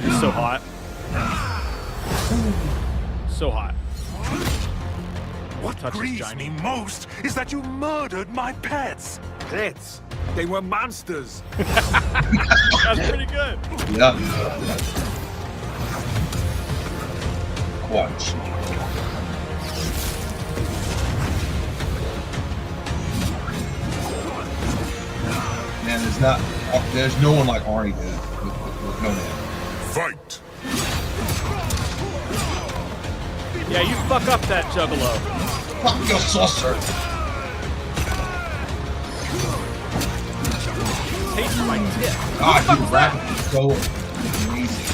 he's so hot. So hot. What grieves me most is that you murdered my pets. Pets? They were monsters. That's pretty good. Yeah. Watch. Man, there's no one like Arnie did with Conan. Fight. Yeah, you fuck up that juggalo. Fuck your saucer. Tastes like tip. God, dude, rap is so amazing.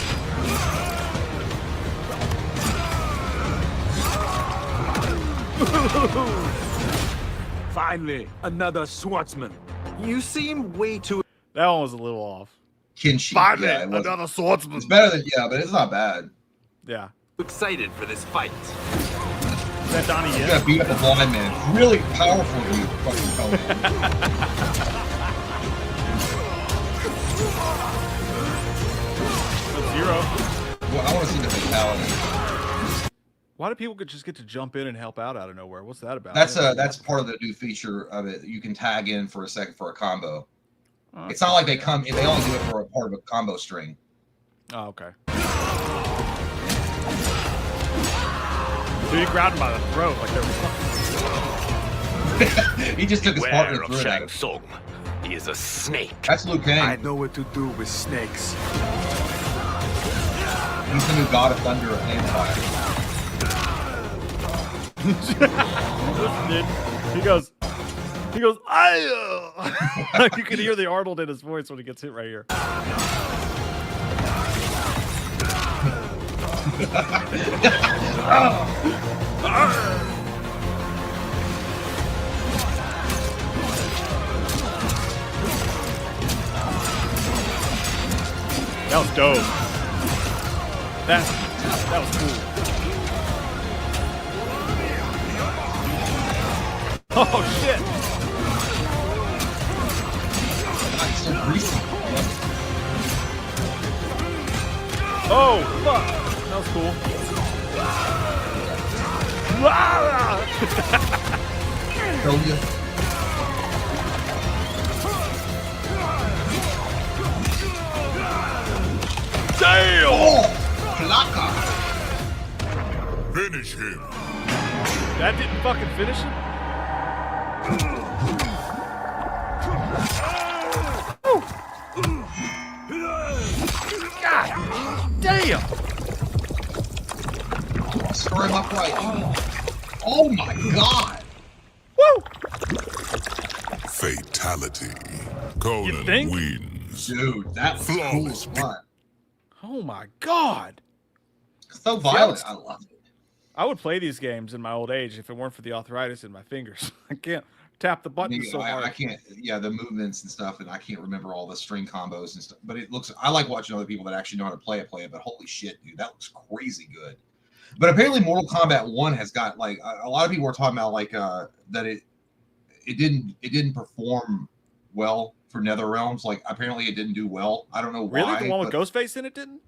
Finally, another swordsman. You seem way too. That one was a little off. Kinship. Finally, Yeah, another swordsman. it's better than but it's not bad. Yeah. Excited for this fight. Is that Donnie You Yen? gotta beat up a blind man. It's really powerful, dude. Fucking Conan. Zero. Well, I want to see the fatality. Why do people just get to jump in and help out of nowhere? What's that about? That's part of the new feature of it. You can tag in for a second for a combo. It's not like they only do it for a part of a combo string. Oh, okay. Dude, he grabbed him by the throat like there was He just took his partner through it. Tsung. He is a snake. That's Liu Kang. I know what to do with snakes. He's the new god of thunder and fire. He goes, I. You can hear the Arnold in his voice when he gets hit right here. That was dope. That was cool. Oh shit! That's so greasy. Oh fuck! That was cool. Throw you. Damn! Oh, Plaka. Finish him. That didn't fucking finish him? God damn! Stir him up right. Oh my god! Woo! Fatality. You Conan think? wins. Dude, that was cool as fuck. Oh my god! So violent. I love it. I would play these games in my old age if it weren't for the arthritis in my fingers. I can't tap the button so hard. I can't. Yeah, the movements and stuff, and I can't remember all the string combos and stuff. But it looks. I like watching other people that actually know how to play it. But holy shit, dude, that looks crazy good. But apparently, Mortal Kombat 1 has got like a lot of people were talking about like that it didn't perform well for NetherRealms. Like apparently, it didn't do well. I don't know why. Really, the one with Ghostface in it didn't?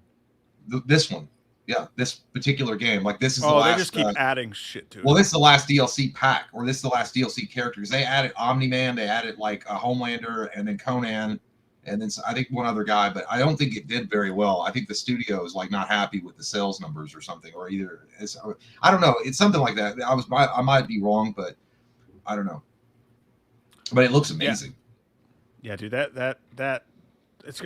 This one. Yeah, this particular game. Like this is the last. last. They just keep adding shit to it. Well, this is the last DLC pack, or this is the last DLC characters. They added Omni-Man, they added like a Homelander, and then Conan, and then I think one other guy. But I don't think it did very well. I think the studio is like not happy with the sales numbers or something, or either I don't know. It's something like that. I might be wrong, but I don't know. But it looks amazing. Yeah, dude, that.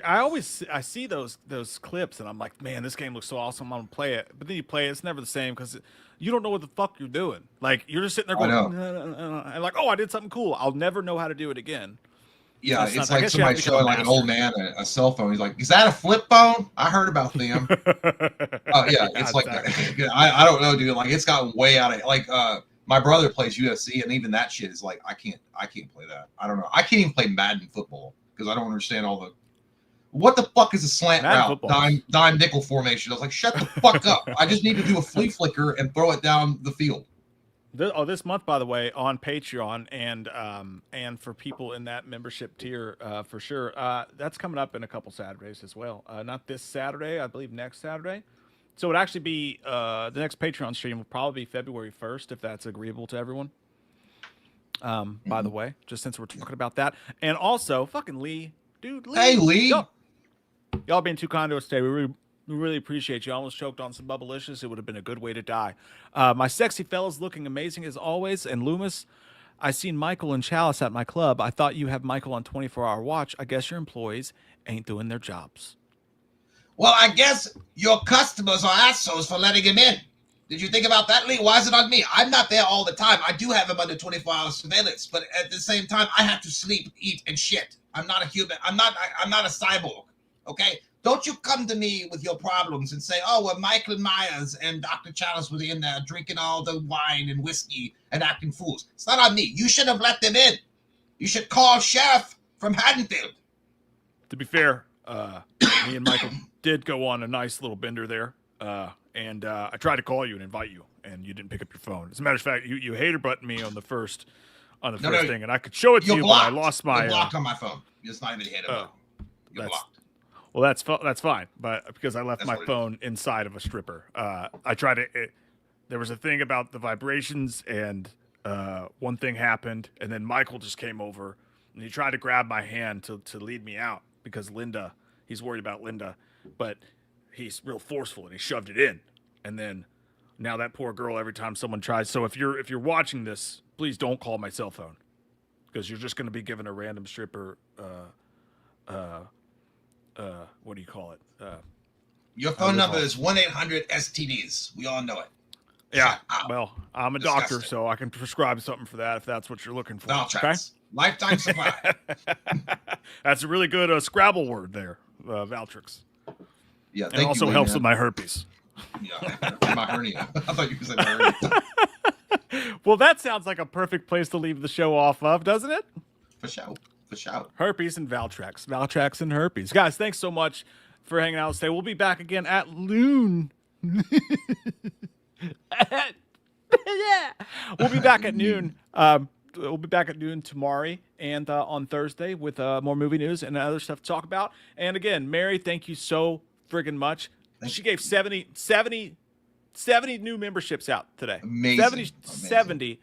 I see those clips and I'm like, man, this game looks so awesome. I'm gonna play it, but then you play it, it's never the same because you don't know what the fuck you're doing. Like you're just sitting there going, and like, oh, I did something cool. I'll never know how to do it again. Yeah, it's like somebody showing like an old man a cell phone. He's like, "Is that a flip phone? I heard about them." Oh yeah, it's like I don't know, dude. Like it's gotten way out of like my brother plays UFC, and even that shit is like I can't play that. I don't know. I can't even play Madden football because I don't understand all the. What the fuck is a slant route? Dime nickel formation. I was like, shut the fuck up. I just need to do a flea flicker and throw it down the field. This month, by the way, on Patreon and for people in that membership tier, for sure. That's coming up in a couple Saturdays as well. Not this Saturday, I believe next Saturday. So it would actually be the next Patreon stream will probably be February 1st, if that's agreeable to everyone. by the way, just since we're talking about that. And also, fucking Lee. Dude, Lee. Hey, Lee. Y'all being too kind to us today. We really appreciate you. I almost choked on some Bubblicious. It would have been a good way to die. My sexy fellas looking amazing as always. And Loomis, I seen Michael and Chalice at my club. I thought you have Michael on 24-hour watch. I guess your employees ain't doing their jobs. Well, I guess your customers are assholes for letting him in. Did you think about that, Lee? Why is it on me? I'm not there all the time. I do have him under 24-hour surveillance, but at the same time, I have to sleep, eat, and shit. I'm not a human. I'm not a cyborg. Okay? Don't you come to me with your problems and say, oh, well, Michael Myers and Dr. Chalice were in there drinking all the wine and whiskey and acting fools. It's not on me. You should have let them in. You should call Sheriff from Haddonfield. To be fair, me and Michael did go on a nice little bender there. And I tried to call you and invite you, and you didn't pick up your phone. As a matter of fact, you hater buttoned me on the first thing, and I could show it to you, but I lost my. You're blocked on my phone. It's not even a hater button. You're blocked. Well, that's fine, but because I left my phone inside of a stripper, I tried to. There was a thing about the vibrations, and one thing happened, and then Michael just came over, and he tried to grab my hand to lead me out because he's worried about Linda, but he's real forceful and he shoved it in, and then now that poor girl. Every time someone tries, so if you're watching this, please don't call my cell phone because you're just going to be giving a random stripper. What do you call it? Your phone number is 1-800-STDs. We all know it. Yeah. Well, I'm a doctor, so I can prescribe something for that if that's what you're looking for. Valtrex. Okay? Lifetime supply. That's a really good Scrabble word there, Valtrex. Yeah. And also helps with my herpes. Yeah, my hernia. I thought you said my hernia. Well, that sounds like a perfect place to leave the show off of, doesn't it? For sure. For sure. Herpes and Valtrex. Valtrex and herpes. Guys, thanks so much for hanging out today. We'll be back again at noon. We'll be back at noon. We'll be back at noon tomorrow and on Thursday with more movie news and other stuff to talk about. And again, Mary, thank you so friggin' much. She gave 70 new memberships out today. Amazing. 70.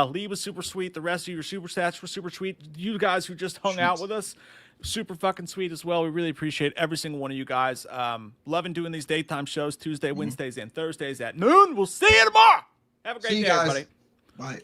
Lee was super sweet. The rest of your super stats were super sweet. You guys who just hung out with us, super fucking sweet as well. We really appreciate every single one of you guys. Loving doing these daytime shows Tuesday, Wednesdays, and Thursdays at noon. We'll see you tomorrow. Have a great day, everybody. Bye.